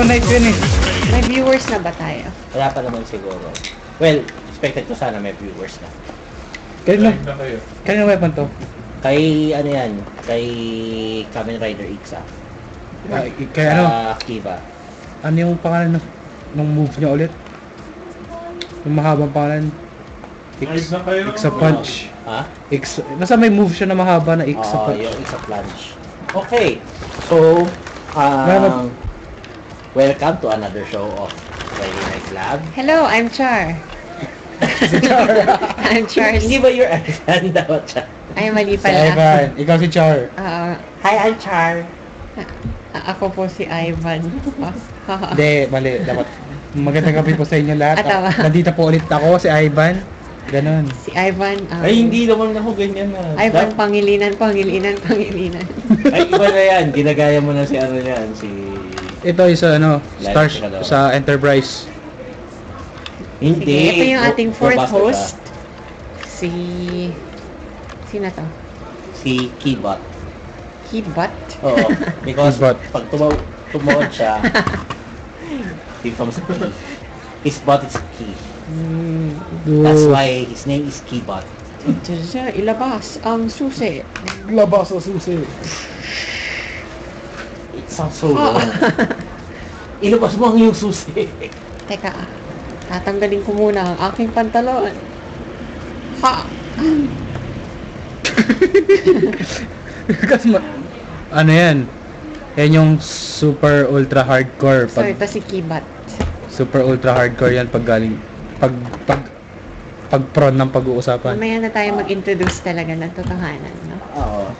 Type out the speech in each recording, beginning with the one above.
night yun eh. May viewers na ba tayo? Wala pa naman siguro. Well, expected ko sana may viewers na. Kanino weapon to? Kay, ano yan, kay Kamen Rider Ixa. Kaya ano? Kiba. Ano yung pangalan ng move niya ulit? Yung mahabang pangalan? Ixa Punch. Ha? Nasa may move siya na mahaba na Ixa Punch. Yung Ixa Plunge. Okay. So, welcome to another show of Friday Night Lab. Hello, I'm Char. I'm Char. Hindi ba your Ivan dapat siya? Ay, mali Si pala. Ivan, ikaw si Char. Hi, I'm Char. Ako po si Ivan. Hindi, mali. Dapat magandang gabi po sa inyo lahat. Tama. Nandito po ulit ako, si Ivan. Ganon. Si Ivan. Ay, hindi naman ako ganyan na. Ivan, Pangilinan. Ay, iba na yan. Ginagaya mo na si ano yan, si... Ito yung sa ano, Live sa Enterprise. Hindi. Sige, ito yung ating fourth Robust host. Sino to? Si Kibot. Kibot? Oo. Because Kibot. pag tumawad siya, he becomes key. His bot is key. That's why his name is Kibot. Ilabas ang susi. Labas o susi. It sounds so long. Ilabas mo ang iyong susi. Teka, tatanggalin ko muna ang aking pantalon. Ha! Kasi ano yan? Yan yung super ultra hardcore. So, ito si Kibot. Super ultra hardcore yan pag galing pag prone ng pag-uusapan. Mamaya na tayo mag-introduce talaga ng totohanan, no? Oo.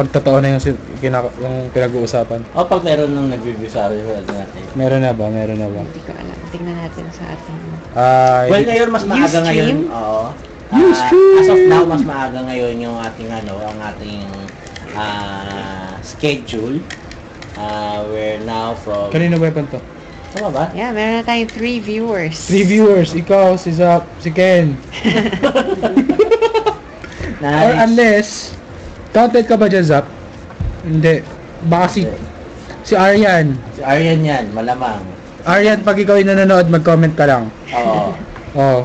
Pag totoo na yung pinag-uusapan. O pag meron nang nag-review sa akin natin. Meron na ba? Hindi ko alam. Tingnan natin sa ating... Well, ngayon mas maaga ngayon. Oo. As of now, mas maaga ngayon yung ating ang ating schedule. We're now from... Kanino weapon to? Tama ba? Yeah, meron na tayong 3 viewers. 3 viewers. Ikaw, si Zap, si Ken. Nice. Or unless, counted ka ba dyan, Zap? Hindi. Baka si Aryan. Si Aryan yan, malamang. Aryan, pag ikaw ay nanonood, mag-comment ka lang. Oo. Oo.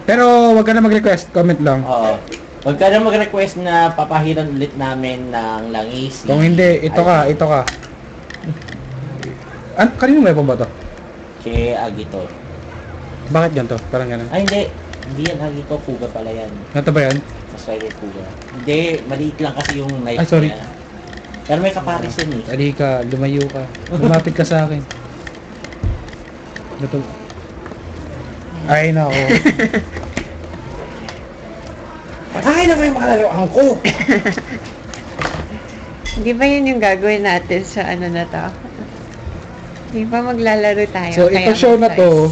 Pero wag ka na mag-request, comment lang. Oo. Huwag ka na mag-request na papahiran ulit namin ng langis. Kung hindi, ito ka. Kanino weapon ba to? Si Agito. Bakit ganito? Parang ganun. Ay, hindi. Hindi yan Agito. Kuga pala yan. Ano ba yan? Mas rider Kuga. Hindi. Maliit lang kasi yung knife Ay, sorry. niya. Pero may kaparis yun eh. Ali ka, lumayo ka. Lumapit ka sa akin. Ito. Ay, nako. Patay na kayo makalalawan ko! Di ba yun yung gagawin natin sa ano na to? Di ba maglalaro tayo? So, ito show na to.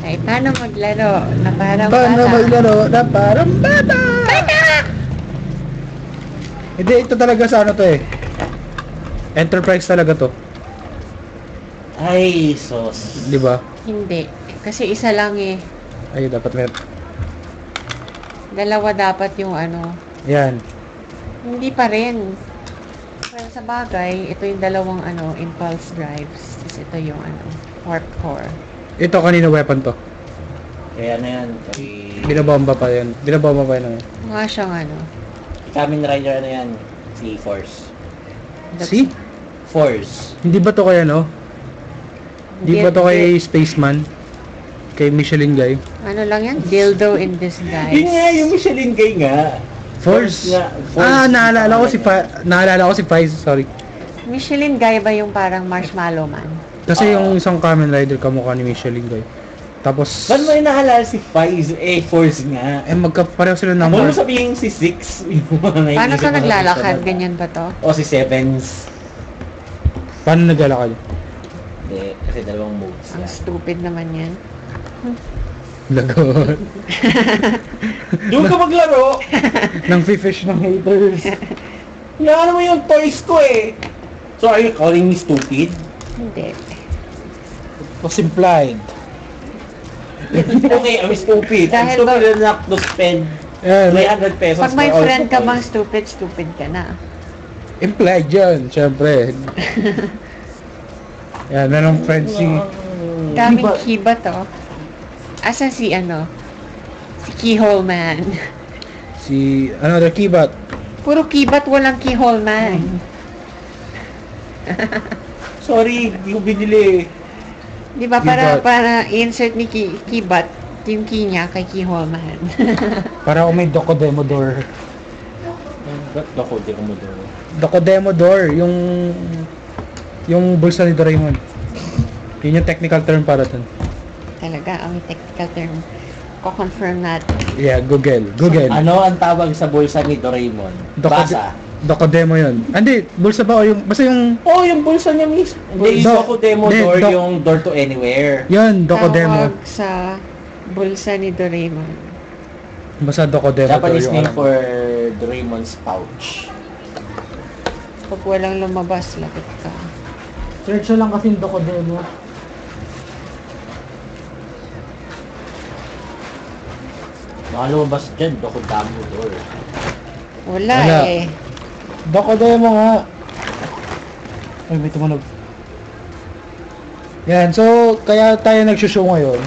Ay, paano maglaro? Na parang Paano bata. maglaro na parang bata? Hindi, ito talaga sa ano to eh. Enterprise talaga to. Ay, sos. Di ba? Hindi. Kasi isa lang eh. Ay, dapat meron. Dalawa dapat yung ano. Yan. Hindi pa rin. Well, sa bagay, ito yung dalawang impulse drives. Tapos ito yung warp core. Ito kanino weapon to? Kaya na yan. Kasi... Binabomba pa yan. Binabomba pa yan. Mukha siyang Kamen Rider yan. Si Force. Si? Force. Hindi ba to kaya no? Hindi ba to kay Spaceman? Kay Michelin Guy? Ano lang yan? Dildo in disguise. Yun nga, yung Michelin Guy nga. Force? Nga, Force. Naalala ko si Fize, sorry. Michelin guy ba yung parang marshmallow man? Kasi yung isang Kamen Rider kamukha ni Michelin Guy. Tapos... Ba't mo inahalal si Fize? Force nga. Magkapareho sila ng... Ano mo sabihin si Six? Paano to naglalakad? Ganyan ba to? O si Sevens? Paano naglalakad? Hindi, kasi dalawang moves Ang yan. stupid naman yan. Lagot. Doon ka maglaro! Nang fish ng haters. Inaano mo yung toys ko eh! So are you calling me stupid? Hindi. Was implied. Okay, I'm stupid. I'm Dahil stupid enough to spend Yeah, 300 pesos Pag may for all friend the ka toys. bang stupid ka na. implied yun, syempre. Yan, merong friend si... Daming kiba to. Asan si si Keyhole Man. Si... Another Kibat. Puro kibat, walang Keyhole Man. Sorry, hindi ko binili. Di ba para Keybat. insert ni kibat yung key niya kay Keyhole Man. Para kung may Docodemo door. Ba't ako, di ko mo doon? Docodemo door, yung bulsa ni Doraemon. Yun yung technical term para dun. Talaga, may technical term. Ko-confirm natin. Yeah, Google. Ano ang tawag sa bulsa ni Doraemon? Basa. Docodemo yun. Hindi, bulsa ba o yung... Basta yung... Oh, yung bulsa niya mismo. Hindi, yung Docodemo Hindi, door, yung door to anywhere. Yun, Docodemo. Tawag sa bulsa ni Doraemon. Basta Docodemo door Japanese yung name alam. for Doraemon's pouch. Pag walang lumabas, lapit ka. Search lang kasi yung Docodemo. Baka lumabas dyan, Docodemo door. Wala Wala. eh. Docodemo nga. Ay, may tumunog. Yan, so, kaya tayo nagsushow ngayon.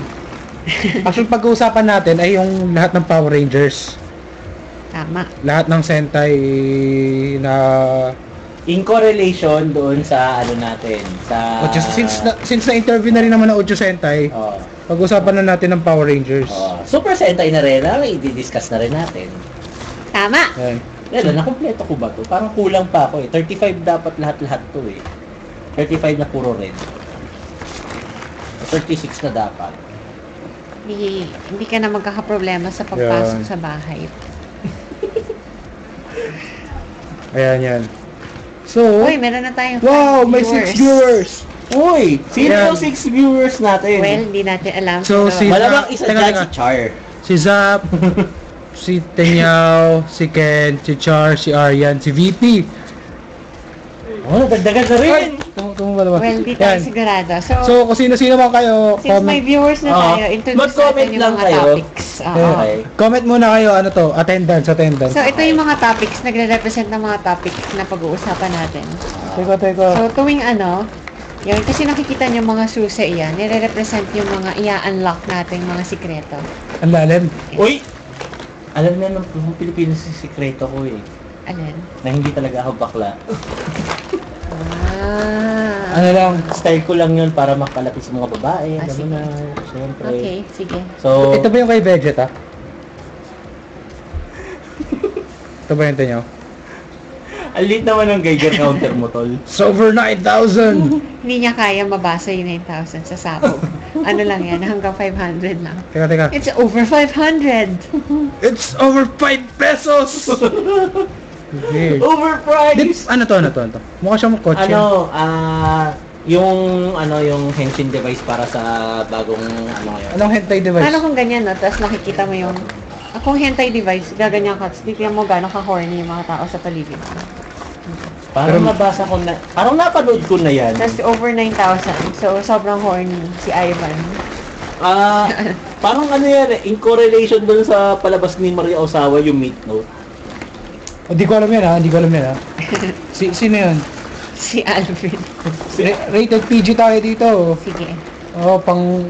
Actually, pag-uusapan natin ay yung lahat ng Power Rangers. Tama. Lahat ng Sentai na... In correlation doon sa ano natin, sa... since na-interview na rin naman ng Ocho Sentai, Oh, pag-usapan na natin ng Power Rangers. Super Sentai na rin, i-discuss na rin natin. Tama. Yan. Yan, nakompleto ko ba to? Parang kulang pa ako eh. 35 dapat lahat-lahat to eh. 35 na puro red. 36 na dapat. Hindi ka na magkakaproblema sa pagpasok Yan. sa bahay. Ayan, yan. So, Uy, meron na tayong wow, 5 may 6 viewers! Uy! Sino Yan. yung 6 viewers natin? Well, hindi natin alam. So, pero- si- Malamang isa Teka, dyan teka. si Char. Si Zap, si Tenyao, si Ken, si Char, si Aryan, si VP. Oh, nagdagdagan na rin! Tumuba naman. Well, di tayo Yan. sigurado. So, kung sino-sino man kayo, Since may viewers na tayo, introduce mag-comment natin yung lang mga kayo. topics. Oo. Okay. comment muna kayo, ano to, attendance. So, ito yung mga topics, nagre-represent ng mga topics na pag-uusapan natin. Teka. So, tuwing yun, kasi nakikita nyo mga susi yan, nire-represent yung mga i-unlock natin mga sikreto. Ang lalim. Uy! Alam na ng Pilipinas si sikreto ko eh. Alin? Na hindi talaga ako bakla. Ano lang, Style ko lang yun para makalapit sa mga babae. Ah, Alam mo sige. na, syempre. Okay, sige. So, ito ba yung kay Vegeta? Ito ba yung Tenyao? ang liit naman ng Geiger counter mo, tol. It's over 9,000! Hindi niya kaya mabasa yung 9,000 sa sabog. Ano lang yan, hanggang 500 lang. Teka. It's over 500! It's over 5 pesos! Weird. Overpriced! Ano to? Mukha siyang kotse. Yung henshin device para sa bagong ngayon. Anong hentai device? Paano kung ganyan, no? Tapos nakikita mo yung... Kung hentai device, gaganyan ka. Tapos tignan mo gano'ng ka-horny yung mga tao sa paligid mo. Parang Pero- nabasa ko na, parang napanood ko na yan. Tapos over 9,000. So, sobrang horny si Ivan. Parang ano yan, in correlation dun sa palabas ni Maria Osawa, yung Meat Note. Hindi ko alam yan ha. Sino yun? Si Alvin. Rated PG tayo dito. Sige. Oh, pang...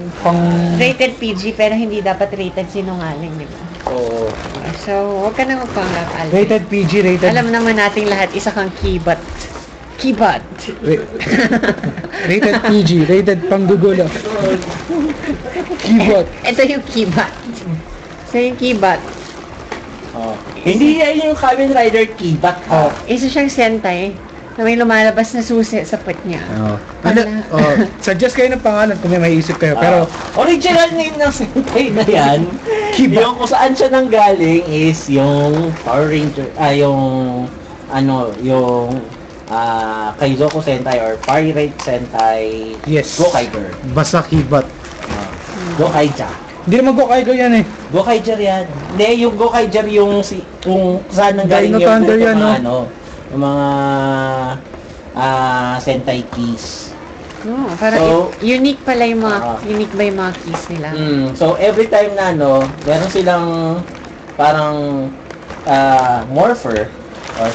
Rated PG, pero hindi dapat rated sinungaling, di ba? Oo. So, huwag ka na magpanggap, Alvin. Rated PG, rated... Alam naman nating lahat, isa kang kibat. Kibat! Rated PG, rated panggugulo. Keyboard. Ito yung kibat. So, yung kibat, Hindi yan yung Kamen Rider Kibat, ha? isa siyang sentai na may lumalabas na susi sa puwet niya. Suggest kayo ng pangalan kung may maiisip kayo. Pero, Original name ng sentai na yan, yung kung saan siya nanggaling is yung Power Ranger, Kaizoku Sentai or Pirate Sentai yes. Gokaiger. Basta keyboard. Gokaiger. Hindi naman Gokaiger yan eh. Gokaiger yan. Hindi, yung Gokaiger yung kung saan nanggaling Dino yung Thunder yan, mga, no? yung mga Sentai keys. No, parang So, unique pala yung mga, Ah. unique ba yung mga keys nila? So every time na meron silang parang morpher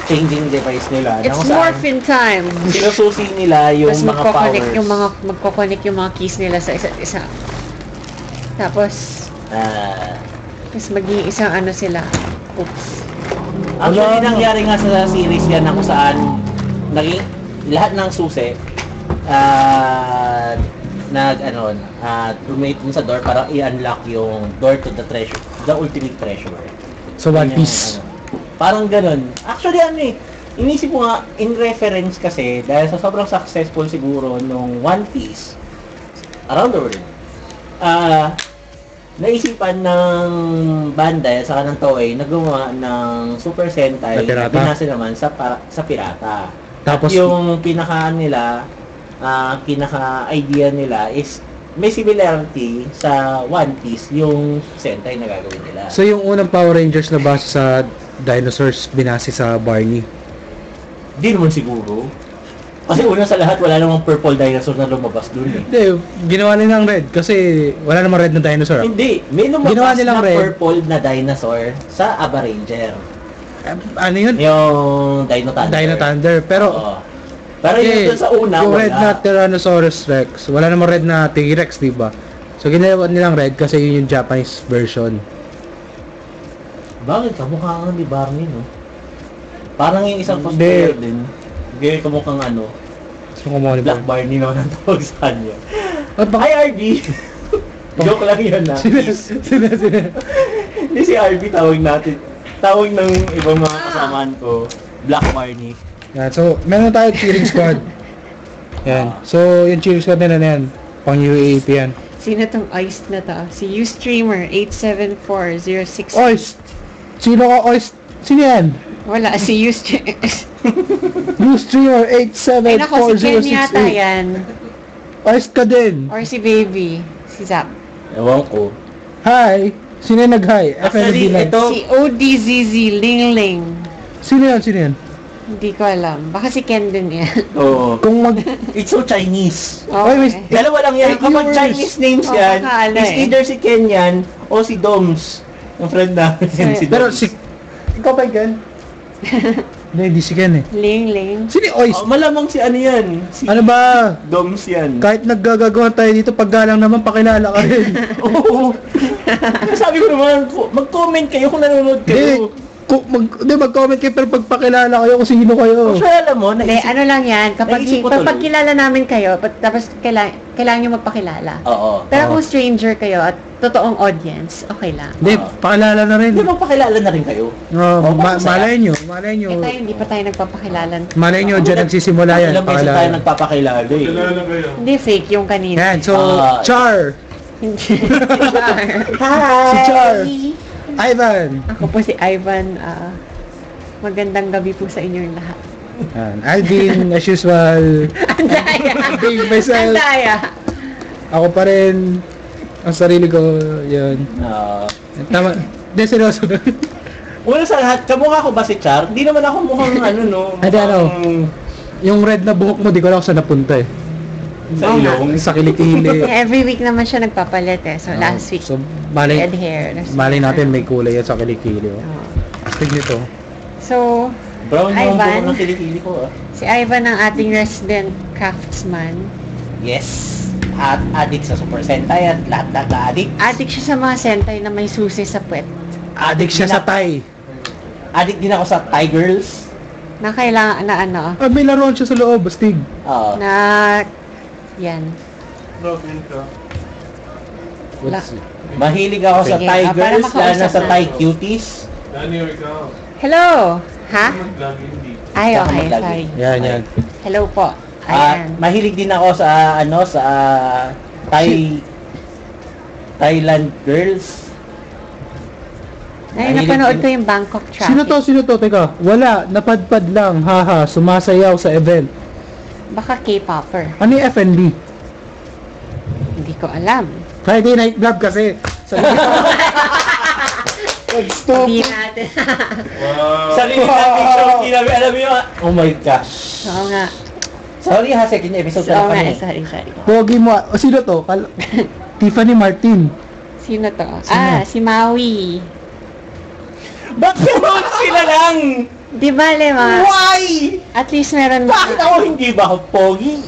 changing device nila. It's na kung saan morphin time. sinususi nila yung Tapos mga powers. magkoconnect yung mga keys nila sa isa't isa. Tapos, Ah, mas magiging isang ano sila. Oops. actually, nangyari nga sa series yan na kung saan naging lahat ng susi terminate dun sa door para i-unlock yung door to the treasure, the ultimate treasure. So, One Yun yung, Piece. parang ganun. Actually, inisip ko nga, in reference kasi, dahil sa sobrang successful siguro nung One Piece around the world, naisipan ng Bandai at saka ng Toei na gumawa ng Super Sentai Na pirata? na binase naman sa pirata. Tapos, At yung pinaka-idea nila is may similarity sa One Piece yung Sentai na gagawin nila. so yung unang Power Rangers na base sa dinosaurs binase sa Barney. Di naman siguro. Kasi una sa lahat, wala namang purple dinosaur na lumabas dun eh. Hindi, ginawa nilang red kasi wala namang red na dinosaur. Hindi, may Ginawa lumabas nilang na red. purple na dinosaur sa Aba Ranger. Ano yun? Yung Dino Thunder. Dino Thunder. Pero, Oo. Pero okay, yung dun sa una, yung wala. red na Tyrannosaurus Rex, wala namang red na T-Rex, diba? So, ginawa nilang red kasi yun yung Japanese version. Bakit? Kamukha nga ni Barney, no? Parang yung isang Hindi. cosplayer din. Gaya kamukhang So, kumuha ni Black Barney naman ang tawag sa kanya. At baka, Hi, RB! Joke lang yun, ha? sino. Hindi si RB tawag natin. Tawag ng ibang mga kasamaan ko, Black Barney. Yan, so, meron tayo cheering squad. Yan. So, yung cheering squad na yan. Pang UAP yan. Sino tong Oist na to? Si Ustreamer 87406. Oist! Sino ka, Oist? Sino yan? Wala, si Ustreamer. Newstreamer Ay nako, si Ken yata 874068. yan. Oist ka din. Or si Baby. Si Zap. Ewan ko. Hi! Sino yung nag-hi? Actually, FNB lang. ito, Si ODZZ Lingling. Sino yan? Hindi ko alam. Baka si Ken din yan. oo. Kung mag... It's so Chinese. Ay, may- Okay. Dalawa lang yan. Hey, Kapag viewers. Chinese names Oo, yan, kakala is eh. either si Ken yan o si Doms. Yung friend namin. So, si Pero Doms. si... Ikaw ba Ken? Hindi si Ken eh. Ling. Sino yung Oist? Oh, malamang si ano yan. Si Ano ba? Doms yan. Kahit naggagawa tayo dito, paggalang naman, pakilala ka rin. Oo. Sabi ko naman, mag-comment kayo kung nanonood kayo. Mag-comment kayo, pero pagpakilala kayo kung sino kayo. Kasi alam mo, Hindi, ano lang yan. Naisip ko Kapag tuloy. kilala namin kayo, tapos kailangan nyo magpakilala. Oo. Pero Oo. kung stranger kayo at totoong audience, okay lang. Hindi, pakilala na rin. Hindi magpakilala na rin kayo. Oh, masaya. malay nyo. Eh tayo, hindi pa tayo nagpapakilala. Malay nyo, dyan nagsisimula yan. Ilang beses tayo Pakilala. nagpapakilala eh. Hindi fake yung kanina. Yan, so, Ah. Char. Hindi. Hi! Si Char. Ivan. Ako po si Ivan. Magandang gabi po sa inyong lahat. Yan. Alvin, as usual. Andaya! Being myself. Andaya! Ako pa rin. Ang sarili ko, yun. Tama. Hindi, seryoso. Una sa lahat, kamukha ko ba si Char? Hindi naman ako mukhang no? Hindi, ano? mukhang Yung red na buhok mo, di ko lang saan napunta eh. Sa Oo ilong. Sa kilikili. Every week naman siya nagpapalit eh. So last week, So, red hair. malay natin may kulay yan sa kilikili. Oh. Oo. Astig nito. So, Brown yung Ivan. buhok ng kilikili ko si Ivan ang ating resident craftsman. Yes. At addict sa Super Sentai at lahat na addict. Addict siya sa mga sentai na may susi sa puwet. Addict siya sa Thai. Addict din ako sa Thai Girls. Na kailangan na ano, Ah, may laruan siya sa loob, astig. Oo. na yan. What's Mahilig ako sa Sige, Thai para Girls, lalo na makausap sa na. Thai Cuties. Hello! Ha? Ay, Saka okay, mag-login. sorry. Yan, yan. Hello po. At Ayan. mahilig din ako sa Thailand Girls. Ay, mahilig napanood din- ko yung Bangkok Traffic. Sino to? Teka, wala. Napadpad lang. Haha, sumasayaw sa event. Baka K-popper. Ano yung FNB? Hindi ko alam. Friday Night Club kasi. Stop. Hindi natin. Sarili natin show, kinabi, alam mo yun? Oh my gosh. Oo nga. Sorry ha, second episode Oo na nga, kami. sorry. Pogi mo. O, sino to? Tiffany Martin. Sino to? Sino? Si Maui. Bakit naman sila lang? Di bale, Why? at least meron Bakit ako hindi ba pogi?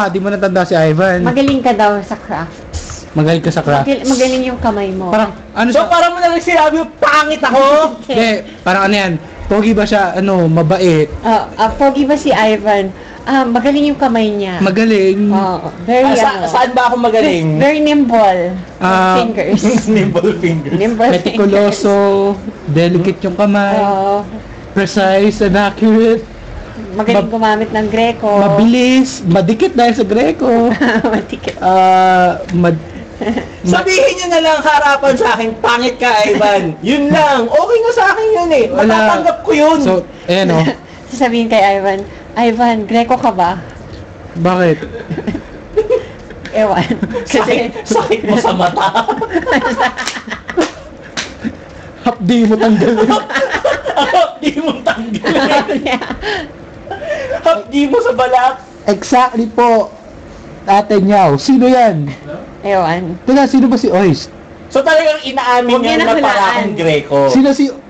Di mo natanda si Ivan. Magaling ka daw sa crafts. Magaling ka sa craft. Magaling yung kamay mo. Parang, ano So siya? parang mo na lang sinabi, pangit ako? Hindi, parang ano yan? Pogi ba siya, mabait? Pogi ba si Ivan? Magaling yung kamay niya. Magaling. Very Saan ba ako magaling? Very nimble. Fingers. Nimble fingers. Nimble fingers. Meticuloso, delicate yung kamay, precise and accurate, Magaling gumamit ng Greco. mabilis, madikit dahil sa Greco. Matikit. Sabihin niyo na lang harapan sa akin, pangit ka, Ivan. Yun lang. Okay nga sa akin yun eh. Wala. Matatanggap ko yun. So, ayan o. Sasabihin kay Ivan, Greco ka ba? Bakit? Ewan. Kasi, sakit mo sa mata. Hapdi mo tanggalin. Hapdi mo tanggalin. Hapdi mo sa balat. Exactly po. Ate Nyaw. Sino yan? ewan. Teka, sino ba si Oist? So talagang inaamin Huwag niya niyo na na pala hulaan. akong Greco. Sino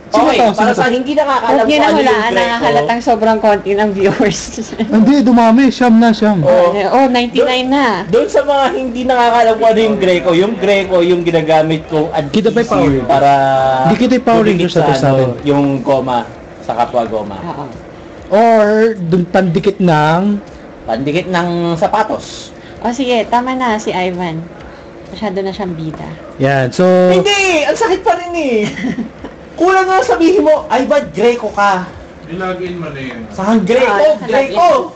Okay, to? para Sino sa to? hindi nakakaalam Huwag niyo kung na ano yung hulaan, Greco. nakakalatang sobrang konti ng viewers. Hindi, dumami. Siyam na, siyam. Oo. 99 na. Doon sa mga hindi nakakaalam kung ano yung Greco yung ginagamit kong Kita pa yung Power adhesive Rangers. para Hindi kita yung Power dumikit Rangers sa sa atin. yung goma, sa kapwa goma. Oo. Or, dun pandikit ng... Pandikit ng sapatos. O sige, tama na si Ivan. Masyado na siyang bida. Yan, so... Hindi! Ang sakit pa rin eh! Kulang nga sabihin mo, ay ba Greco ka? Nilagin mo na yun. Saan Greco? Greco!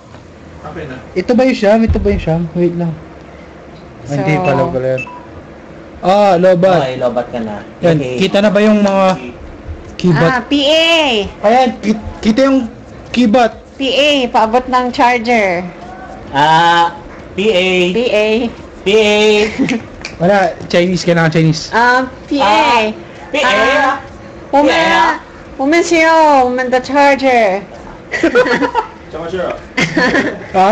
Okay na. Ito ba yung siyam? Ito ba yung siyam? Wait lang. So- Hindi pala yan. Lobat. Okay, lobat ka na. Yan, Okay. kita na ba yung mga kibat? PA! Ayan, kita yung kibat. PA, paabot ng charger. PA. PA. PA. Wala, Chinese, kailangan Chinese. PA. PA. 我们需要我们的 charger。 Tsaka siya.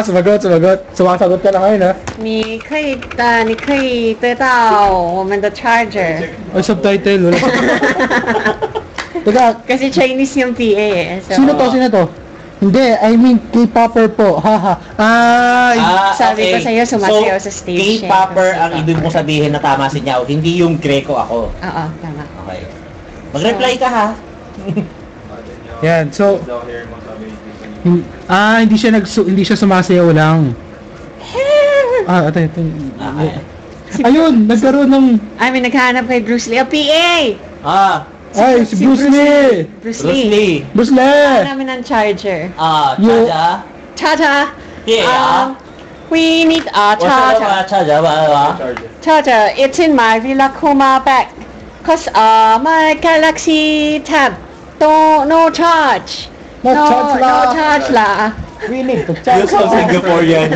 Sumagot. Sumasagot ka na ngayon, ha?你可以得到我们的 charger。 Ay, subtitle, wala. Teka, Kasi Chinese yung PA eh. So, sino to? Hindi, I mean, K-popper po. Haha. Ay! Sabi ko sa'yo, sumasayaw sa stage. K-popper ang ibig mong sabihin na tama si Nyao, hindi yung Greco ako. Oo, tama. Okay. Mag-reply ka ha. Yan, so... Daw hair mo sabi. hindi siya sumasayaw lang. Ito. Okay. Ayun, nagkaroon ng... Ay, may naghahanap kay Bruce Lee. PA! Ay, si Bruce Lee! Bruce Bruce Lee. Lee. Bruce Lee! Namin ng charger. Yo- Chaja. Cha-cha! Yeah. We need a What's up, charger. Chaja? Charger. Charger, it's in my Villa Kuma bag. Cause my Galaxy Tab no charge. No charge no la. charge la. We need to You're charge. so Singaporean.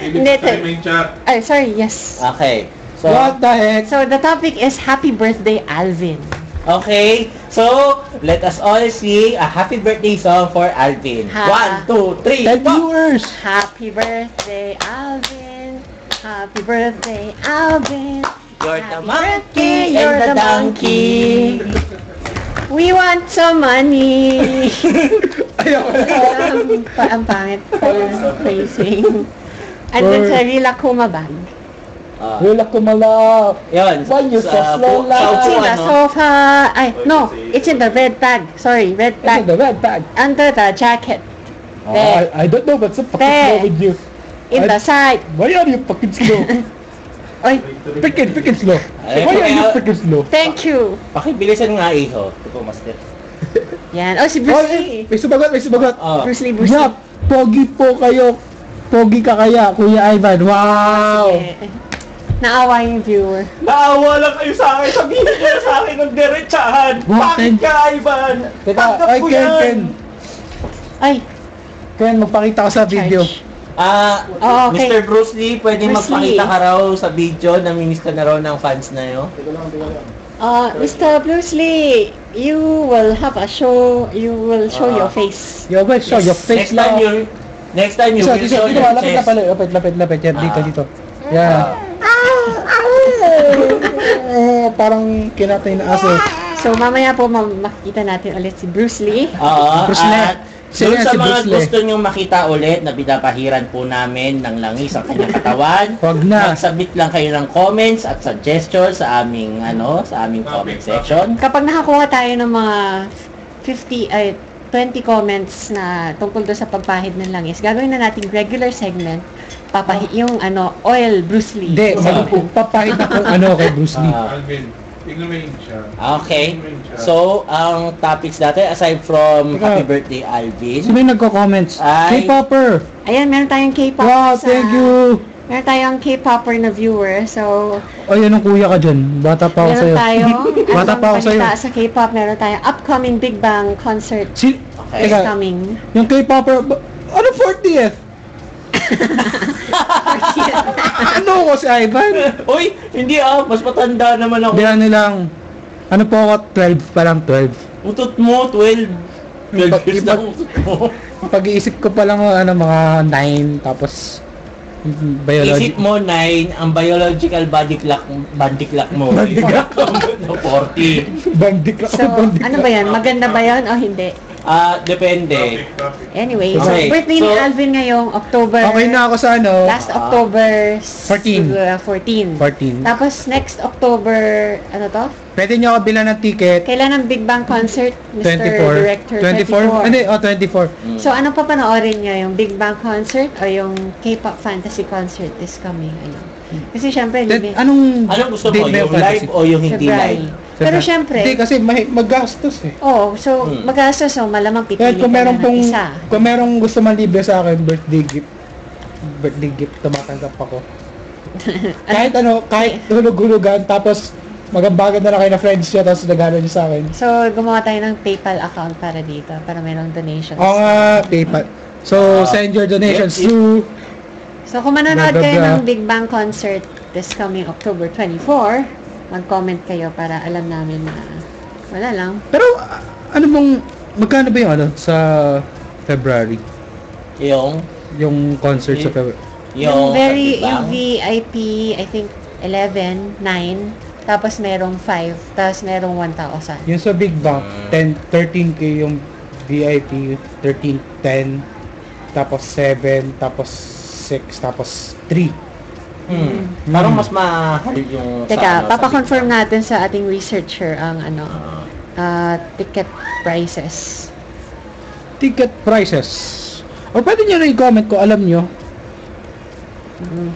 Hindi, Timing chat. Ay, sorry, yes. Okay. So, What the heck? So the topic is Happy Birthday, Alvin. okay. So, let us all sing a happy birthday song for Alvin. Ha. 1, 2, 3, Tell 4. viewers! Happy birthday, Alvin. Happy birthday, Alvin. You're the Happy monkey birthday, you're and the the donkey. We want some money. Ayaw Ang pangit pa phrasing. And then sa Villa Kuma bag. Wala ko malap. Yun. Why you so slow It's in lang? the sofa. Ay, no. It's in the red bag. Sorry, red It's bag. in the red bag. Under the jacket. There. I don't know what's the fucking There. wrong with you. In the side. Why are you fucking slow? Oy, Freaking slow. Ay, Why are you kaya- freaking slow? thank you. Pakibilisan nga iho. Ito master. Yan. Oh, si Bruce Lee. May sumagot. Bruce Lee, Bruce Lee. Yap, pogi po kayo. Pogi ka kaya, Kuya Ivan. Wow! Eh, naawa yung viewer. Naawa lang kayo sa akin. Sabihin niyo sa akin ng diretsahan. Bakit? Bakit ka, Ivan? Teka, Tanggap ay ko Ken, yan. Ay, Ken, magpakita ka sa video. charge. Ah, Okay. Mr. Bruce Lee, pwede Bruce magpakita Lee. ka raw sa video. Namimiss ka na raw ng fans na yun. Mr. Bruce Lee, you will have a show. You will show your face. Yo, ba, show your face Next time lang. next time you Isa, will isa, show dito, your lapit na chest. pala. Lapit. Yan, dito. Yan. Parang kinatay na aso. So, mamaya po makikita natin ulit si Bruce Lee. Oo. Bruce Lee. At Sino doon yan sa si mga Bruce Lee? gusto nyong makita ulit na binabahiran po namin ng langis ang kanyang katawan, Wag na. mag-submit lang kayo ng comments at suggestions sa aming comment section. Kapag nakakuha tayo ng mga 20 comments na tungkol doon sa pagpahid ng langis, gagawin na nating regular segment, yung oil Bruce Lee. Hindi, magpapahid na kung ano kay Bruce Lee. Alvin, tignan mo yun siya. Okay. Tignan mo yun siya. So, ang topics natin, aside from Teka. Happy Birthday, Alvin, Sino yung nagko-comments? Ay. K-Popper! Ayan, meron tayong K-pop. Wow, thank you! Meron tayong K-popper na viewer. So, O, yan ang kuya ka dyan. Bata pa ako meron sa'yo. tayong Bata pa ako sa'yo. balita sa K-pop. Meron tayong upcoming Big Bang concert Okay. is Teka, coming. yung K-Popper, ano 40th? Ano ko si Ivan? Uy, hindi mas matanda naman ako. Hindi ano lang. Ano po ako? 12 pa lang, 12. Utot mo, 12. 12 years na Ipag- utot mo. Pag-iisip ko pa lang mga 9, tapos biology. Isip mo, 9, ang biological body clock mo. Body clock. 40. Bandik ako, So, bandik ano ba yan? Maganda ba yan o hindi? Depende. Topic. Anyway, so Okay, birthday ni so- Alvin ngayong October. Okay na ako sa ano, Last October 14. 14. 14. Tapos next October, ano to? Pwede niyo ako bilan ng ticket. Kailan ang Big Bang concert, Mr. 24. Director? 24? Hindi, 24. So, ano pa panoorin niyo? Yung Big Bang concert o yung K-pop fantasy concert is coming? Kasi syempre, Anong Anong gusto mo? date na Yung live fantasy? o yung hindi February. live? Pero syempre, Hindi, kasi maggastos eh. so magastos, so malamang pipili Kahit kung ka meron na ng pong, isa. kung merong gusto man libre sa akin, birthday gift, tumatanggap ako. kahit hulog-hulugan, tapos magambagan na lang kayo na friends niya, tapos nagano niya sa akin. So, gumawa tayo ng PayPal account para dito, para merong donations. Oo nga, PayPal. So, send your donations yes. to... So, kung manonood Blah, blah, kayo blah. ng Big Bang concert this coming October 24, mag-comment kayo para alam namin na wala lang. Pero, ano bang, magkano ba yung sa February? Yung concert sa February? Yung Big Bang? yung VIP, I think 11, 9, tapos merong 5, tapos merong 1,000. Yung sa Big Bang, 13K yung VIP, 13, 10, tapos 7, tapos 6, tapos 3. Parang mas mahal yung Teka, sa papakonfirm Big Bang. natin sa ating researcher ang ticket prices. Ticket prices. Or pwede nyo na i-comment ko, alam nyo.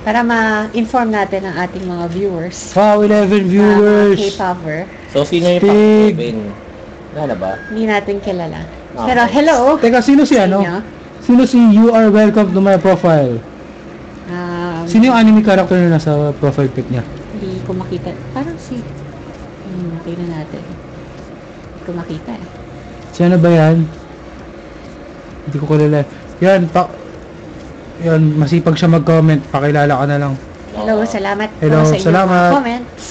Para ma-inform natin ang ating mga viewers. Wow, 11 Mga viewers. K-popper. So, sino yung Stig. pang-open? Wala ba? Hindi natin kilala. Okay. Pero hello! Teka, sino si Sa ano? inyo. Sino si You Are Welcome to My Profile? Sino yung anime character na nasa profile pic niya? Hindi ko makita. Parang tingnan natin. Hindi ko makita eh. Si ano ba yan? Hindi ko kilala. Yan, masipag siya mag-comment. Pakilala ka na lang. Hello, salamat Hello, po sa inyong salamat. mga comments.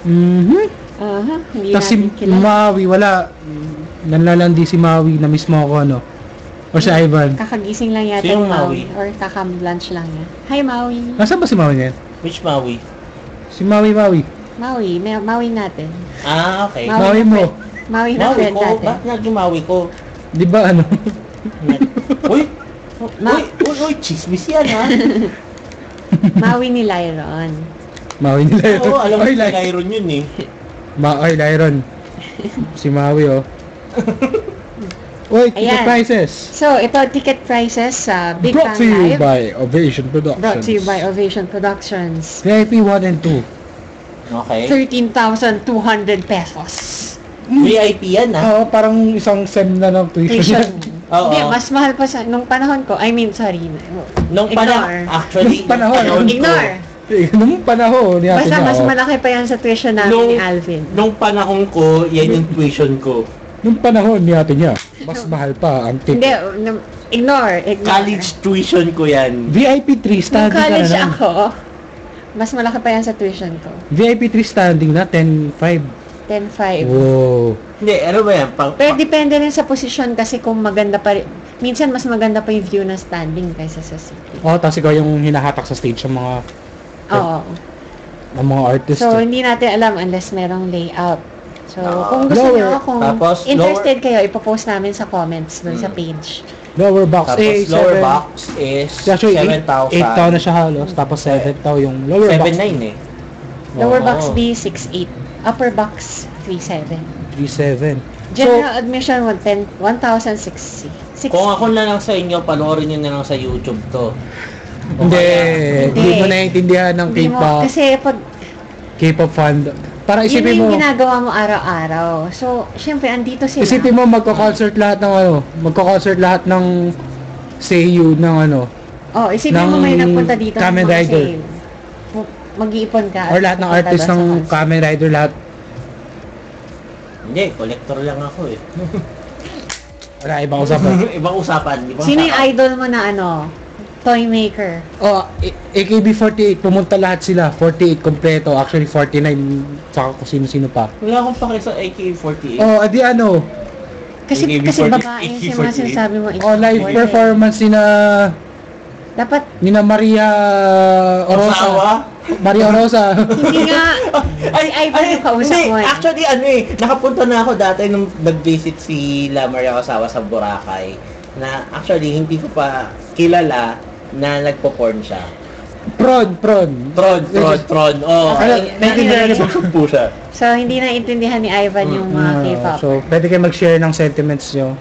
Hindi Tapos si natin kilala. Maui, wala. Nanlalandi si Maui na mismo ako, ano? O si Ivan. Kakagising lang yata Sinong ni Maui? Or kakam-lunch lang niya. Hi, Maui. Nasaan ba si Maui ngayon? Which Maui? Si Maui. Maui natin. Okay. Maui mo. Maui na Maui friend ko? natin. Bakit naging Maui ko? Di ba ano? Uy! Uy, chismis yan ha? Maui ni Lyron. Maui nila ito. Oo, alam mo Oy, si Lyron yun eh. Maui, Lyron. Si Maui, oh. Uy, ticket Ayan. prices. So, ito ticket prices sa Big Brought Bang to you Live. by Ovation Productions. Brought to you by Ovation Productions. VIP 1 and 2. Okay. 13,200 pesos. VIP yan ha? Oo, parang isang sem na ng tuition. Tuition. Oo. Hindi, mas mahal pa sa nung panahon ko. Nung Ignore. panahon, actually, Nung panahon. ko. Ignore. Nung panahon, Basta niya, mas oh. malaki pa yan sa tuition namin Nung- ni Alvin. Nung panahon ko, yan yung tuition ko. Nung panahon niya, mas mahal pa ang Hindi, ticket. ignore. College tuition ko yan. VIP 3 Nung standing ka college na lang. ako, mas malaki pa yan sa tuition ko. VIP 3 standing na, 10.5. 10,500. Wow. Hindi, ano ba yan? Pero depende rin sa posisyon kasi kung maganda pa rin. Minsan mas maganda pa yung view na standing kaysa sa city. Oh, tapos ikaw yung hinahatak sa stage ng mga... Oo. ng mga artist. So, hindi natin alam unless merong layout. So, kung gusto Lower. nyo, kung Tapos, interested kayo, ipopost namin sa comments dun sa page. Lower box, Tapos lower box is Actually, 7,000. 8,000 na siya halos. Tapos 7,000 yung lower box. 7,900 eh. Lower Oo. box B, 6,800. Upper box, 3,700. 3,700. General admission, 1,060. Kung ako na lang sa inyo, panoorin nyo na lang sa YouTube to. O Hindi, kaya- hindi mo naiintindihan ng Hindi mo, K-pop. kasi pag K-pop fan. Para yun isipin yung mo, ginagawa mo araw-araw. So, syempre, andito sila. isipin mo magko-concert lahat ng magko-concert lahat ng seiyu ng Oh, isipin mo ng may nagpunta dito ng Kamen mga Rider. sale. Mag-iipon ka. or lahat ng pupunta artist doon sa ng concert. Kamen Rider lahat. Hindi, collector lang ako eh. Wala ibang usapan. Ibang usapan. Sino yung idol mo na toy maker? Oh, AKB48 pumunta lahat sila. 48 kompleto, actually 49 saka kung sino-sino pa. Wala akong pake sa AK-48. Oh, adi Kasi AKB48. babae yung mga sinasabi mo. live boy. performance Dapat, nina Maria Orosa. Osawa? Maria Orosa. hindi nga, si Ivan yung kausap hindi, mo eh. actually nakapunta na ako dati nung nag-visit si La Maria Osawa sa Boracay. Na actually hindi ko pa kilala na nagpo-porn siya. Prod. Tron. Oh, Naiintindihan niyo po siya. So, hindi naintindihan ni Ivan yung mga K-pop. So, pwede kayo mag-share ng sentiments nyo.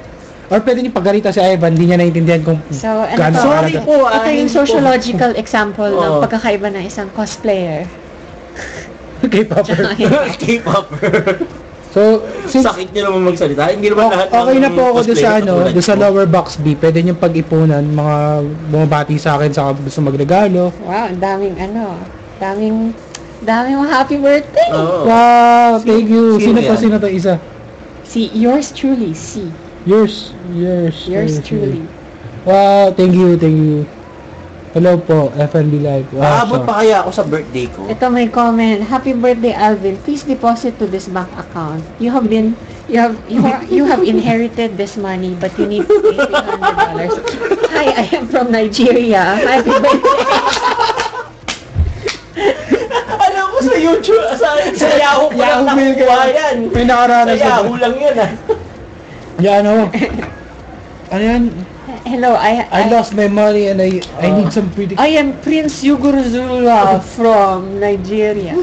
Or pwede niyo paggalita si Ivan, hindi niya naintindihan kung So, ano gaano to? Sorry kahalaga. po, Ito yung hindi sociological example ng Oo. pagkakaiba ng isang cosplayer. K-popper. K-popper. So, since Sakit niyo naman magsalita. Hindi naman lahat okay ng na po ako doon sa cosplayer katulad doon sa ko. lower box B, pwede niyo pag-ipunan, mga bumabati sa akin sa gusto magregalo. Wow, ang daming mga happy birthday. Oo. Wow, thank you. Sino Sino yan? to isa? Si yours truly, si. Yours Truly. Wow, thank you. Hello po, FNB Live. Wow, Aabot pa kaya ako sa birthday ko? Ito may comment. Happy birthday, Alvin. Please deposit to this bank account. You have inherited this money, but you need to pay $300. Hi, I am from Nigeria. Happy birthday. Alam ko sa YouTube, sa Yahoo ko lang Yahoo Mail ka. nakukuha yan. May Sa nakaranas Yahoo lang yun ah. Yan ano yan? Hello, I lost my money and I need some pretty... I am Prince Yuguruzula from Nigeria.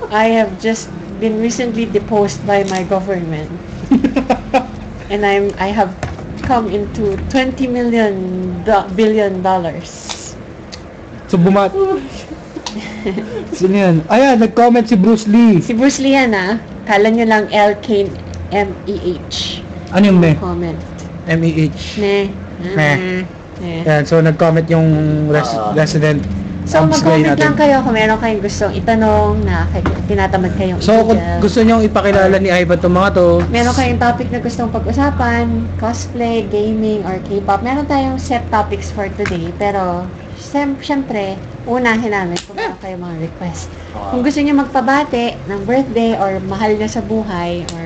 I have just been recently deposed by my government. And I have come into $20 billion. So Sino yan? Ayan, nag-comment si Bruce Lee. Si Bruce Lee yan Kala nyo lang L-K M-E-H. Ano yung me? Comment. M-E-H. Ne. Meh. Ne. Yan, so nag-comment yung resident. So, Abs guy mag-comment natin. lang kayo kung meron kayong gustong itanong na tinatamad kayong So, kung i-google. gusto nyo ipakilala ni Ivan itong mga to, Meron kayong topic na gustong pag-usapan, cosplay, gaming, or K-pop. Meron tayong set topics for today, pero syempre, unahin namin kung meron kayong mga request. Kung gusto niyo magpabate ng birthday or mahal niya sa buhay or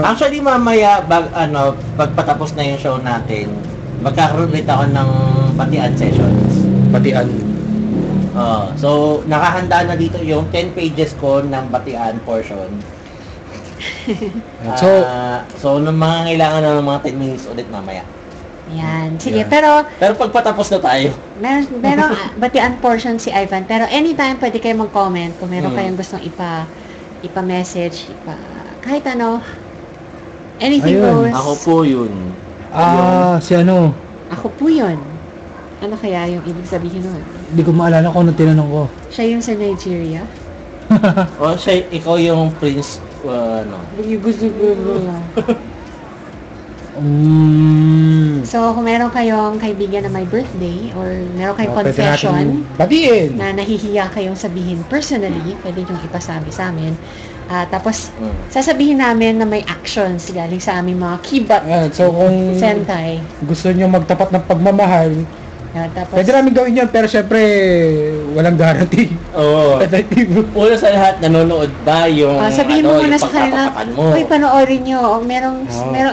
Actually, mamaya, pagpatapos na yung show natin, magkakaroon ulit ako ng batian sessions. batian. So, nakahanda na dito yung 10 pages ko ng batian portion. So, nung mga kailangan na ng mga 10 minutes ulit mamaya. Yan. Sige, Yan. pero Pero pagpatapos na tayo, meron batian portion si Ivan. Pero anytime pwede kayo mag-comment kung meron kayong gustong ipa-message, kahit ano. Anything Ayun. goes. ako po yun. Si ano, Ako po yun. Ano kaya yung ibig sabihin nun? hindi ko maalala kung ano tinanong ko. Siya yung sa Nigeria? O, ikaw yung prince, So, kung meron kayong kaibigan na may birthday or meron kayong Pwede confession natin batiin. na nahihiya kayong sabihin personally, pwede nyo ipasabi sa amin. Tapos, sasabihin namin na may actions galing sa aming mga kibat Ayan, so kung sentai. gusto nyo magtapat ng pagmamahal, Tapos, pwede namin gawin yun, pero syempre, walang guarantee. Oo. Epektibo. Una sa lahat, nanonood ba yung, sabihin mo muna yung sa kanila, pagkakatapan mo? uy, panoorin nyo, merong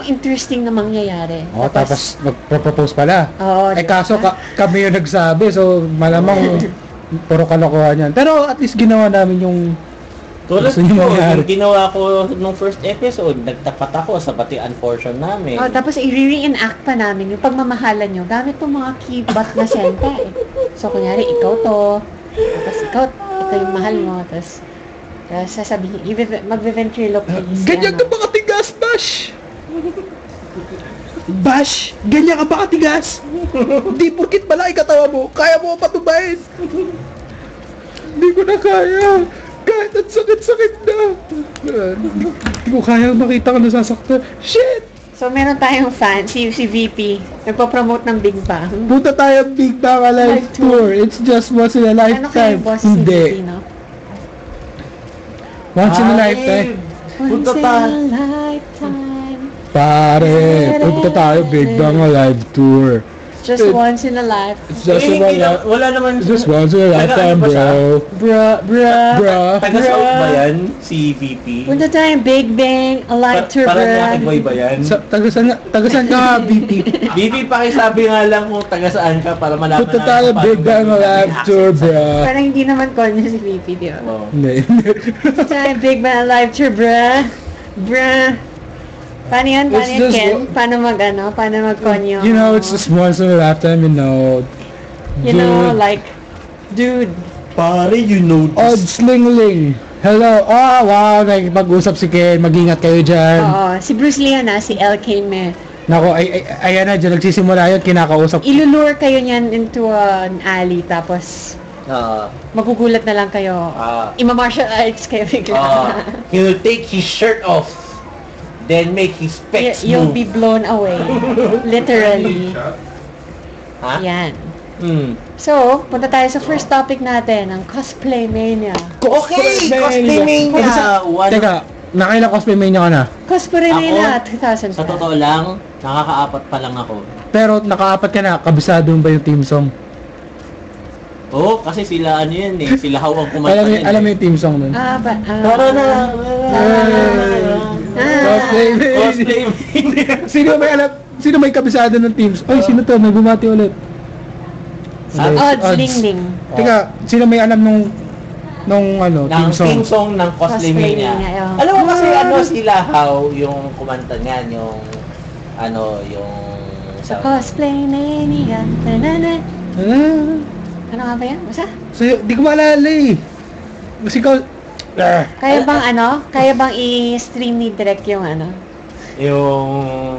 interesting na mangyayari. Tapos mag-propose pala. Oo, Kaso kami yung nagsabi, so malamang puro kalokohan yan. Pero at least ginawa namin yung Tulad gusto niyo ko, mangyari. yung ginawa ko nung first episode, nagtapat ako sa batian portion namin. Oh, tapos i-reenact pa namin yung pagmamahalan nyo gamit tong mga keybat na senta eh. So, kunyari, ikaw to, tapos ikaw yung mahal mo, tapos sasabihin, magve-ventriloquist. Ganyan ka ba katigas, Bash? Bash, ganyan ka ba katigas? Di porkit malaki katawa mo, kaya mo patubayin. Hindi ko na kaya. Kahit ang sakit-sakit na. Hindi ko kaya makita ka nasasaktan. Shit! So, meron tayong fan, si VP, nagpo-promote ng Big Bang. Punta tayo Big Bang Alive Live tour. Tour. It's just once in a Ano kayo, lifetime. boss, si VP, Hindi. no? Once in a lifetime. Punta Once in tayo. a lifetime. Pare, punta tayo Big Bang Alive Tour. Just once in a life. It's just Eh, one hindi na- wala naman. It's just once in a lifetime, Taga- ano ba siya? bro. Bruh. Taga-South ba yan? Si VP? Punta tayong Big Bang, a live tour, Paranaque boy bro. ba yan? Tagasan ka nga, BP. VP, pakisabi nga lang kung taga saan ka para malaman Punta tayo paano Big Bang gagawin Alive natin Tour, accent. bro. Parang hindi naman konyo si VP, di ba? Oo. Hindi. Punta tayong Big Bang, a live tour, bro. Bro. Paano yan? Paano It's yan, just Ken? Paano Paano mag-konyo? You know, it's just once in a lifetime, you know. You know, like, dude. Pare, you know Odd Slingling. Hello. Oh, wow. Nakikipag-usap si Ken. Mag-ingat kayo dyan. Oo, si Bruce Lee yan, si LK Me. Nako, ayan na. Dyan nagsisimula yun. Kinakausap. Ilulure kayo niyan into an alley, tapos magugulat na lang kayo. Ima-martial arts kayo bigla. He'll take his shirt off, then make his pecs You'll move. be blown away. Literally. Ha? Yan. Hmm. So, punta tayo sa first topic natin, ang cosplay mania. Okay, cosplay mania. Teka, nakailang cosplay mania ka na? Cosplay Ako, mania 2000. Sa totoo lang, nakakaapat pa lang ako. Pero nakaapat ka na. Kabisado mo ba yung team song? Oo, kasi sila ano yan eh. Sila hawang kumanta yan. Alam mo yung team song nun? Tara na. Cosplay mania. Cosplay mania. Sino may kabisado ng teams? Ay, sino to? May bumati ulit. Odds, Ling. Teka, sino may alam nung ano, Ng team song? team song ng Cosplay Cosplay Mania. Mania, oh. Alam mo kasi ano sila how yung kumanta niyan, yung ano, yung Sa cosplay mania. Nanana. Ano nga ba yan? Basta? So, di ko maalala eh. Kasi ikaw... Kaya bang i-stream ni Direk yung ano? yung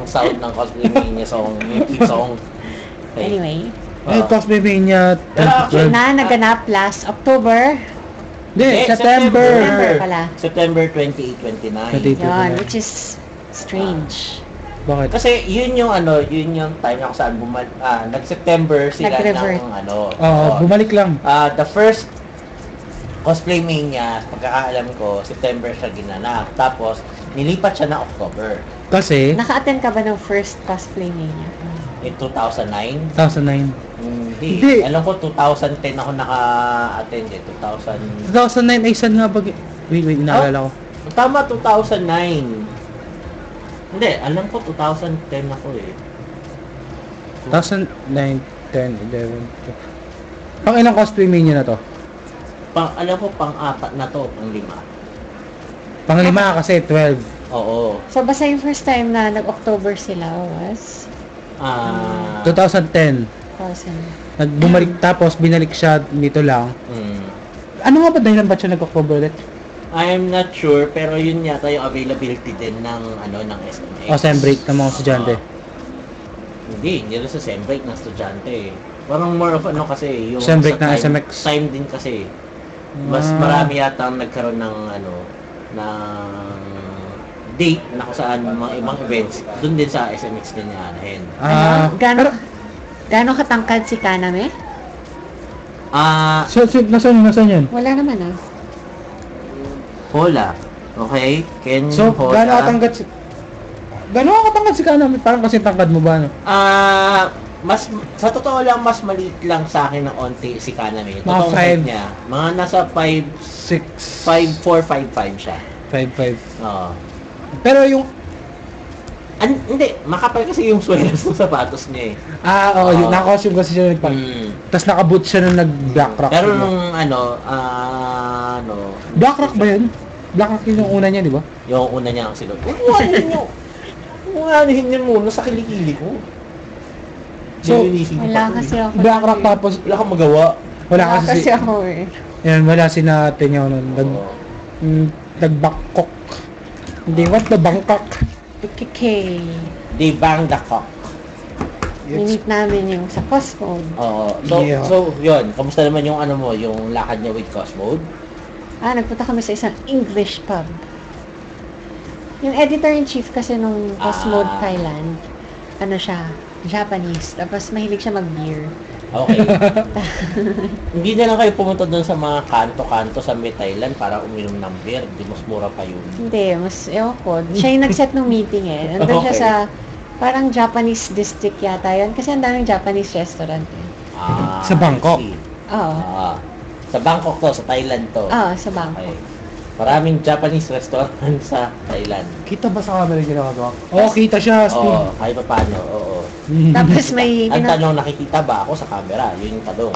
sound ng Cosplay Mania song, yung team song. Okay. Anyway. Ay, Cosplay Mania. Pero actually, Na naganap last October. Hindi, September. September pala. September 28, 29. 28. Yun, which is strange. Bakit? Kasi yun yung ano, yun yung time na kung saan nag-September sila Nag-revert. ng ano. Bumalik lang. The first Cosplay Mania, pagkakaalam ko, September siya ginanap. Tapos, nilipat siya na October. Kasi, Naka-attend ka ba ng first cosplay mania? In 2009. 2009. Hindi. Hindi. Alam ko 2010 ako naka-attend eh. 2009 ay saan nga ba? Wait, inaalala ko. Tama, 2009. Hindi, alam ko 2010 ako eh. 2009, 10, 11, 12. Pang ilang cosplay mania na to? Alam ko pang-apat na to, pang-lima. Pang lima kasi 12. Oo. So, basta yung first time na nag-October sila was 2010. 2000. Nagbumalik tapos binalik siya nito lang. Ano nga ba dahilan ba't siya nag-October ulit? I'm not sure, pero yun yata yung availability din ng ano ng SMX. O sem break ng mga estudyante. Hindi rin sa sem break ng estudyante eh. Parang more of ano kasi yung Sem break sa ng time, SMX. Time din kasi. Mas marami yata ang nagkaroon ng ano ng date na kung saan mga ibang events doon din sa SMX din niya. Gano'ng katangkad si Kaname? Nasaan yan? Wala naman ah. Hola. Okay? Ken So, Hola. gano'n katangkad si Kanami? Parang kasi tangkad mo ba, no? Mas sa totoo lang mas maliit lang sa akin ng onti si Kaname. Mga Totoong five. height niya. Mga nasa 6, 5'4", 5'5" siya. 5'5". Oo. Pero yung Hindi, makapal kasi yung swelas ng sapatos niya eh. Oo, yung naka-costume kasi siya nagpag... Tapos naka-boot siya nung nag-black rock. Pero diba? nung Black rock ba yun? Black rock yun yung una niya, di ba? yung una niya ang silot. Unahin niyo muna sa kilikili ko. So, Wala kasi ako. Black rock tapos... Wala kang magawa. Wala Wala kasi kasi... ako eh. Yan, wala si natin yun. Oo. Nag-Bangkok. Hindi, what the Bangkok? PKK. Di bang the cock. Minit namin yung sa Cosmo. Oo. Yeah. So, yun. Kamusta naman yung ano mo, yung lakad niya with Cosmode? Nagpunta kami sa isang English pub. Yung editor-in-chief kasi nung Cosmode Thailand, ano siya, Japanese. Tapos mahilig siya mag-beer. Okay. Hindi na lang kayo pumunta doon sa mga kanto-kanto sa may Thailand para uminom ng beer. Di mas mura pa yun. Hindi, mas, ewan ko. Siya yung nag-set ng meeting eh. Nandun siya Okay. sa, parang Japanese district yata yun. Kasi ang daming Japanese restaurant eh. Sa Bangkok? I see. Oo. Sa Bangkok to, sa Thailand to. Oo, sa Bangkok. Okay. Maraming Japanese restaurant sa Thailand. Kita ba sa camera yung ginagawa? Oo, kita siya. Oo, kahit pa paano, oo. Tapos may, Ang tanong, nakikita ba ako sa camera? Yun yung tanong.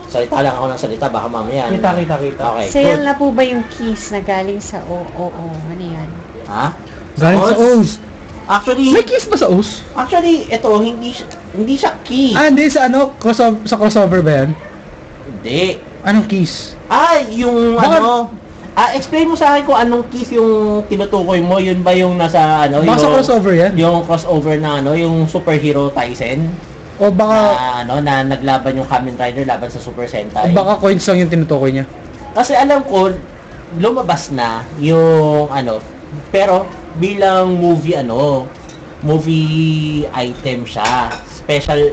Salita lang ako ng salita, baka mamaya. Kita. Okay, sale good. na po ba yung keys na galing sa OOO? Ano yan? Ha? Galing sa O's. Actually, May kiss ba sa O's? ito, hindi siya key. Hindi, sa ano? Sa crossover ba yan? Hindi. Anong kiss? Yung Bakit? explain mo sa akin kung anong keys yung tinutukoy mo. Yun ba yung nasa, Baka sa crossover yan? yung crossover na, yung superhero Tyson? O baka... Na naglaban yung Kamen Rider laban sa Super O Sentai? baka coins lang yung tinutukoy niya? Kasi alam ko, lumabas na yung, pero bilang movie item siya. Special,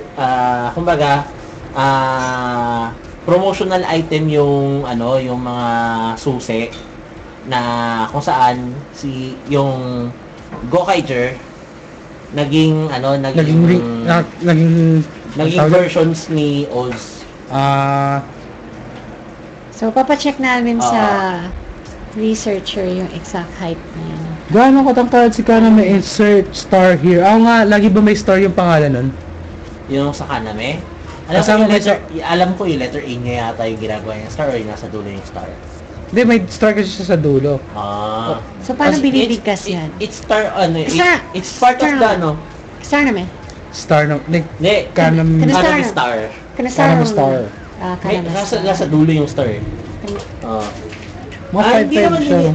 kumbaga, promotional item yung yung mga susi na kung saan yung Gokaiger naging tawag- versions ni Oz. So, papacheck namin sa researcher yung exact height niya. Gaano katangkad si Kana may insert star here? Nga, lagi ba may star yung pangalan nun? Yung sa Kaname. Kasama ba Alam ko yung letter A niya yata yung ginagawa niya star or yung nasa dulo yung star. Hindi, may star kasi siya sa dulo. So, paano Kasi binibigkas yan? It's it's part of Star the Star naman. Star na... Hindi. Kanam... Kanam- Star. Kanam star. Nasa dulo yung star eh. Mga Hindi 5'5 naman siya. hindi.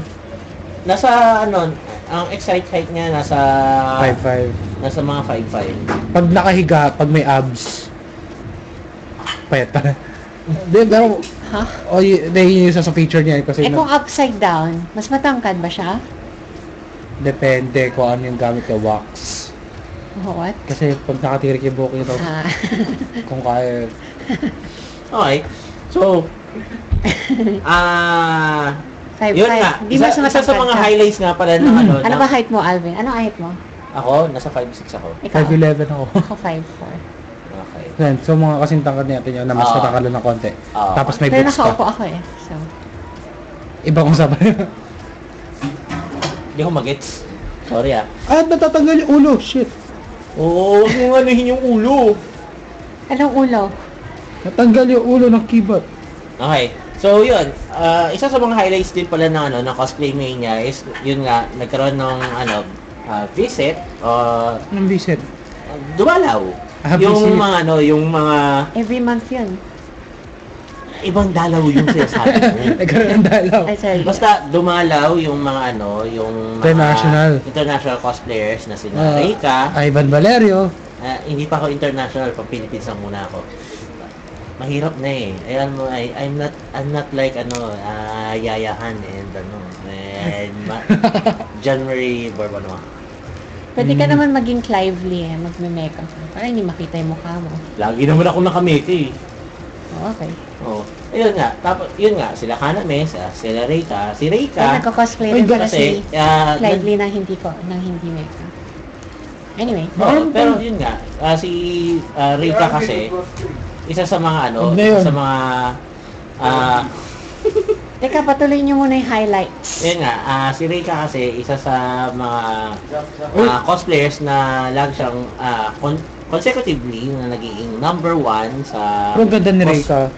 Nasa ang exact height niya nasa 5'5. nasa mga 5'5. Pag nakahiga, pag may abs, payat pa. Hindi, pero... Ha? Yun yung isa sa feature niya kasi... Kung upside down, mas matangkad ba siya? Depende kung ano yung gamit ka, wax. What? Kasi pag nakatirik yung buhok nito, kung kaya... Okay. So, 5'5". yun nga. Di mas Isa sa matangkad mga ka. highlights nga pala ng Ano ba height mo, Alvin? Anong height mo? Ako, nasa 5'6 ako. Ikaw? 5'11 ako. Ako 5'4". Okay. Yan, so mga kasing tangkad natin yun na mas matangkad lang ng konti. Tapos may Pero boots nakaupo ka. ako eh. So, Ibang usapan. Hindi ko magets. Sorry Natatanggal yung ulo. Shit. Oo, huwag mong anuhin yung ulo. anong ulo? Natanggal yung ulo ng keyboard. Okay. So, yun. Isa sa mga highlights din pala ng Cosplay Mania is, yun nga, nagkaroon ng, visit. Anong visit? Dumalaw. Yung mga, yung mga Every month yun. ibang dalaw yung sinasabi mo. Nagkaroon ng dalaw. Ay, sorry. Basta dumalaw yung mga, yung mga international cosplayers na sina Reika. Ivan Valerio. Hindi pa ako international, pang Philippines lang muna ako. Mahirap na eh. Ayan mo, I'm not like Yayahan and January Bourbon. Pwede ka naman maging lively eh, magme-makeup. Para hindi makita yung mukha mo. Lagi naman ako nakamake eh. Okay. Oh. Ayun nga, tapos yun nga, sila Kaname, sila Reika, si Ay, Reika. nagko-cosplay rin pala si Kasi, lively na hindi makeup. Anyway. pero yun nga, si Reika kasi, isa sa mga isa sa mga Teka, patuloy niyo muna yung highlights. Yun nga, si Reika kasi isa sa mga cosplayers na lagi siyang consecutively na nagiging number 1 sa... Pero ang ganda ni Reika.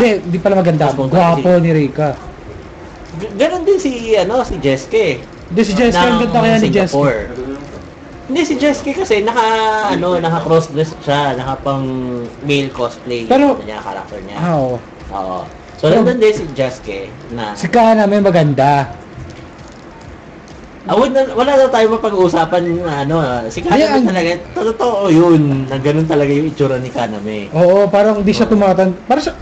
Di pala maganda. Gwapo ni Reika. Ganon din si Jeske. Hindi, si Jeske, ang ganda kaya ni Jeske. Hindi, si Jeske kasi naka crossdress siya, naka pang male cosplay. Pero, niya, character niya. Oo. Oo. So, nandun din si Jeske na... Si Kana may maganda. Wala na tayo mapag-uusapan na si Kaname talaga. Totoo yun, na ganun talaga yung itsura ni Kaname. Oo, parang hindi siya tumatan. Parang siya...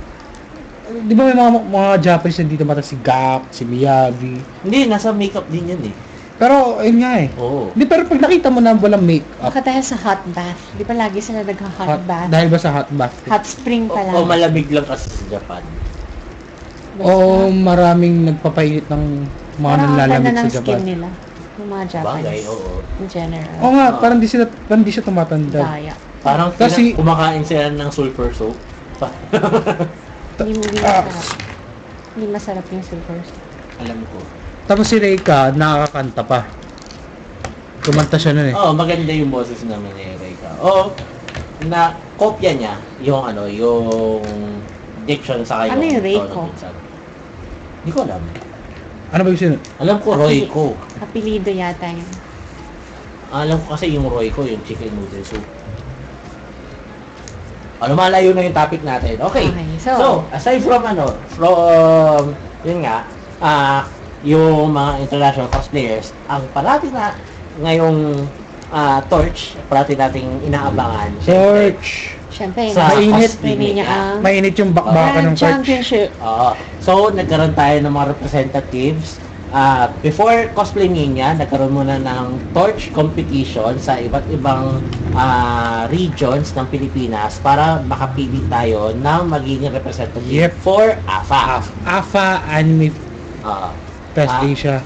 Di ba may mga Japanese na dito tumatan si Gak, si Miyabi. Hindi, nasa makeup din yan eh. Pero, ayun nga eh. Oo. Hindi, pero pag nakita mo na walang makeup. Baka dahil sa hot bath. Di ba lagi sila nagka-hot bath? Dahil ba sa hot bath? Hot spring pala. O malamig lang kasi sa Japan. Oo, maraming nagpapainit ng mga nanlalamig sa ng Japan. skin nila. Yung mga Japanese. Bagay, oo. In general. Oo nga, parang di siya tumatanda. Daya. Parang Kasi- kumakain sila ng sulfur soap. Hindi masarap. Hindi masarap yung silver. Alam ko. Tapos si Reika, nakakakanta pa. Kumanta siya nun eh. Oo, maganda yung boses naman ni Reika. Oo, na kopya niya yung yung diction sa Ano yung Reiko? tono minsan. Hindi ko alam. Ano ba yung sino? Alam ko Royco. Apelido yata yun. Alam ko kasi yung Royco, yung chicken noodle soup. Malayo na yung topic natin. Okay. So, aside from yun nga, yung mga international cosplayers, ang parati na ngayong Torch, parati nating inaabangan. Torch! Siyempre, Sa mainit cosplay niya niya. ang Mainit yung bakbakan ng Torch. championship. So, nagkaroon tayo ng mga representatives. Before cosplay niya, nagkaroon muna ng torch competition sa iba't ibang regions ng Pilipinas para makapili tayo ng magiging representative Yep. for AFA. AFA Anime Fest Asia.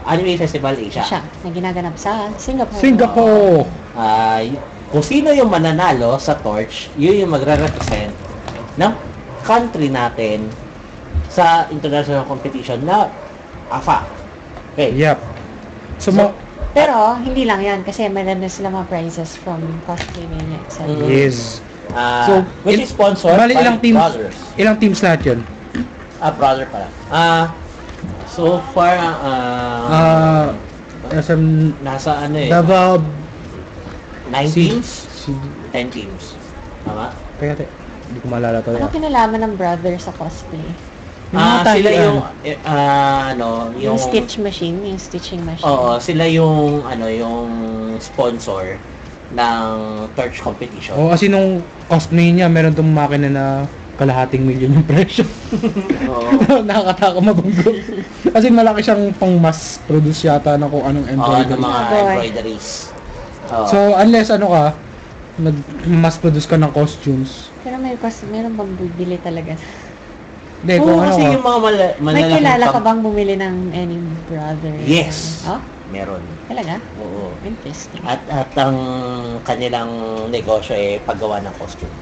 Anime Festival Asia. Siya, na ginaganap sa Singapore. Singapore! Kung sino yung mananalo sa torch, yun yung magre-represent ng country natin sa international competition na AFA. Okay. Yep. So, Pero, hindi lang yan kasi meron na sila mga prizes from Cosplay Mania itself. yes. So, Which is sponsored bali, by ilang teams? Brothers. Ilang teams lahat yun? Brother pala. So far, nasa Davao 9 teams? 10 teams. Tama? Teka, hindi ko maalala to. Ano kinalaman ng brother sa cosplay? Sila yung, Yung stitching machine. Oo, sila yung, yung sponsor ng Torch competition. Oo, kasi nung cosplay niya, meron tong makina na kalahating milyon yung presyo. Oo. Nakakataka mabunggo. Kasi malaki siyang pang mass produce yata ng kung anong Oo, embroidery. ng mga Boy. embroideries. Oo. So, unless nag-mass produce ka ng costumes. Pero meron bang bibili talaga? Hindi, Oo, kung ano kasi ka. yung mga May malalaking kilala ka bang bumili ng any brother? Yes. Oh? Meron. Talaga? Oo. Interesting. At ang kanilang negosyo ay paggawa ng costume.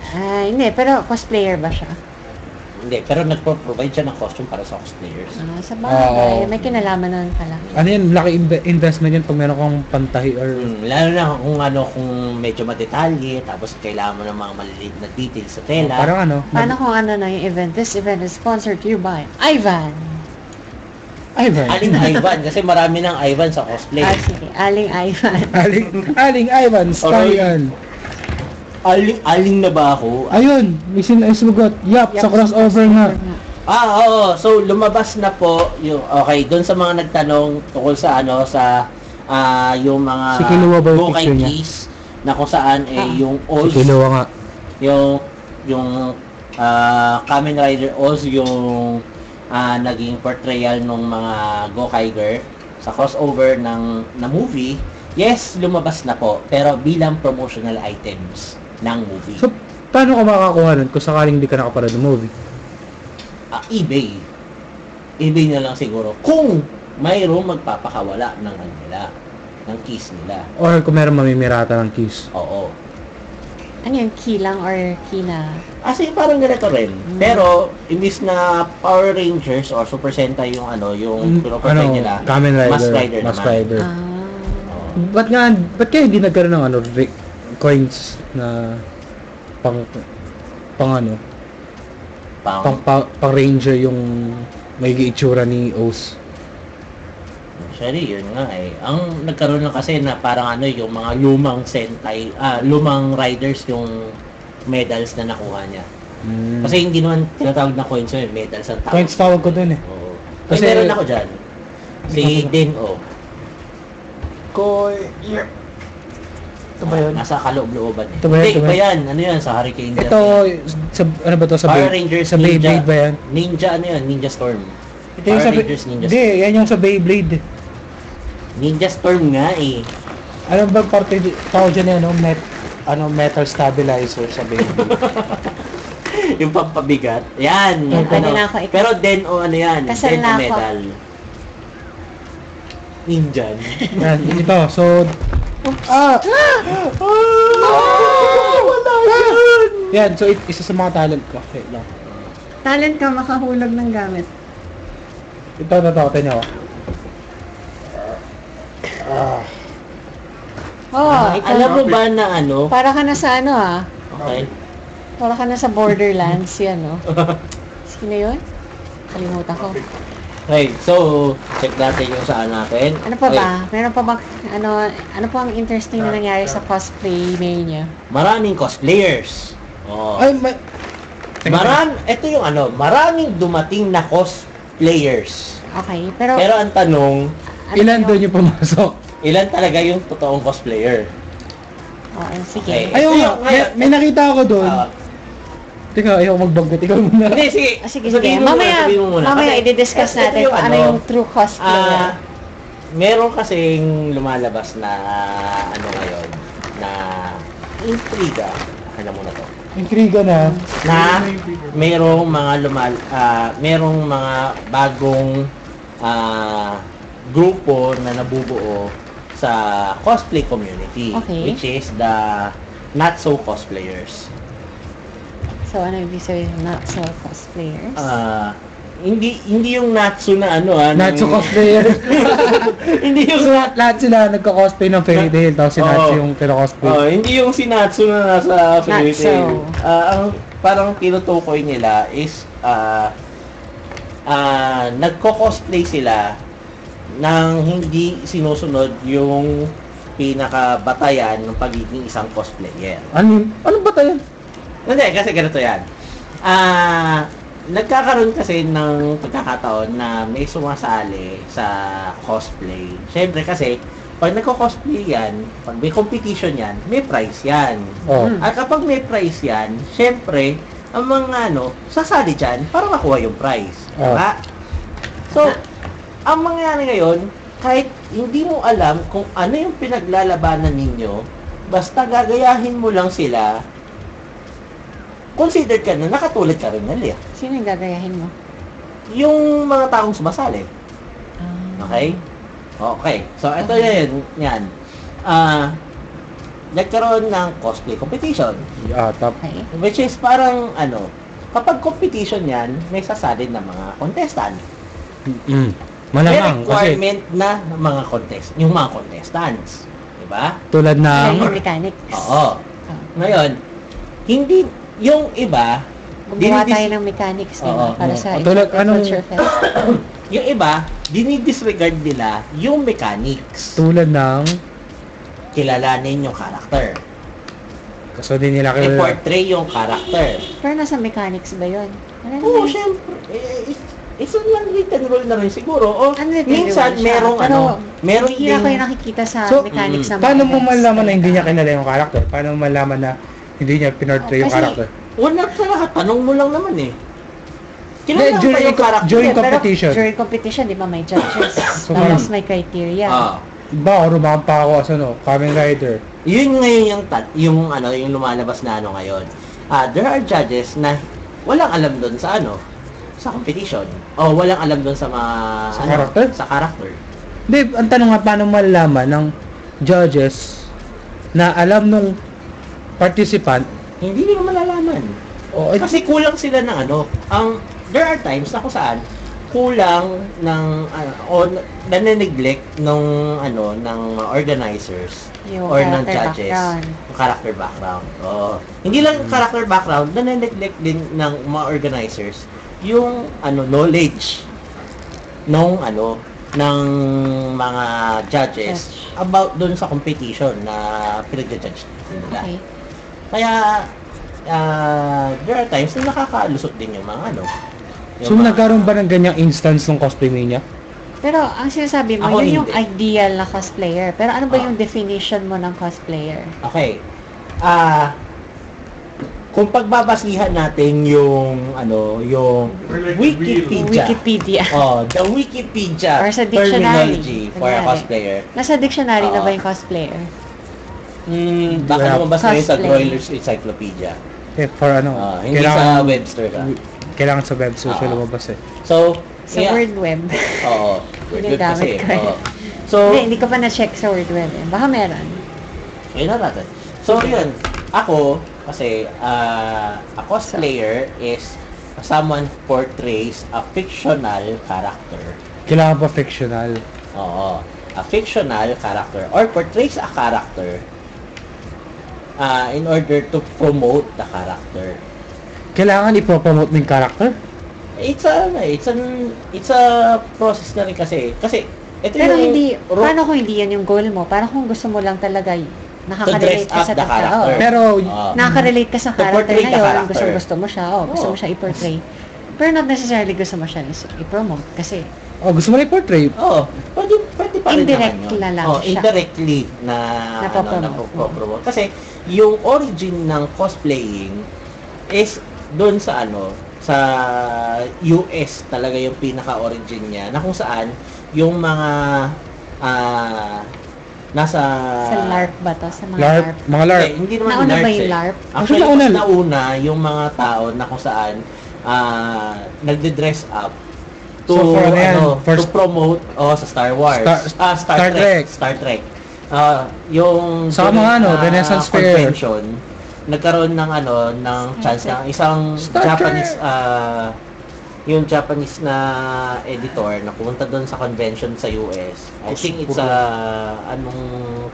Hindi. Pero cosplayer ba siya? Hindi, pero nagpo-provide siya ng costume para sa cosplayers. Sa bagay. Oo. May kinalaman nun pala. Ano yun, laki investment yun pag meron kang pantahi or... Lalo na kung medyo madetalye, tapos kailangan mo ng mga maliliit na details sa tela. Parang Paano kung na yung event? This event is sponsored to you by Ivan. Ivan. Aling Ivan, kasi marami ng Ivan sa cosplay. Sige. Aling Ivan. Aling Ivan, Stallion. Aling na ba ako? Ayun, may sinugot. Yup, sa crossover nga. Oo. So, lumabas na po yung, okay, doon sa mga nagtanong tungkol sa yung mga Si Kilua ba yung Gokai picture niya? keys na kung saan yung Oz, Kinuha nga. yung Kamen Rider Oz yung naging portrayal ng mga Gokaiger sa crossover na movie. Yes, lumabas na po, pero bilang promotional items ng movie. So, paano ka makakakuha nun kung sakaling hindi ka nakapanood ng movie? eBay. eBay na lang siguro. Kung mayroong magpapakawala ng nila, ng keys nila. Or kung meron mamimirata ng keys? Oo. Ano yung key lang or key na? Kasi parang ganito rin. Pero, imbis na Power Rangers or Super Sentai yung yung pinoportray nila, Kamen Rider, Mask Rider Mask naman. Rider. Oo. Ba't kaya hindi nagkaroon ng coins na pang Ranger yung may itsura ni Oz? Actually, yun nga eh. Ang nagkaroon lang kasi na parang yung mga lumang Sentai, lumang riders yung medals na nakuha niya. Kasi hindi naman tinatawag na coins yun, medals ang tawag. Coins tawag ko dun eh. Oo. Kasi- Kasi meron ako dyan. Si Den-O. Ito ba yun? Nasa kaloob-looban eh. Ito ba yun? Hindi, Ito ba iba yan. Ano yan? Sa Hurricane Death Ito, yan. ano ba to? Sa Power Rangers sa Ninja. Beyblade ba yan? Ninja Ninja Storm. Ito yung Power sa Rangers Ninja Hindi, yan yung sa Beyblade. Ninja Storm nga eh. Ano ba parte tawag dyan metal stabilizer sa Beyblade? Yung pampabigat. Yan. Yan, pwede na ako Pero Den-O yan. Kasal Den-O na ako. medal. Ninja. Yan, ito. So, Wala yan! yan. So, isa sa mga talent ko. Okay lang. Talent ka makahulog ng gamit. Ito, tingnan ko. Ikaw. Alam mo ba na Para ka na sa Okay. Para ka na sa Borderlands yan, no? Sino yun? Kalimutan ko. Okay, so, check natin yung saan natin. Ano pa ba? Meron pa ba, ano pa ang interesting na nangyari sa cosplay mania? Maraming cosplayers. Oh. Ay, Ito yung maraming dumating na cosplayers. Okay, pero Pero ang tanong, ilan doon yung pumasok? ilan talaga yung totoong cosplayer? Oo, sige. Okay. Ayun Ito nga, yung- may nakita ako doon. Ah, Teka, ayaw magbanggit. Ikaw muna. Hindi, sige. Sige. Sabihin mo muna, sabihin mo muna. Mamaya Kasi, i-discuss ito natin kung ano yung true cosplayer. meron kasing lumalabas na ngayon na intriga. Alam mo na to. Intriga na. Na merong mga bagong grupo na nabubuo sa cosplay community, Okay. which is the not so cosplayers. So, ano ibig sabihin not so cosplayers? Hindi yung Natsu na Natsu cosplayer. hindi yung So, lahat sila nagka-cosplay ng Fairy Tail, tapos si Natsu Oo. yung pinaka-cosplay. hindi yung si Natsu na nasa Fairy Natsu. Tail. Ang parang tinutukoy nila is nagko-cosplay sila nang hindi sinusunod yung pinaka-batayan ng pagiging isang cosplayer. Ano ba tayo? Hindi, kasi ganito yan. Nagkakaroon kasi ng pagkakataon na may sumasali sa cosplay. Siyempre kasi, pag nagko-cosplay yan, pag may competition yan, may prize yan. Oh. At kapag may prize yan, siyempre, ang mga sasali dyan para makuha yung prize. Diba? So, ang mangyayari ngayon, kahit hindi mo alam kung ano yung pinaglalabanan ninyo, basta gagayahin mo lang sila, considered ka na nakatulad ka rin nila. Sino yung gagayahin mo? Yung mga taong sumasali. Ah. Okay? Okay. So, ito yan. Nagkaroon ng cosplay competition. Top. Okay. Which is parang, kapag competition yan, may sasali na mga contestant. May Malamang kasi requirement na ng mga yung mga contestants. Diba? tulad Yung ng mechanics. Oo. Ngayon, hindi, yung iba, Gumawa dinidis- tayo ng mechanics, di ba? Oo. Para sa Tulad, anong- Culture Fest. yung iba, dinidisregard nila yung mechanics. tulad ng Kilalanin yung character. kaso din nila I-portray yung character. Pero nasa mechanics ba yun? Ano Oo, naman? syempre. It's an unwritten rule na rin siguro. O, Unwritten minsan, rule siya. merong Pero, meron Hindi na kayo nakikita sa So, mechanics ng paano mga mo events. malaman na hindi niya kilala yung character? Paano mo malaman na hindi niya pinortray yung Kasi- character? Wala sa lahat. Tanong mo lang naman eh. Kilala Hindi, mo ba yung character? during Pero competition. during competition, di ba may judges? So, Tapos parang- may criteria. Iba, o rumampa ako sa Kamen Rider. Yun ngayon yung lumalabas na ngayon. There are judges na walang alam doon sa sa competition. O walang alam doon sa mga Sa character? Sa character. Hindi, ang tanong nga, paano malalaman ng judges na alam nung participant Hindi nila malalaman. Oh, Kasi kulang sila ng ano. There are times na kung saan kulang ng o nane-neglect ng mga organizers Yung or ng character judges background. yung character background. Oo. Hindi lang yung character background, nane-neglect din ng mga organizers yung knowledge ng mga judges about doon sa competition na pinag-judge nila. Okay. Kaya there are times na nakakalusot din yung mga So, nagkaroon ba ng ganyang instance ng cosplay mania? Pero ang sinasabi mo, Ako yun yung hindi. ideal na cosplayer. Pero ano ba Ah. yung definition mo ng cosplayer? Okay. Kung pagbabasihan natin yung Wikipedia. Wikipedia. The Wikipedia Or sa dictionary. terminology for a Kunyari. cosplayer. Nasa dictionary na Oo. ba yung cosplayer? Baka Yeah. lumabas na yun sa Cosplay. Broiler's Encyclopedia. For Hindi sa Webster ka. Kailangan sa web social Oo. lumabas eh. So, Sa Word Web. Oo. Yung gamit ko eh. Oo. So, Hindi ko pa na-check sa Word Web eh. Baka meron. ayun na natin. So, yun. Ako, kasi, a cosplayer is someone portrays a fictional character. Kailangan pa fictional. Oo. A fictional character or portrays a character in order to promote the character. Kailangan ipopromote mo yung character? It's a process na rin kasi ito Pero yung hindi, paano kung hindi yan yung goal mo? Parang kung gusto mo lang talaga nakaka-relate dress ka up sa the character. Pero, nakaka-relate ka sa To character portray na the yun, character. gusto mo siya, gusto Oo. mo siya i-portray. Pero not necessarily gusto mo siya i-promote kasi gusto mo na i-portray. pwede pa rin Indirect naman yun. na lang siya. Indirectly na Napopromote. napopromote. Kasi yung origin ng cosplaying is doon sa sa US talaga yung pinaka-origin niya na kung saan yung mga nasa sa LARP ba to? Sa mga LARP, LARP. mga LARP. Hindi naman Nauna ba LARPs yung eh. LARP? Actually, Nauna. mas nauna yung mga tao na kung saan nagde-dress up to So, for ano yan? to promote sa Star Wars. Star Trek. Star Trek. Yung Sa mga Renaissance Fair. convention, nagkaroon ng ng chance ng isang Star Japanese Trek. yung Japanese na editor na pumunta doon sa convention sa US. I think it's anong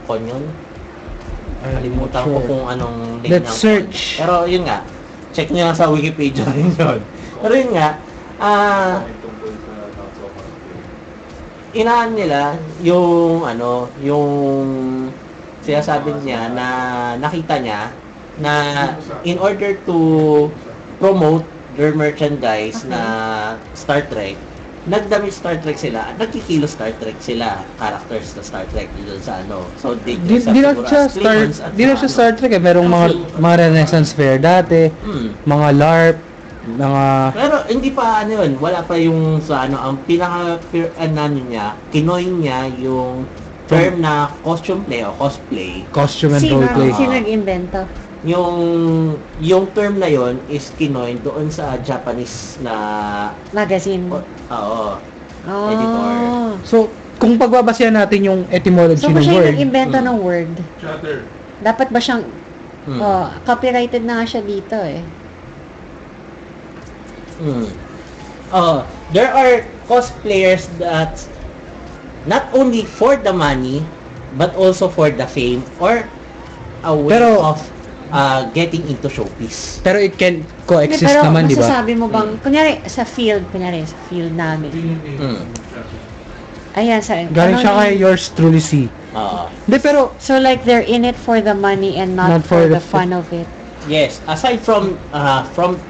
con yun? Kalimutan ko kung anong name Let's ng search. con. Pero yun nga, check nyo sa Wikipedia rin yun. Pero yun nga, inaan nila yung yung sinasabi niya na nakita niya na in order to promote their merchandise na Star Trek, nagdamit Star Trek sila, nagkikilo Star Trek sila, characters na Star Trek dito sa So, Di na siya Star Trek eh. Merong mga Renaissance Fair dati, mga LARP, mga... Pero hindi pa yun, wala pa yung sa ang pinaka niya, kinoin niya yung term na costume play o cosplay. Costume and roleplay. Sino nag-invento? Yung term na yon is kinoin doon sa Japanese na Magazine. editor. So, kung pagbabasihan natin yung etymology So, ng kung siya yung word, nag-invento ng word, Chatter. dapat ba siyang, copyrighted na nga siya dito eh. There are cosplayers that not only for the money but also for the fame or a way of getting into showbiz. pero it can coexist Pero naman, di ba? masasabi mo bang, kunyari sa field namin, ayan, Galing siya kay yours truly C. Hindi, pero, so like they're in it for the money and not for the fun of it. Yes, aside from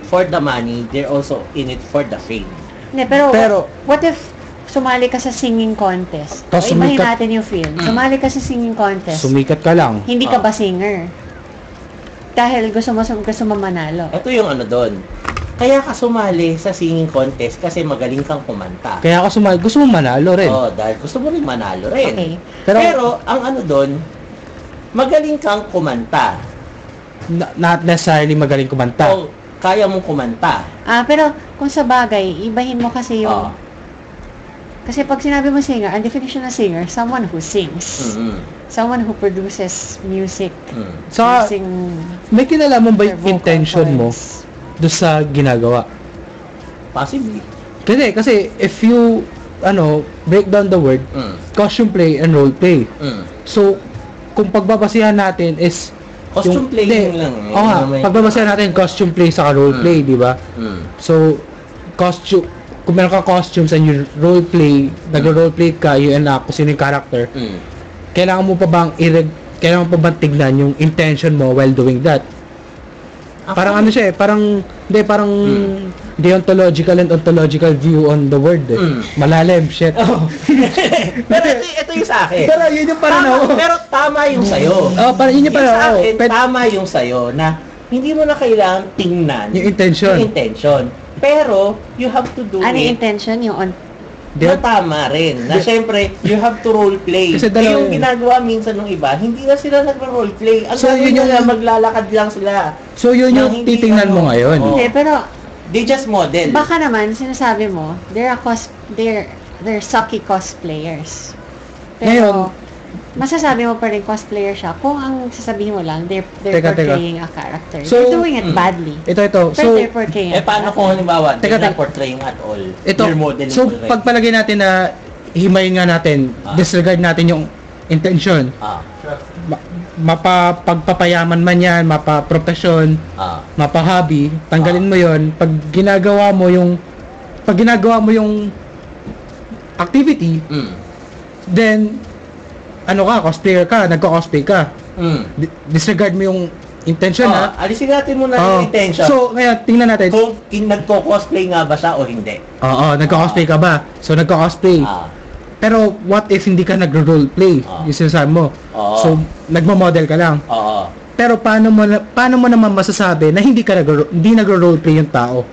for the money, they're also in it for the fame. Hindi, pero Pero- what if sumali ka sa singing contest? O Tapos ibahin sumikat- natin yung field. Sumali ka sa singing contest. sumikat ka lang. Hindi ka ba singer? Dahil gusto mo manalo. Ito yung doon. Kaya ka sumali sa singing contest kasi magaling kang kumanta. Kaya ka gusto mo manalo rin. Dahil gusto mo rin manalo rin. Okay. Pero ang doon, magaling kang kumanta. Not necessarily magaling kumanta. O kaya mong kumanta. Pero kung sa bagay, ibahin mo kasi yung Kasi pag sinabi mo singer, ang definition ng singer, someone who sings. Someone who produces music. Saka, Using may kinalaman ba their yung vocal intention mo cords. doon sa ginagawa? Possibly. Kasi if you, break down the word, costume play and role play. So, kung pagbabasihan natin is Costume playing lang. Oo nga, pagbabasihan natin costume play sa role play, di ba? So, kung meron ka costumes and you role play, nag-role play ka, you enact kung sino yung character, kailangan mo pa bang tignan yung intention mo while doing that? Parang ano siya parang deontological and ontological view on the word Malalim, shit. Pero ito yung sa akin. Pero yun yung parang pero tama yung sa'yo. parang yun yung parang sa akin, tama yung sa'yo na hindi mo na kailangan tingnan yung intention. Pero, you have to do Ano yung it intention? Yung na tama rin. Na syempre, you have to role play. Kasi Yung ginagawa minsan ng iba, hindi na sila nag-role play. Ang So, gagawin yun nila, maglalakad lang sila. So yun Na yung hindi, titingnan mo ngayon. Oo. Hindi, pero They just model. baka naman, sinasabi mo, they're sucky cosplayers. Ngayon, Pero, masasabi mo pa rin cosplayer siya kung ang sasabihin mo lang, they're Teka. portraying a character. So, they're doing it badly. Ito. But So, they're portraying Paano kung halimbawa, Teka, they're not teka. portraying at all? ito. They're modeling So, already. pagpalagay natin na himayin nga natin, disregard natin yung intention. Mapapagpapayaman man yan, mapaprofesyon, mapa-hobby, tanggalin mo yon. Pag ginagawa mo yung activity, then cosplayer ka, nagko-cosplay ka. Disregard mo yung intention ha. Alisin natin muna yung intention. So, ngayon, tingnan natin. Kung nagko-cosplay nga ba siya o hindi. Oo, nagko-cosplay ka ba? So, nagko-cosplay. Pero, what if hindi ka nagro-roleplay? Yung sinasabi mo. So, nagmo-model ka lang. Pero, paano mo naman masasabi na hindi nagro-roleplay yung tao?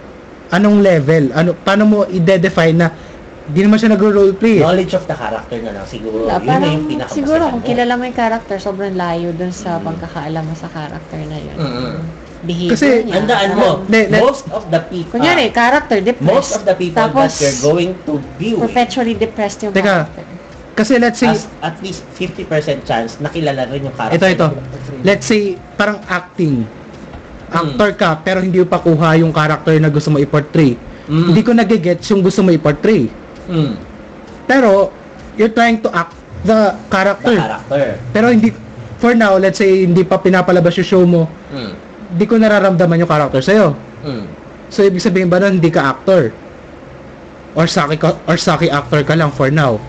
Anong level? Paano mo i-define na hindi naman siya nagro-roleplay? Knowledge of the character na lang siguro. Wala, Yun na parang yung pinakamasaya siguro kung mo. kilala mo yung character, sobrang layo dun sa pagkakaalam mo sa character na yun. Behavior Kasi, niya. Handaan mo, Hindi, most of the people, Kunyari, character depressed. most of the people Tapos, that you're going to be with, perpetually depressed yung Teka. character. Kasi let's say, has at least 50% chance na kilala rin yung character. ito. Let's say, parang acting. Actor ka, pero hindi mo pa kuha yung character na gusto mo i-portray. Hindi ko nagigets yung gusto mo i-portray. Pero, you're trying to act the character. Pero hindi, for now, let's say, hindi pa pinapalabas yung show mo, hindi ko nararamdaman yung character sa'yo. So, ibig sabihin ba nun, hindi ka actor? Or saki actor ka lang for now?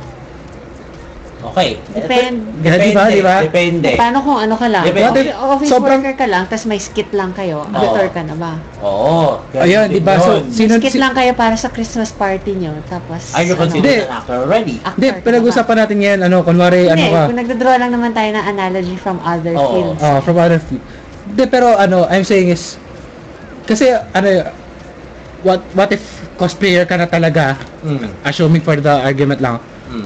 Okay. Depende. Di ba? Depende. Paano kung ano ka lang? Depende. Office Sobrang- worker ka lang, tas may skit lang kayo. Actor ka na ba? Oo. Ayun, di ba? So, May skit lang kayo para sa Christmas party nyo. Tapos, Are you Hindi. considered an actor already? actor Hindi, ka na ba? pinag-usapan natin ngayon, kunwari, Hindi, ka? kung nagdodraw lang naman tayo ng analogy from other Oo. fields. From other field. Hindi, pero I'm saying is, kasi, what if cosplayer ka na talaga, assuming for the argument lang,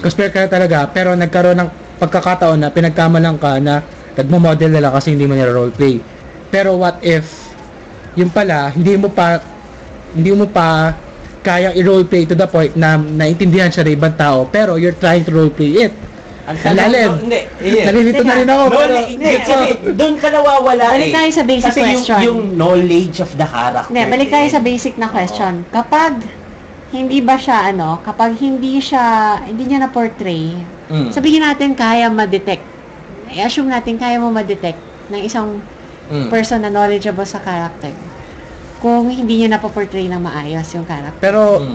cosplayer ka na talaga, pero nagkaroon ng pagkakataon na pinagkamalang ka na nagmo-model na lang kasi hindi mo nire-roleplay. Pero what if, yun pala, hindi mo pa kayang i-roleplay to the point na naintindihan siya ng ibang tao, pero you're trying to roleplay it. Ang lalim. Hindi. Nalilito na rin ako. No, pero, hindi. Kasi doon ka nawawala Balik tayo sa basic kasi question. yung knowledge of the character. Hindi, balik tayo sa basic na question. Kapag hindi ba siya kapag hindi niya na-portray, sabihin natin kaya ma-detect. I-assume natin kaya mo ma-detect ng isang person na knowledgeable sa character. Kung hindi niya na-portray ng maayos yung character. pero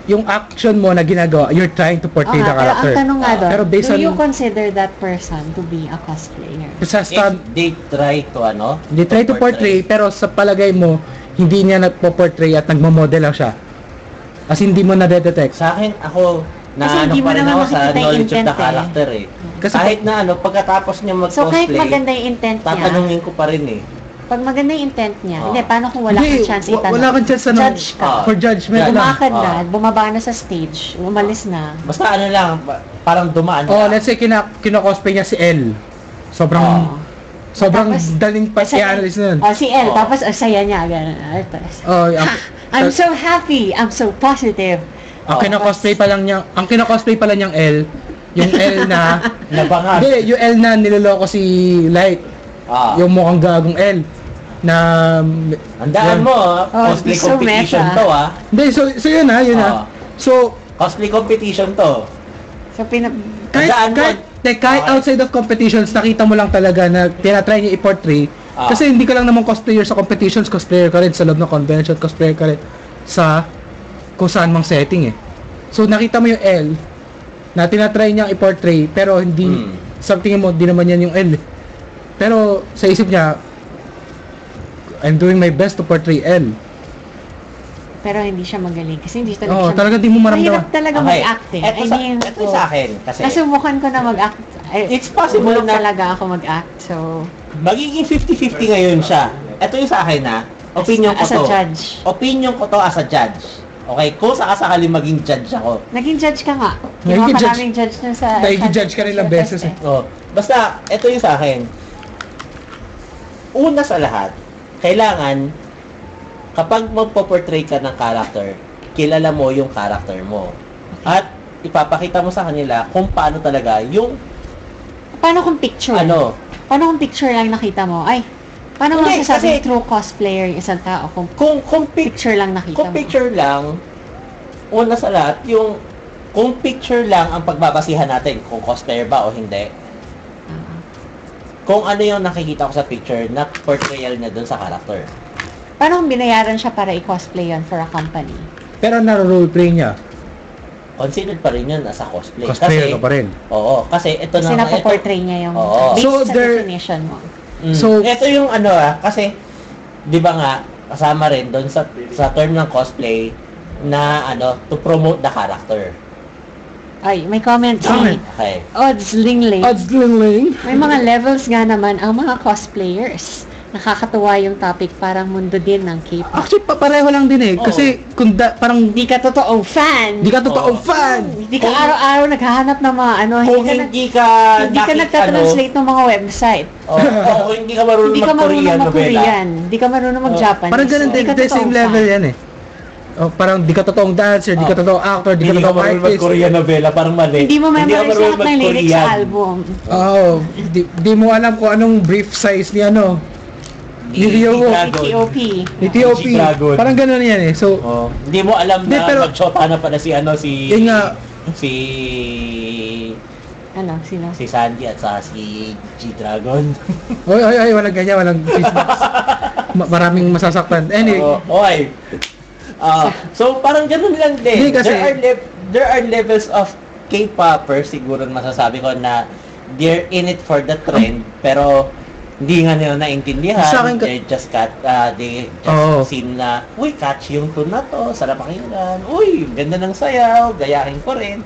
yung action mo na ginagawa, you're trying to portray the Pero character. ang tanong nga doon, Pero based do you on- consider that person to be a cosplayer? Sa If stand, they try to they try to portray, pero sa palagay mo, hindi niya nagpo-portray at nagmo-model lang siya. As hindi mo na-detect. Sa akin, ako, Kasi na hindi mo pa rin naman ako sa makikita yung knowledge of the intent eh. character eh. Kasi Kahit na pagkatapos niya So kahit mag-cosplay, maganda yung intent niya, tatanungin ko pa rin eh. pag maganda yung intent niya, Ah. hindi, paano kung wala Hindi, kang chance itanong? wala kang chance Judge ka. for judgment lang. Lumakad na, Ah. bumaba na sa stage, umalis na. Basta lang, parang dumaan Oh, lang. let's say kina-cosplay niya si L. Sobrang Oh. Sobrang daling pa i-analyze nun. Oh, si Elle, Oh. tapos ang saya niya, gano'n. Tapos, Oh, I'm so happy, I'm so positive. Ang kina-cosplay pa lang niyang L, yung L na, Nabangag. hindi, yung L na niloloko si Light. Yung mukhang gagong L. Na, Handaan mo, cosplay so competition meta. to, Hindi, so yun ha. So, Cosplay competition to. So, kahit outside of competitions, nakita mo lang talaga na tinatry niya i-portray. Kasi hindi ka lang naman cosplayer sa competitions, cosplayer ka rin sa loob ng convention, cosplayer ka rin sa kung saan mang setting eh. So nakita mo yung L na tinatry niyang i-portray pero hindi sa tingin mo, di naman yan yung L. Pero sa isip niya, I'm doing my best to portray L. Pero hindi siya magaling kasi hindi talaga Oo, siya talaga di mo maramdaman. Mahirap talaga mag-act eh. Ito sa akin. Kasi nasubukan ko na mag-act. It's possible Bulok na talaga ako mag-act. So, magiging 50-50 ngayon siya. Ito yung sa akin ha. Opinion ko as a to. judge. Opinion ko to as a judge. Okay, kung sakasakali maging judge ako. Naging judge ka nga. Naging Diba judge. maraming judge na sa... Naging judge ka rin ilang beses eh. Oh, basta, ito yung sa akin. Una sa lahat, kailangan, kapag magpo-portray ka ng character, kilala mo yung character mo. At ipapakita mo sa kanila kung paano talaga yung Paano kung picture? Paano kung picture lang nakita mo? Ay, paano mo Hindi, masasabing kasi- true cosplayer yung isang tao kung kung picture lang nakita kung mo? picture lang, una sa lahat, kung picture lang ang pagbabasihan natin, kung cosplayer ba o hindi, Ah. kung ano yung nakikita ko sa picture na portrayal niya dun sa character. Paano kung binayaran siya para i-cosplay yun for a company? Pero naro-roleplay niya. Considered pa rin yun as a cosplay. Cosplayer ka pa rin. Oo, kasi ito Kasi na napoportray niya yung Oo. based So, sa there- definition mo. So- ito yung kasi, di ba nga, kasama rin doon sa term ng cosplay na to promote the character. Ay, may comment si Comment. Okay. Odds Lingling. Odds Lingling. May mga levels nga naman ang mga cosplayers. Nakakatuwa yung topic, parang mundo din ng K-pop. Actually, pareho lang din eh. Kasi parang Hindi ka totoong fan. di ka totoong Oo. fan. Hindi ka araw-araw naghahanap ng mga Kung hindi ka hindi ka nagtatranslate ng mga website. kung hindi ka marunong Hindi ka marunong mag-Korean novela. mag-Korean. Hindi ka marunong mag-Japanese. Parang ganun din, Hindi ka the same totoong level fan. yan eh. Oh, parang di ka totoong dancer, di ka totoong actor, di ka Hindi ka totoong marunong artist. mag-Korean novela, parang mali. Hindi mo memorize marunong lahat ng lyrics sa mag-Korean. album. Oo, di mo alam kung anong brief size ni Ni Ryo. Dragon. TOP. ni TOP. G-Dragon. Parang ganun yan eh. So, Hindi mo alam Hindi, na pero- mag-shota na pala si yun nga, si Ano, sino? si Sandy at saka si G-Dragon. oy, walang ganyan, walang chispas. Maraming masasaktan. Anyway, Okay. So parang ganun lang din. Hindi, kasi- There are levels of K-popers siguro masasabi ko na they're in it for the trend pero hindi nga nila naintindihan. Sa akin They just Oo. seen na, uy, catchy yung tune na to, sarap pakinggan, uy, ganda ng sayaw, gayahin ko rin.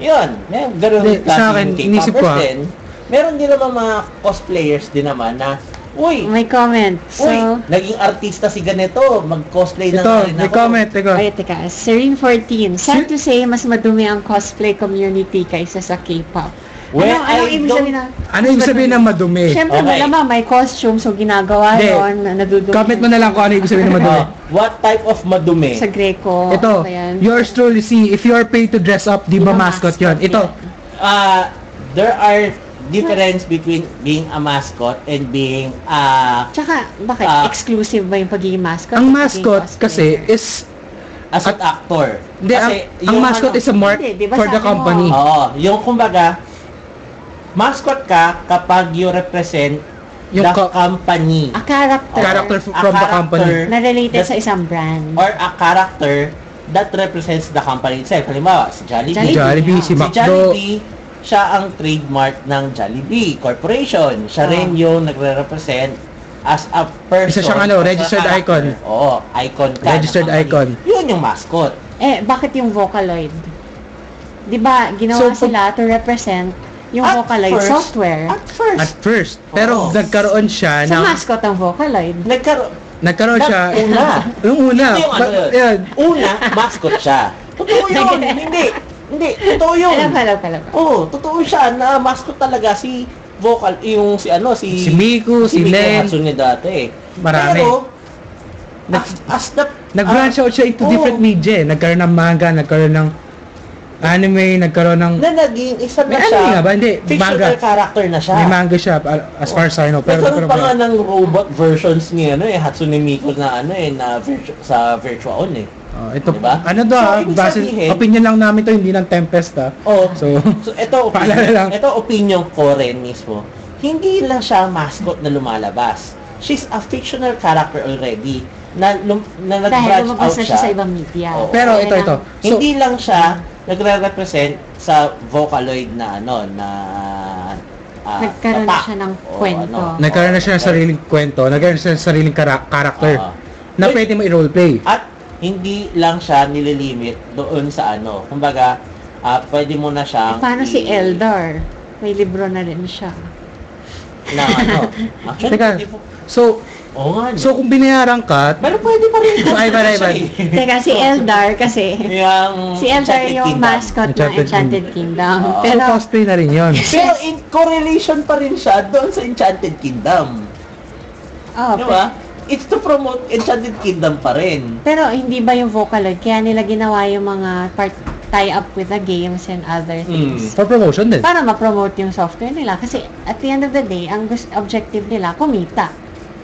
Yun, may ganun Hindi, sa akin, klaseng inisip ko, K-popers din. Meron din naman mga cosplayers din naman na, uy, May comment. So, naging artista si ganito, mag-cosplay na ito, nga rin may ako. comment, ito. ay, teka. Serene14. Sad to say, mas madumi ang cosplay community kaysa sa K-pop. Well, anong I ibig don't- sabihin na? Ano yung sabihin ng madumi? Siyempre, Okay. malamang may costume, so ginagawa Hindi. yun, nadudumi. Comment mo na lang kung ano yung sabihin ng madumi. What type of madumi? Sa Greco. Ito, ano ba yan? yours truly, see, if you're paid to dress up, di ba mascot yun? Ito, There are difference between being a mascot and being Tsaka, bakit? Exclusive ba yung pagiging mascot? ang o mascot pagiging kasi cosplayer? is, as an actor. hindi, ang yung mascot ano- is a mark Hindi, di ba for the sabi mo, company. Oo, yung kumbaga, mascot ka kapag you represent Yung the ka- company. a character, Character A from the company. character na related that- sa isang brand. or a character that represents the company itself. Halimbawa, si Jollibee. Jollibee, si Si McDo. Jollibee, siya ang trademark ng Jollibee Corporation. Siya rin yung nagre-represent as a person. Isa siyang as a registered character. icon. Oo, icon ka. ng Registered company. icon. Yun yung mascot. Bakit yung Vocaloid? Di ba, ginawa So, sila to represent yung At Vocaloid first- software. At first, At first. Pero Oo. nagkaroon siya Sa ng, mascot ang Vocaloid. nagkaroon siya, Una. yung una, Ito yung ano yun. yan. Una, mascot siya. Totoo yun. Hindi. Totoo yun. Alam. Oo, totoo siya na mascot talaga si Si Miku, si Miku Len, Hatsune dati. marami. Pero, As the... Nag-branch out siya into different media. Nagkaroon ng manga, nagkaroon ng anime, nagkaroon ng... Na naging isa na May siya. anime nga ba? Hindi, Fictional manga. character na siya. May manga siya, as far as I know. Pero Nagkaroon pa nga nagkaroon ng robot versions ni Hatsune Miku na sa Virtuaon ito, Diba? ano to So, ibig base, sabihin- opinion lang namin to, hindi ng Tempest Oh, So, ito paalala lang. opinion ko rin mismo. Hindi lang siya mascot na lumalabas. She's a fictional character already na Dahil nag-branch out lumabas na siya sa siya. ibang media. Oo. pero Kaya ito. lang- So, Hindi lang siya nagre-represent sa Vocaloid na Nagkaroon na attack. siya ng O, kwento. nagkaroon na siya ng sariling kwento, nagkaroon na siya ng sariling character Oo. na pwede mo i-roleplay. At hindi lang siya nililimit doon sa kumbaga, pwede mo na siyang Paano si Eldar? May libro na rin siya. na actually, Teka, pwede po- So, oo nga. so kung binayaran ka, Pero pwede pa rin. Ay, Teka, si Eldar kasi... Si Eldar Enchanted yung Kingdom. mascot ng Enchanted Enchanted Kingdom. Oo. pero Pero, cosplay na rin yun. Pero in correlation pa rin siya doon sa Enchanted Kingdom. oh, Di ba? It's to promote Enchanted Kingdom pa rin. pero hindi ba yung Vocaloid? Kaya nila ginawa yung mga tie-up with the games and other things. For promotion din. Para ma-promote yung software nila. Kasi at the end of the day, ang objective nila, kumita.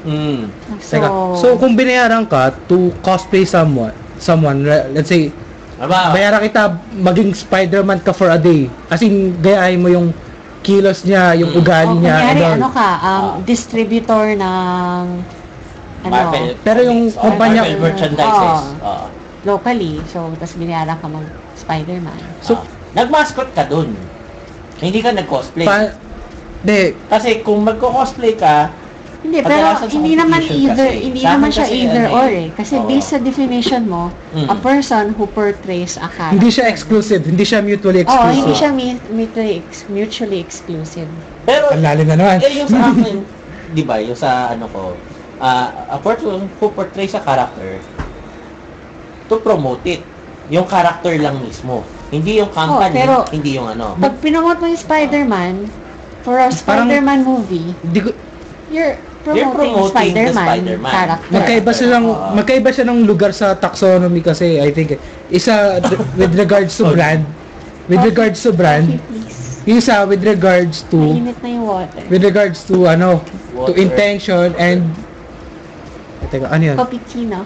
Mm. So, Teka, so kung binayaran ka to cosplay someone, let's say, Aba, bayaran kita maging Spider-Man ka for a day. As in, gayahin mo yung kilos niya, yung ugali niya. kunyari, and all. distributor ng Marvel Pero yung Comics, kumpanya- Marvel merchandises. Oo. locally. So, tapos binayaran ka mag Spider-Man. So, nag-mascot ka dun. Hindi ka nag-cosplay. de, Kasi kung magko-cosplay ka, Hindi, pero Kadalasan sa hindi naman competition either, kasi. hindi Sa naman akin siya kasi either ano or eh. eh. Kasi Oo. based sa definition mo, Mm. a person who portrays a character. hindi siya exclusive, hindi siya mutually Oo, exclusive. hindi siya mutually exclusive. pero Ang lalim na naman. yung sa akin, di ba, yung sa a person who portrays a character to promote it. Yung character lang mismo. Hindi yung company, pero- hindi yung Pag pinomote mo yung Spider-Man, for a Parang- Spider-man movie, Hindi ko, you're promoting promoting the Spider-Man Spider-Man. character. magkaiba siya ng lugar sa taxonomy kasi I think isa with regards to brand, Coffee, please. isa with regards to Mainit na yung water. to Water. intention and teka, ano yun? Cappuccino.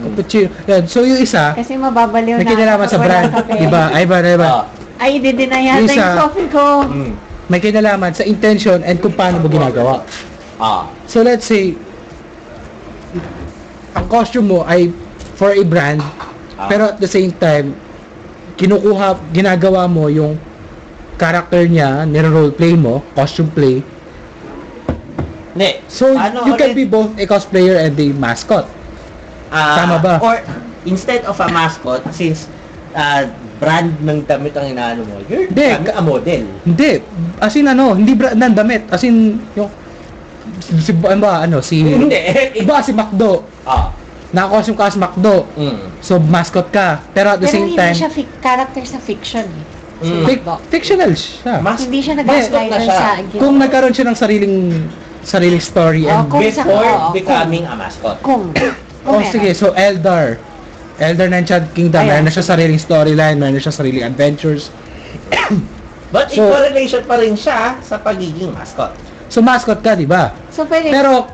Cappuccino. Yan. So yung isa, Kasi mababaliw may na kinalaman sa kapag brand. walang kape. Iba, iba. Ay, didinay yata Isa. yung coffee ko. May kinalaman sa intention and kung paano mo ginagawa. So let's say, ang costume mo ay for a brand, pero at the same time, ginagawa mo yung character niya, nire-roleplay mo, costume play. Hindi. So, you can be both a cosplayer and a mascot. Tama ba? Or, instead of a mascot, since brand ng damit ang inaano mo, you're Hindi, becoming a model. Hindi. As in hindi brand ng damit. As in, yung, si Hindi. Iba si McDo. Naka-costume ka sa McDo. So, mascot ka. Pero at the Pero same hindi time, siya character sa fiction eh. fictional siya. Hindi siya Mascot na nag-slide siya. sa Kung nagkaroon siya ng sariling story and Kung sa- Before oo, becoming a mascot. Kung oh, sige, so Eldar na Enchanted Kingdom, Ayan. meron na siya sariling storyline, meron na siya sariling adventures. But in So- correlation pa rin siya sa pagiging mascot. So, mascot ka, di ba? So, pwede. Pero,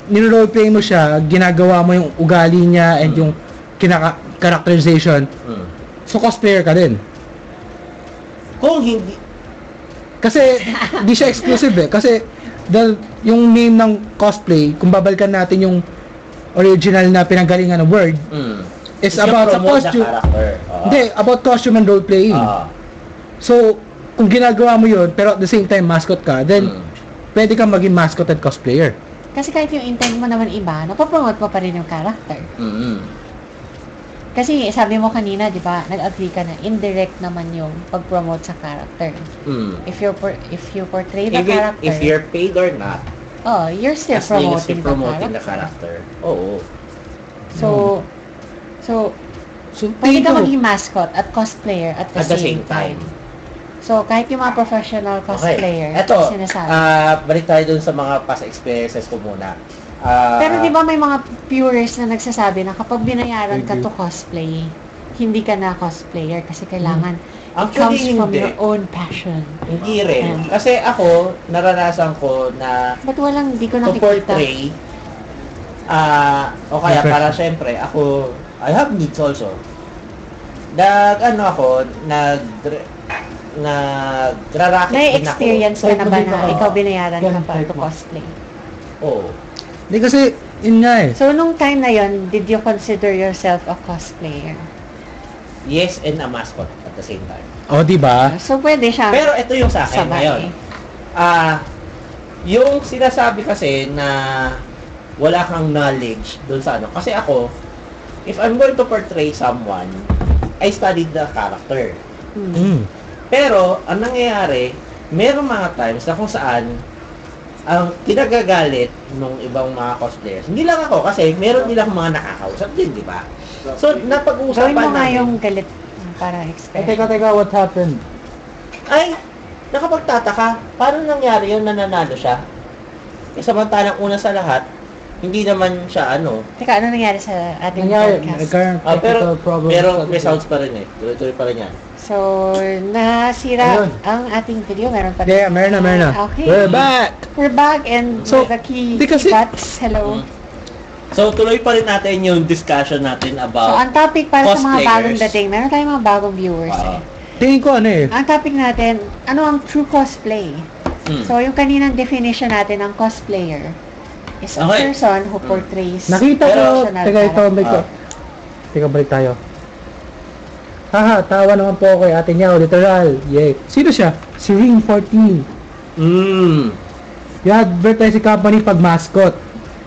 niro-roleplay mo siya, ginagawa mo yung ugali niya and yung characterization. So, cosplayer ka din. Kung hindi, Kasi, di siya exclusive eh. Kasi, yung name ng cosplay, kung babalikan natin yung original na pinanggalingan ng word, is you about sa promote the costume. character. Hindi, about costume and role-playing. So, kung ginagawa mo yun, pero at the same time, mascot ka, then, pwede kang maging mascot at cosplayer. Kasi kahit yung intent mo naman iba, napapromote mo pa rin yung character. Kasi sabi mo kanina, di ba, nag-agree ka na indirect naman yung pag-promote sa character. If you portray the Even character, if you're paid or not, you're still as long as promoting, you're promoting the character. Oo. So, So, pwede ka tingin ko, maging mascot at cosplayer at the same time. So, kahit yung mga professional cosplayer, Eto, sinasabi. balik tayo dun sa mga past experiences ko muna. Pero di ba may mga purists na nagsasabi na kapag binayaran ka to cosplay, hindi ka na cosplayer kasi kailangan it comes Actually, from hindi. your own passion. Hindi rin. Kasi ako, naranasan ko na Ba't hindi ko to nakikita? portray, o kaya para syempre, ako, I have needs also. Nagraraket May din ako. experience ka na ba na Ako. ikaw binayaran ka Yan, pa type to mo. cosplay? Oo. Hindi kasi, yun nga eh. So, nung time na yon, did you consider yourself a cosplayer? Yes, and a mascot at the same time. O, di ba? So, pwede siya Pero ito yung sa akin sabay. ngayon. Yung sinasabi kasi na wala kang knowledge doon sa ano. Kasi ako, if I'm going to portray someone, I studied the character. Mm. Pero, ang nangyayari, merong mga times na kung saan ang kinagagalit ng ibang mga cosplayers. Hindi lang ako, kasi meron nilang mga nakakausap din, di ba? So, Gawin napag-uusapan mo nga namin. yung galit para expert. Teka, what happened? Ay, nakapagtataka, paano nangyari yun na nanalo siya? Eh, samantalang una sa lahat, hindi naman siya ano. Teka, ano nangyari sa ating podcast? Nagkaroon Pero problem. may sounds pa rin eh. Tuloy-tuloy pa rin yan. So, nasira Ayun. ang ating video. Meron pa Yeah, meron na. Okay. We're back! We're back and So, the key di kasi- butts. Hello. So, tuloy pa rin natin yung discussion natin So, about ang topic para sa mga cosplayers. bagong dating, meron tayong mga bagong viewers eh. Tingin ko ano eh. Ang topic natin, ano ang true cosplay? So, yung kaninang definition natin ng cosplayer is a Okay. person who portrays Nakita ko, fictional teka ito, character. may ko. Teka, balik tayo. Haha, tawa naman po ako kay ate niya, literal. Yay. Sino siya? Si Ring 14. I-advertise si company pag mascot.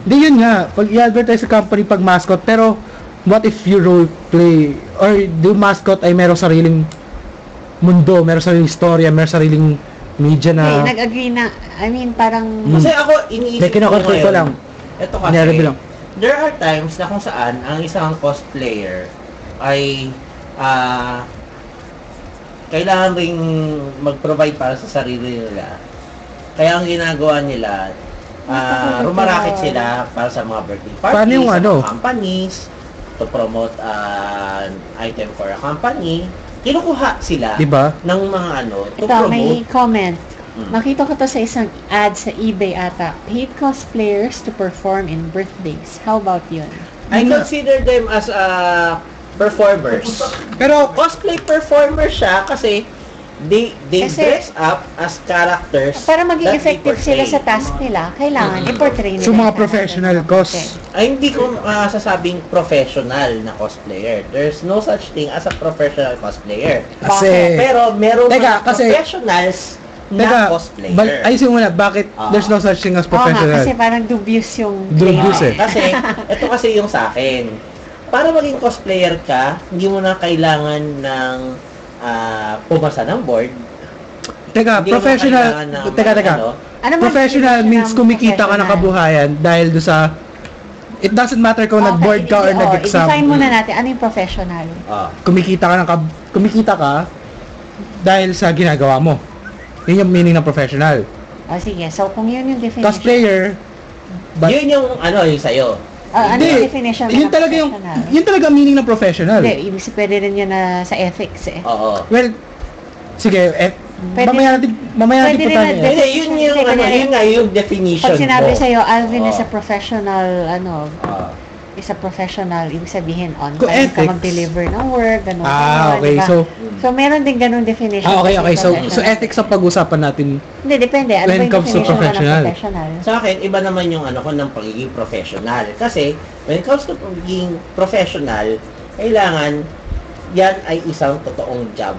Hindi yun nga, pag i-advertise si company pag mascot, pero what if you role play or the mascot ay merong sariling mundo, merong sariling storya, merong sariling media Okay, na nag-agree na, I mean, parang, Kasi ako, iniisip Hindi, kino-confirm ko ngayon, lang. Ito kasi, Nireveal lang. there are times na kung saan ang isang cosplayer ay kailangan ring mag-provide para sa sarili nila. Kaya ang ginagawa nila, rumarakit sila para sa mga birthday parties, Paano yung sa ano? mga companies, to promote an item for a company. Kinukuha sila diba? ng mga ano, to ito, may promote. comment. Mm. Nakita ko to sa isang ad sa eBay ata. Paid cosplayers to perform in birthdays. How about yun? I consider them as performers. Pero Cosplay performer siya kasi they Kasi- dress up as characters Para maging that they effective sila portray. sa task nila, kailangan i-portray nila. so mga yung professional character. cos. Ay, hindi ko sasabing professional na cosplayer. There's no such thing as a professional cosplayer. Kasi Pero meron Teka, mga kasi- professionals na cosplayer. ayusin mo na, bakit there's no such thing as Oo nga, professional? kasi parang dubious yung Dubious claim. eh. Kasi, ito kasi yung sa akin. Para maging cosplayer ka, hindi mo na kailangan ng pumasa ng board. Teka, Hindi mo professional, kailangan ng teka. ano. Ano man Professional definition means ng kumikita ka ng professional? kabuhayan dahil do sa it doesn't matter kung nag-board ka or nag-exam. I-define muna natin, ano yung professional? Kumikita ka dahil sa ginagawa mo. Yun yung meaning ng professional. O sige, so kung yun yung definition. Cosplayer, but Yun yung yung sa'yo. Ano hindi, yung definition yun ng talaga yung professional? yun talaga ang meaning ng professional. Hindi, ibig sabihin pwede rin yun na sa ethics eh. Oo. Well, sige, Pwede- mamaya natin pwede rin puntahan na- yan. Hindi, yun yung, yun nga yung definition Pag sinabi mo. sa'yo, Alvin is Oo. a professional, is a professional, ibig sabihin on Kung time ka ethics. mag-deliver ng work, ganun. Okay, diba? so meron din ganung definition. okay, kasi so professional. ethics ang pag-usapan natin. Hindi, depende. Ano when ba it yung comes to definition mo ng professional? professional? Sa akin, iba naman yung ko ng pagiging professional. Kasi, when it comes to pagiging professional, kailangan yan ay isang totoong job.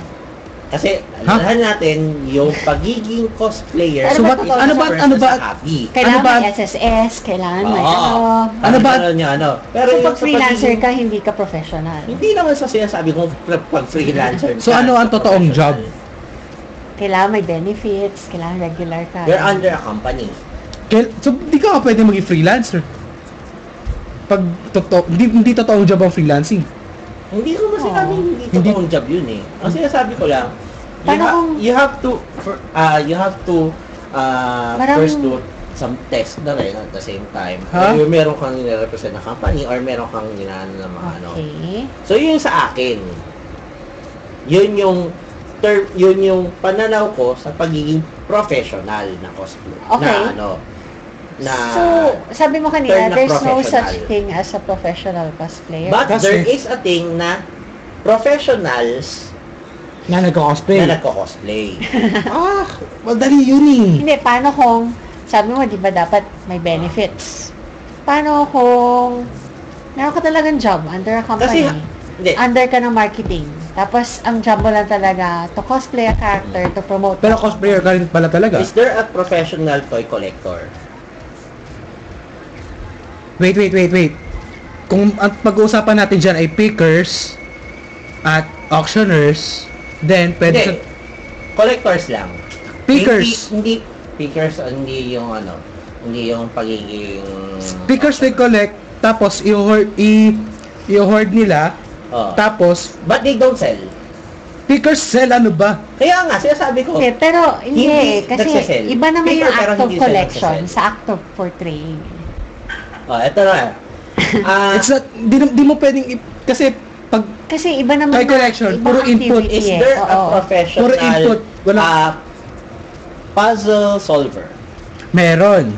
Kasi, alalahan natin yung pagiging cosplayer. So, what- is ano ba- versus ano ba- a hobby. Kailangan ba- may SSS, kailangan may Oo. Ano ba- Ganun yung Pero So, yung pag sa freelancer pagiging- ka, hindi ka professional. Hindi naman sa sinasabi kong pag freelancer So, ka, ano ang sa totoong professional. job? Kailangan may benefits, kailangan regular ka. You're under a company. So, di ka pwede maging freelancer. Pag hindi totoong job ang freelancing. Hindi ko masinabi hindi Hindi- totoong job yun eh. Ang sinasabi ko lang, Paano kung- you have to Parang- first to some test na rin at the same time. Ha? Or meron kang nire-represent na company or meron kang ginaano ng mga ano. Okay. So, yun sa akin. Yun yung yun yung pananaw ko sa pagiging professional na cosplay. Okay. Na ano, na So, sabi mo kanina, term na there's no such professional. thing as a professional cosplayer. But Kasi- there is a thing na professionals Na nagko-cosplay. na nagko-cosplay. Madali yun eh. Hindi, paano kung, sabi mo, di ba dapat may benefits? Paano kung meron ka talagang job under a company? Hindi. Under ka ng marketing. Tapos, ang job mo lang talaga to cosplay a character to promote. Pero cosplayer ka rin pala talaga. Is there a professional toy collector? Wait. Kung ang pag-uusapan natin dyan ay pickers at auctioners, then pwede Hindi. Collectors lang. Pickers. Hindi pickers, hindi yung ano, hindi yung pagiging pickers they collect, tapos i-hoard nila, Oh. tapos But they don't sell. pickers sell ano ba? Kaya nga, sinasabi ko. Hindi, pero hindi, Hindi kasi nagsisell. iba naman Picker, yung pero act of hindi sila collection nagsisell. sa act of portraying. Oh, eto na. It's not, di mo pwedeng, kasi pag Kasi iba naman Toy collection, ibang puro input. activity Is eh. there a Oo. professional Puro input, walang- puzzle solver? meron.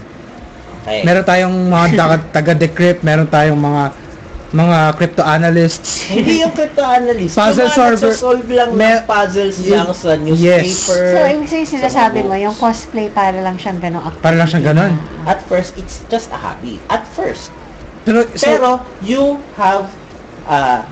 Okay. Meron tayong mga taga-decrypt, meron tayong mga crypto analysts. Hindi yung crypto analyst. Puzzle yung solver. solve lang May- ng puzzles Yes. lang sa Yes. newspaper. So, ibig sabihin sinasabi sa mo, yung cosplay para lang siyang ganong activity. Para lang siyang ganon. At first, it's just a hobby. At first. Pero, Pero, you have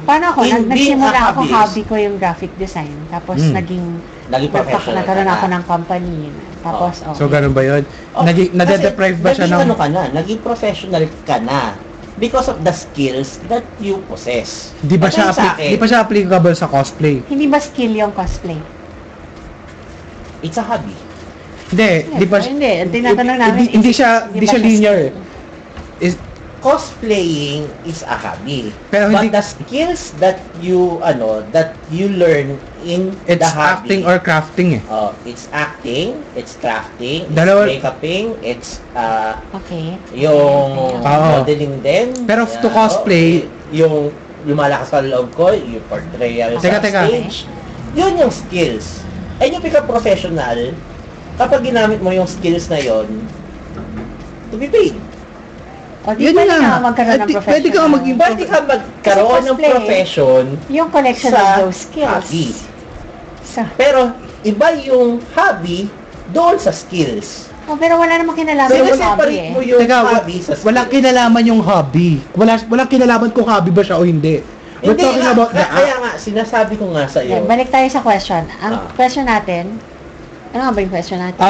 Paano ako? in being Nagsimula a ako, hobbyist, hobby ko yung graphic design. Tapos, naging professional nagkaroon ka ako na. ng company. Tapos, okay. so ganun ba yun? Oh, Nade-deprive ba siya naging ng... ano ka na, naging professional ka na because of the skills that you possess. Di ba siya, Kasi sa akin, di pa siya applicable sa cosplay? Hindi ba skill yung cosplay? it's a hobby. Hindi, di pa Hindi, ang tinatanong namin hindi is, siya ba linear. skill? Is, Cosplaying is a hobby. Pero But hindi- the skills that you learn in it's the hobby, acting or crafting eh. it's acting, it's crafting, Dalawa- it's makeuping, it's Okay. yung Oo. modeling din. Pero to cosplay- yung lumalakas sa loob ko, yung portrayal Teka. sa stage. Yun yung skills. And you become professional kapag ginamit mo yung skills na yon to be paid. O, di Yun pwede nga. ka magkaroon ng professional. Pwede ka maging- Pwede ka magkaroon ng cosplay, profession yung collection sa of those skills. hobby. Sa, Pero iba yung hobby doon sa skills. pero wala namang kinalaman So, yung hobby separate eh. mo yung Teka, hobby sa skills. walang kinalaman yung hobby. Walang kinalaman kung hobby ba siya o hindi. We're Hindi talking nga, about the kaya nga, sinasabi ko nga sa Okay, iyo. balik tayo sa question. Ang Ah. question natin, ano nga ba yung question natin?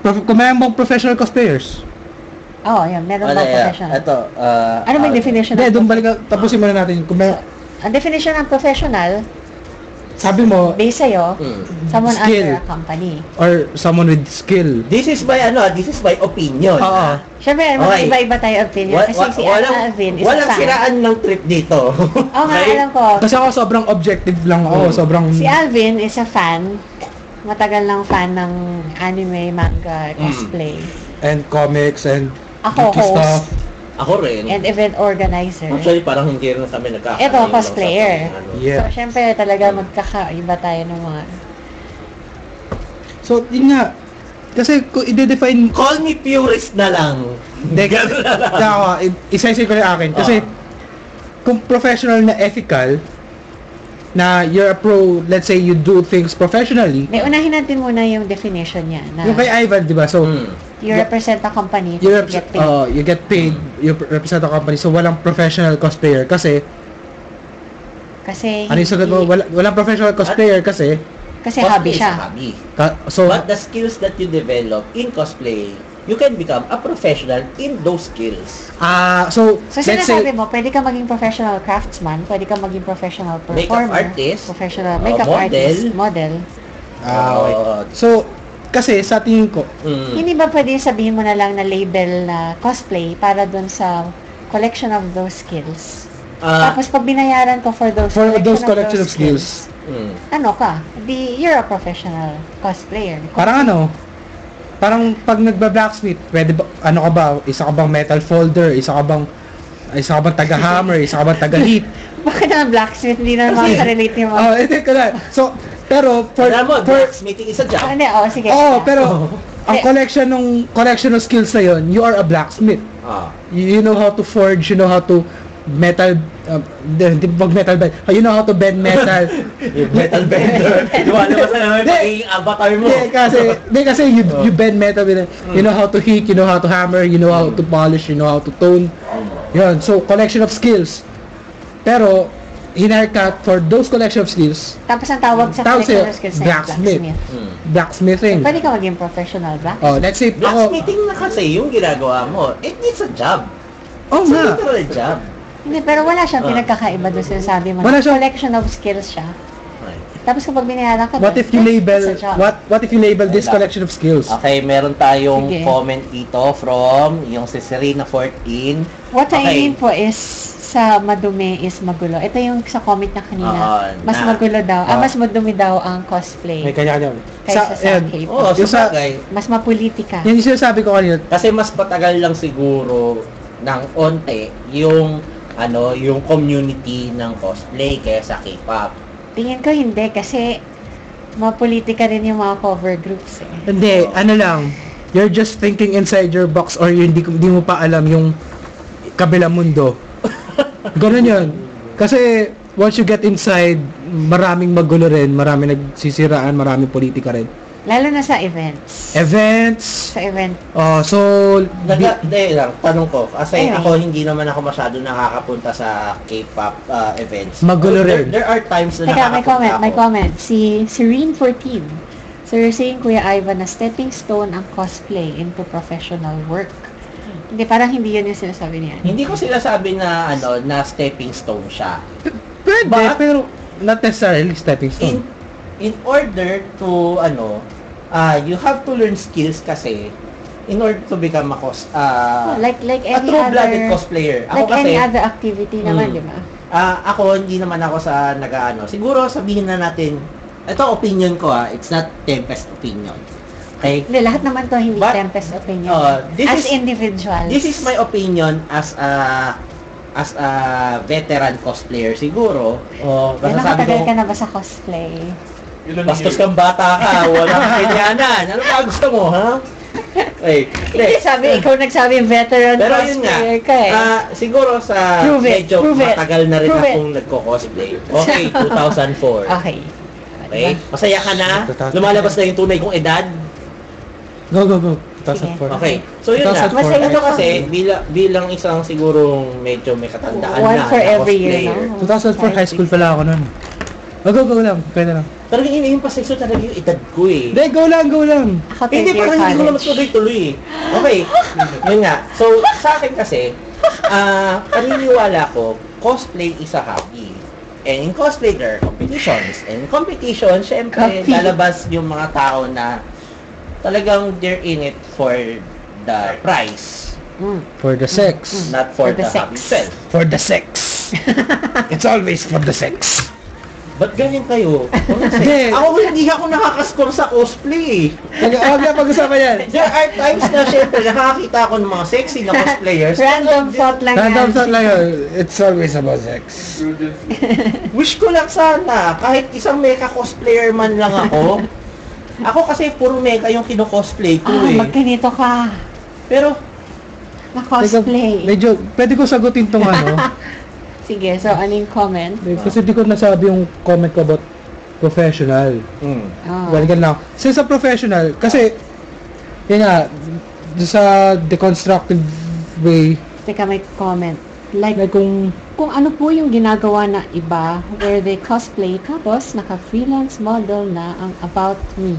Kung mayroon bang professional cosplayers? Oo, yan. Meron ba professional? Ito, Ano ba yung definition Hindi, ng doon balik, tapusin muna natin. Kung may, Ang definition ng professional, sabi mo, based sa'yo, someone Skill. under a company. or someone with skill. This is my opinion. Oo. ha? Siyempre, Okay. iba-iba tayo opinion. Kasi si Alvin is a walang fan. siraan ng trip dito. Oo nga, Okay? alam ko. Kasi ako sobrang objective lang ako. Sobrang... Si Alvin is a fan. Matagal lang fan ng anime, manga, cosplay. and comics and Ako, geeky host. Ako rin. And event organizer. Actually, parang hindi rin kami nagkakaroon. Ito, cosplayer. Yeah. So, syempre, talaga magkakaiba tayo ng mga... So, yun nga. Kasi kung i-define... Call me purist na lang. Ganun na lang. Ako, isa-isa ko yung akin. Kasi, kung professional na ethical, na you're a pro, let's say you do things professionally, May unahin natin muna yung definition niya. Na yung kay Ivan, di ba? So, you represent a company, you, you get paid. you get paid, you represent a company, so walang professional cosplayer kasi, Kasi ano yung sagot mo? Walang professional cosplayer kasi, hobby Cosplay is siya. a hobby. so, But the skills that you develop in cosplay, you can become a professional in those skills. so, So, let's sinasabi say, mo, pwede ka maging professional craftsman, pwede ka maging professional Makeup performer, artist, professional makeup model. artist, model. okay. So, kasi sa tingin ko, Hindi ba pwede sabihin mo na lang na label na cosplay para dun sa collection of those skills? Tapos pag binayaran ko for those collection of skills, ano ka? You're a professional cosplayer. parang parang pag nagba-blacksmith, pwede ba, ano ka ba, isa ka bang metal folder, isa ka bang taga-hammer, isa ka bang taga-heat? Bakit naman blacksmith? Hindi na naman relate yung mga... Oh, hindi ko na. So, pero Alam mo, blacksmithing is a job. Hindi, sige. pero ang collection of skills na yon, you are a blacksmith. You know how to forge, you know how to hindi pag metal bend. You know how to bend metal. Yung metal bender. Lumalabas na naman yung pagiging avatar mo. Kasi you bend metal with it. You know how to heat, you know how to hammer, you know how to polish, you know how to tone. Yun. So, collection of skills. Pero, hinarkat for those collection of skills. Tapos ang tawag sa collection of skills na blacksmith. Blacksmithing. Pwede ka maging professional blacksmith. Oh, let's say Blacksmithing na kasi yung ginagawa mo. It needs a job. Oh, It's nga. a literal job. Hindi, pero wala siyang pinagkakaiba doon sinasabi mo. Wala siyang- Collection of skills siya. Tapos kapag binayaran ka, What if you label this collection of skills? Okay, meron tayong Sige. comment dito from yung si Serena 14. What I Okay. mean po is sa madumi is magulo. Ito yung sa comment na kanina. Mas magulo daw. Mas madumi daw ang cosplay. May kanya-kanya. Kaysa sa ayan, K-pop. Oo, Yung sa- sa bagay. Mas mapolitika. yan yung sinasabi ko kanina. Kasi mas patagal lang siguro ng onte yung yung community ng cosplay kaysa K-pop. Tingin ko hindi kasi mapolitika rin yung mga cover groups eh. Hindi, ano lang. You're just thinking inside your box or hindi mo pa alam yung kabilang mundo. Ganun yun. Kasi once you get inside, maraming magulo rin, maraming nagsisiraan, maraming politika rin. Lalo na sa events. Events. Sa event. So, Hindi lang, tanong ko. Kasi Anyway. ako, hindi naman ako masyado nakakapunta sa K-pop events. Magulo rin. There are times na Teka, nakakapunta may ako. comment. Si Serene14. So you're saying, Kuya Ivan, na stepping stone ang cosplay into professional work. Hindi, parang hindi yun yung sinasabi niya. Hindi ko sila sabi na na stepping stone siya. pwede, But- pero not necessarily stepping stone. In order to you have to learn skills kasi in order to become a like a any true-blooded other cosplayer. Ako like any kasi other activity naman, di ba? ako hindi naman ako sa siguro sabihin na natin ito opinion ko it's not Tempest opinion. Okay? Hindi, lahat naman to hindi But, Tempest opinion. this as is- individuals. This is my opinion as a veteran cosplayer siguro. Yan, Masasabi nakatagal ko, ka na ba sa cosplay? bastos kang bata ka, walang kanyanan. Ano ba gusto mo, ha? Okay. Hindi, ikaw nagsabi veteran Pero yun nga, cosplayer ka eh. siguro sa Prove it, medyo prove it, matagal na rin prove it. akong nagko-cosplay. Okay, 2004. Okay. Okay? Masaya ka na? Lumalabas na yung tunay kong edad? Go. 2004. Okay. So yun nga. 2004. Masaya Ito ka. kasi, bilang isang sigurong medyo may katandaan One na for na every year, cosplayer. no? 2004 high school pala ako nun. Go lang. Pwede lang. Talagang yung pasexo talaga yung edad ko eh. Hindi, go lang. Ako Hindi, third year parang hindi ko na college. matuloy-tuloy eh. Okay, yun nga. So, sa akin kasi, paniniwala ko, cosplay is a hobby. And in cosplay, there are competitions. And in competition, syempre, Copy. lalabas yung mga tao na talagang they're in it for the prize, For the sex. not for For the the hobby sex. itself. For the sex. It's always for the sex. Ba't ganyan kayo? Hindi. Ako hindi ako nakakascore sa cosplay. Huwag na pag-usapan yan. There are times na syempre nakakita ako ng mga sexy na cosplayers. Random thought lang Random yan. thought lang yun. It's always about sex. Wish ko lang sana, kahit isang mecha cosplayer man lang ako. Ako kasi puro mecha yung kino-cosplay ko eh. Magkanito ka. Pero, Na cosplay. Medyo, pwede ko sagutin tong ano. Sige, so anong comment? Kasi di ko nasabi yung comment ko about professional. Oh. Balikan lang. Since sa professional, kasi, yun nga, sa deconstructive way, Teka, may comment. Like, kung kung ano po yung ginagawa na iba where they cosplay tapos naka-freelance model na ang About Me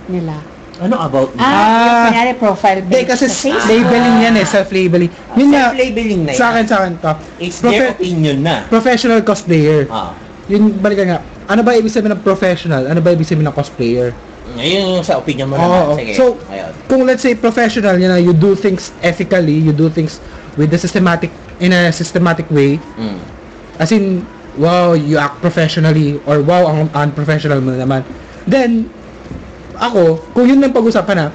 nila. ano about me? Yung kunyari profile Hindi, page kasi sa Facebook. labeling yan self-labeling. Yun nga, Self-labeling na yan. sa akin to. It's their opinion na. Professional cosplayer. Ah. Yun, balikan nga. Ano ba ibig sabihin ng professional? Ano ba ibig sabihin ng cosplayer? Ngayon yung sa opinion mo Oo. naman. Sige. So, Ayun. kung let's say professional, you do things ethically, you do things with the in a systematic way. As in, wow, you act professionally, or wow, ang unprofessional mo naman. Then, ako, kung yun lang pag-usapan na,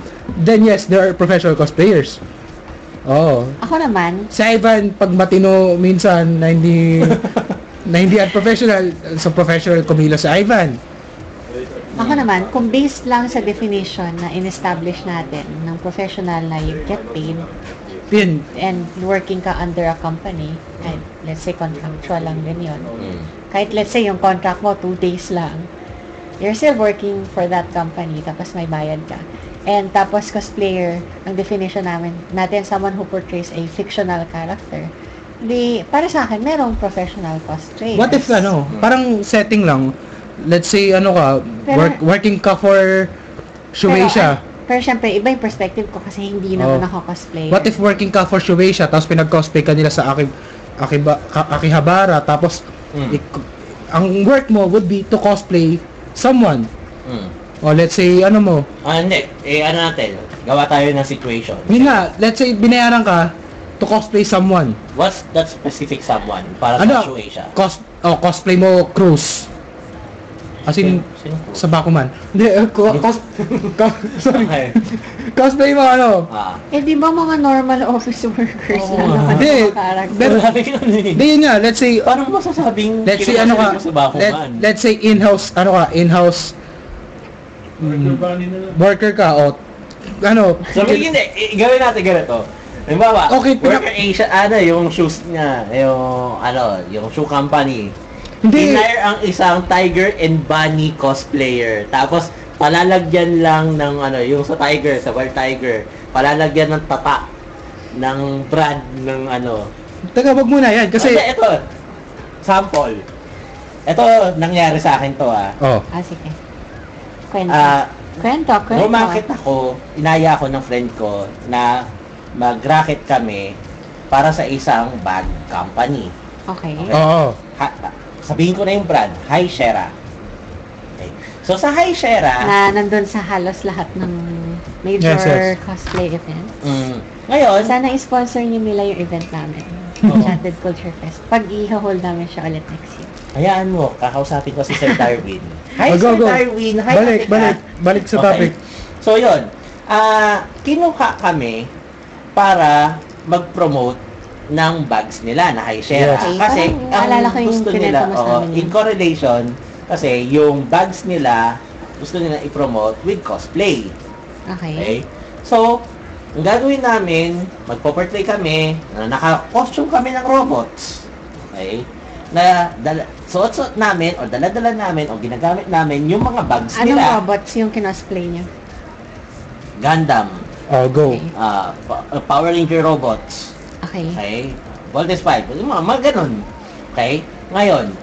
then yes, there are professional cosplayers. Oh. Ako naman, Si Ivan, pag matino minsan na hindi na hindi unprofessional, so professional kumilos si Ivan. kung based lang sa definition na in-establish natin ng professional na you get paid Yun. and working ka under a company, and let's say contractual lang din yun. Kahit let's say yung contract mo 2 days lang, you're still working for that company, tapos may bayad ka. And tapos cosplayer, ang definition natin someone who portrays a fictional character. Di, para sa akin, merong professional cosplayers. What if parang setting lang, let's say Pero- working ka for Shueisha. Pero syempre, iba yung perspective ko kasi hindi naman ako cosplayer. What if working ka for Shueisha tapos pinag-cosplay ka nila sa Akihabara tapos ang work mo would be to cosplay someone. O let's say Hindi. Natin. Gawa tayo ng situation. yun nga, let's say binayaran ka to cosplay someone. What's that specific someone para sa Shueisha? Cosplay mo Cruz. As in, Sino? sa Bakuman. Hindi, sorry. Okay. Cosplay mo di ba mga normal office workers lang naman Hindi. ang character? Pero- Hindi yun nga, let's say, Paano mo masasabing let's say kinakasama mo sa Bakuman? let's say in-house Worker bunny na lang. worker ka o Sabi hindi, gawin natin ganito. Halimbawa, Okay, Worker Asia, yung shoes niya, yung shoe company. hindi, Hinire ang isang Tiger and Bunny cosplayer. Tapos, palalagyan lang ng yung sa Tiger, sa Wild Tiger, palalagyan ng tata ng brand ng taga wag muna yan kasi ito, sample. Ito, nangyari sa akin to Sige. Kwento. Kwento. Rumakit ako, inaya ako ng friend ko na mag-racket kami para sa isang bag company. Okay. oo. Sabihin ko na yung brand, High Shera. Okay. So sa High Shera, Na nandun sa halos lahat ng major Yes. cosplay event. ngayon, Sana i-sponsor niyo nila yung event namin. Enchanted Culture Fest. Pag i-hold namin siya ulit next year. hayaan mo, kakausapin ko si Sir Darwin. Hi, Go, Sir go. Darwin. Hi, Balik sa Okay. topic. So, yun. Kinuha kami para mag-promote ng bags nila na High Shera. Yes. Okay, Kasi, parang naalala ko yung gusto kinento nila, mo sa amin in yun. correlation, kasi yung bags nila, gusto nila i-promote with cosplay. Okay. Okay? So, ang gagawin namin, magpo-portray kami, naka-costume kami ng robots. Okay? Na suot-suot namin, o dala-dala namin, o ginagamit namin yung mga bags Anong nila. robots yung kinosplay niyo? Gundam, Go. Okay. Power Ranger robots. Okay. Okay? Voltes 5. Yung mga ganun. Okay? Ngayon,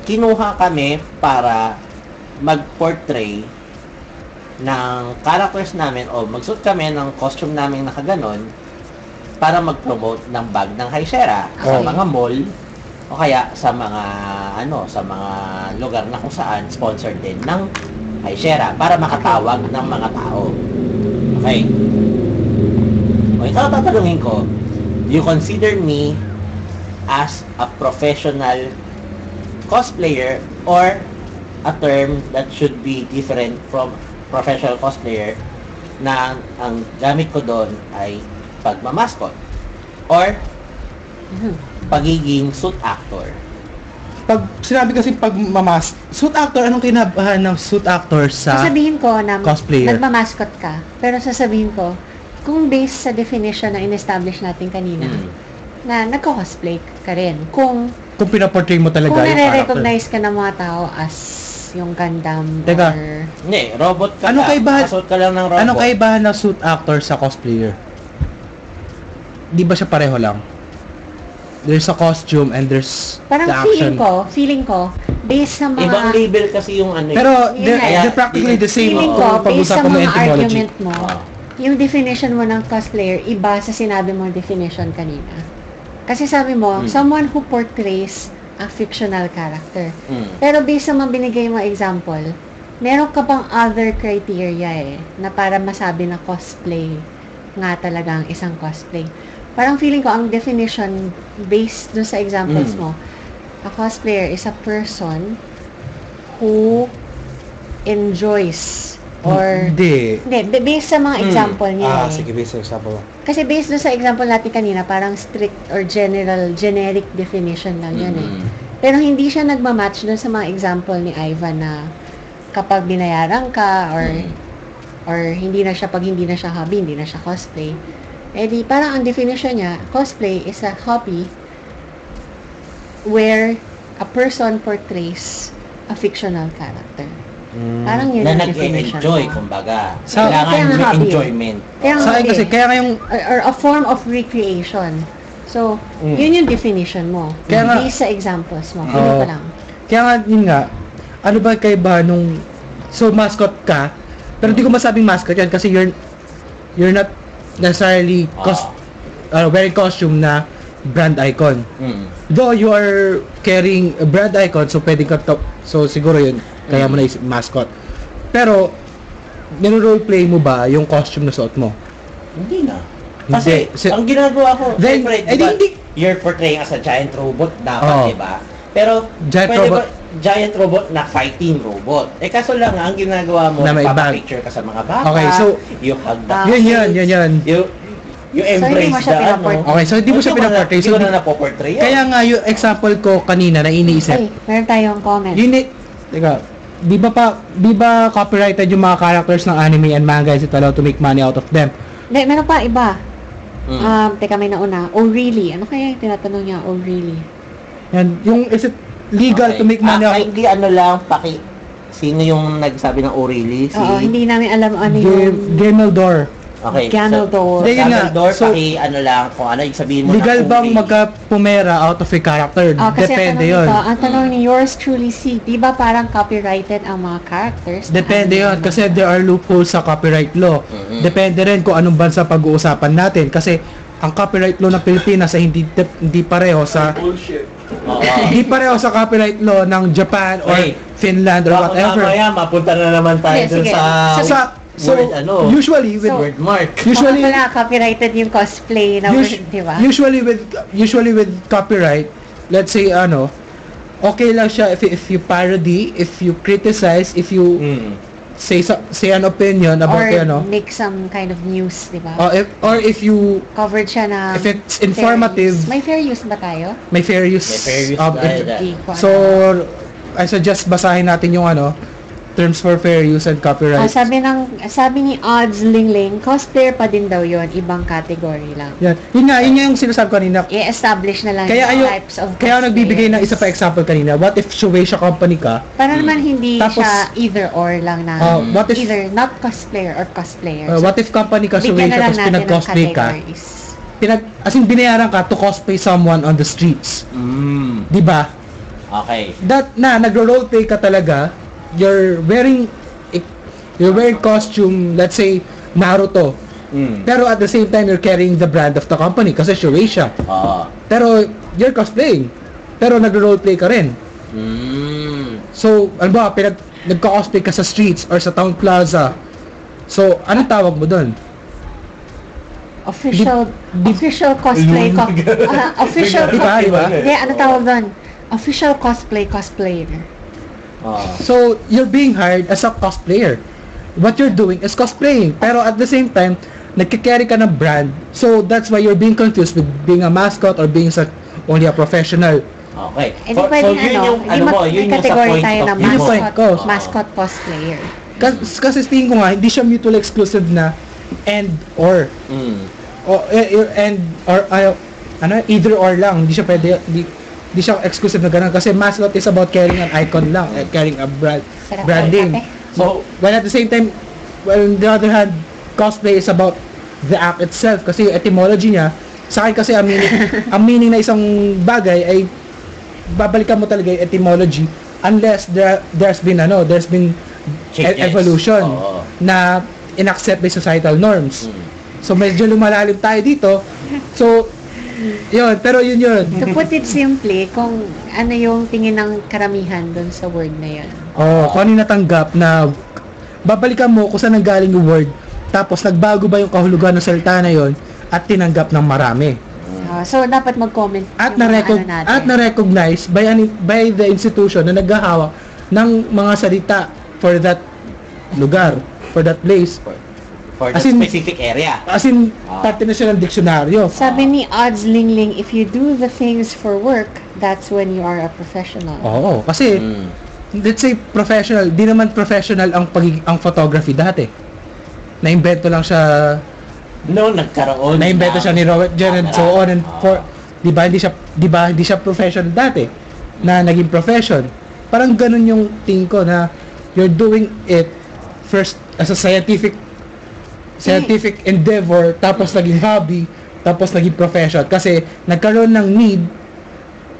kinuha kami para mag-portray ng characters namin o magsuot kami ng costume namin nakaganon para mag-promote ng bag ng High Shera sa Okay. mga mall o kaya sa mga sa mga lugar na kung saan sponsored din ng High Shera para makatawag ng mga tao. Okay. O ikaw tatanungin ko, do you consider me as a professional cosplayer or a term that should be different from professional cosplayer na ang gamit ko doon ay pagmamaskot or pagiging suit actor? Pag sinabi kasi suit actor, anong kinabahan ng suit actor sa Sasabihin ko na cosplayer? nagmamaskot ka, pero sasabihin ko, kung based sa definition na in-establish natin kanina, na nagko-cosplay ka rin. Kung pinaportray mo talaga yung character? nare-recognize ka ng mga tao as yung Gundam Teka. or... Hindi, robot ka Anong lang. kaibahan- Kasuot ka lang ng robot. Anong kaibahan ng suit actor sa cosplayer? Di ba siya pareho lang? There's a costume and there's Parang the action. feeling ko, based sa mga... Ibang label kasi yung Pero Yun nga, they're practically the same feeling kung ko, based sa pag-usapan mo mga etymology. argument mo, yung definition mo ng cosplayer, iba sa sinabi mong definition kanina. Kasi sabi mo, someone who portrays a fictional character. Pero based sa mga binigay mo example, meron ka bang other criteria na para masabi na cosplay nga talaga ang isang cosplay. Parang feeling ko ang definition based dun sa examples mo, a cosplayer is a person who enjoys Or, Hindi. based sa mga example niya eh. Sige, based sa example. Kasi based doon sa example natin kanina, parang strict or generic definition lang yun eh. Pero hindi siya nagmamatch doon sa mga example ni Ivan na kapag binayaran ka or hindi na siya, pag hindi na siya hobby, hindi na siya cosplay. Eh di, parang ang definition niya, cosplay is a hobby where a person portrays a fictional character. Parang yun Na ang definition nag-enjoy, mo. kumbaga. Sa- Kailangan kaya nga may hobby. enjoyment. Kaya nga Sa akin hobby. kasi, kaya ngayong, Or a form of recreation. So, yun yung definition mo. Kaya nga- Based sa examples mo. Pili ko lang. kaya nga, yun nga, ano ba kaibahan nung, so mascot ka, pero di ko masabing mascot yan kasi you're not necessarily wearing costume na brand icon. Though you are carrying a brand icon, so pwede ka so siguro yun, kaya mo na mascot. Pero, niro-roleplay mo ba yung costume na suot mo? Hindi na. Kasi, Hindi. ang ginagawa ko, Then, siyempre, eh, diba, hindi- you're portraying as a giant robot dapat, Oo. diba? Pero, Giant pwede robot. ba, giant robot na fighting robot. Eh, kaso lang, ang ginagawa mo, Na may nagpapapicture ka sa mga bata, Okay, so, you hug the yun. you hindi embrace mo siya the, pinaportray. Okay, so hindi mo siya pinaportray. Hindi So, ko na napoportray yun. kaya nga yung example ko kanina na iniisip, Ay, meron tayong comment. teka, di ba copyrighted yung mga characters ng anime and manga, is it allowed to make money out of them? Hindi, meron pa iba. Mm. Teka, may nauna. Oh, really? Ano kaya yung tinatanong niya? Oh, really? Yan, yung is it legal Okay. to make money out of Hindi ano lang, sino yung nagsabi ng O'Reilly? Oo, hindi namin alam ano yung... Gameldor? Okay. Ganondorf. Hindi, yun nga. Ganondorf, So, ano lang, kung ano, yung sabihin mo Legal na bang O'Reilly. magka-pumera out of a character? Kasi Depende ang yun. tanong nito, ang tanong ni yours truly si, di ba parang copyrighted ang mga characters? Depende yun. Kasi there are loopholes sa copyright law. Mhm. Depende rin kung anong bansa pag-uusapan natin. Kasi ang copyright law ng Pilipinas ay hindi pareho sa Bullshit. Oo. hindi pareho sa copyright law ng Japan or Okay. Finland or Baka whatever. mamaya, mapunta na naman tayo Sige, dun sige. So, word, ano, usually with word mark. usually Baka pala copyrighted yung cosplay na word, di ba? usually with copyright, let's say okay lang siya if you parody, if you criticize, if you say an opinion about Or make some kind of news, di ba? or if you Covered siya na... if it's informative, May fair use ba tayo? may fair use. May fair use of tayo it. dyan. Di ko alam. So, I suggest basahin natin yung terms for fair use and copyright. Sabi ni Odds Lingling, cosplayer pa din daw yon, ibang category lang. Yan. Yun nga yung sinasabi ko kanina. I-establish na lang Kaya yung types of kaya nagbibigay ng cosplayers. isa pa example kanina. What if Shueisha company ka? Para naman hindi Tapos, siya either or lang na what if- either not cosplayer or cosplayer. What if company ka bigyan Shueisha na lang tapos natin ng pinag-cosplay ka? categories. As in binayaran ka to cosplay someone on the streets. Mm. 'Di ba? Okay. Nagro-roleplay ka talaga. You're wearing costume, let's say Naruto. Pero at the same time you're carrying the brand of the company kasi Shueisha. Oo. Pero you're cosplaying. Pero nagro-roleplay ka rin. So, ano ba, nagko-cosplay ka sa streets or sa town plaza. So, anong tawag mo doon? Official cosplay official Diba? Hindi, ano tawag doon? Official cosplayer. Oo. So, you're being hired as a cosplayer. What you're doing is cosplaying. Pero at the same time, nagkikarry ka ng brand. So, that's why you're being confused with being a mascot or being only a professional. Okay. Eh di pwedeng yun yung sa category point tayo of na view mo. point ko. mascot cosplayer. Kasi tingin ko nga, hindi siya mutually exclusive na and or. Either or lang. Hindi siya pwede, hindi siya exclusive na ganun. Kasi mascot is about carrying an icon lang. Carrying a Sarap branding. ng kape. So, while at the same time, on the other hand, cosplay is about the act itself. Kasi yung etymology niya, sa akin kasi ang meaning na isang bagay ay babalikan mo talaga yung etymology unless there's been Changes. evolution Oo. na inaccept by societal norms. So medyo lumalalim tayo dito. So yun, pero yun. To put it simply, kung ano yung tingin ng karamihan doon sa word na yun. Kung ano yung natanggap na babalikan mo kung saan nanggaling yung word, tapos nagbago ba yung kahulugan ng salita na yon at tinanggap ng marami. So, dapat mag-comment At yung mga natin. na-recognize by the institution na naghahawak ng mga salita for that lugar. for that place. For As the in- specific area. As in, parte na siya ng diksyonaryo. Sabi ni Odds Lingling, if you do the things for work, that's when you are a professional. Oo, kasi Mm. let's say professional, di naman professional ang photography dati. Na-invento lang siya, No, nagkaroon na-invento siya ni Robert Jen and so on and for, di ba hindi siya professional dati na naging profession. Parang ganun yung tingin ko na you're doing it first as a scientific endeavor, tapos naging hobby, tapos naging profession kasi nagkaroon ng need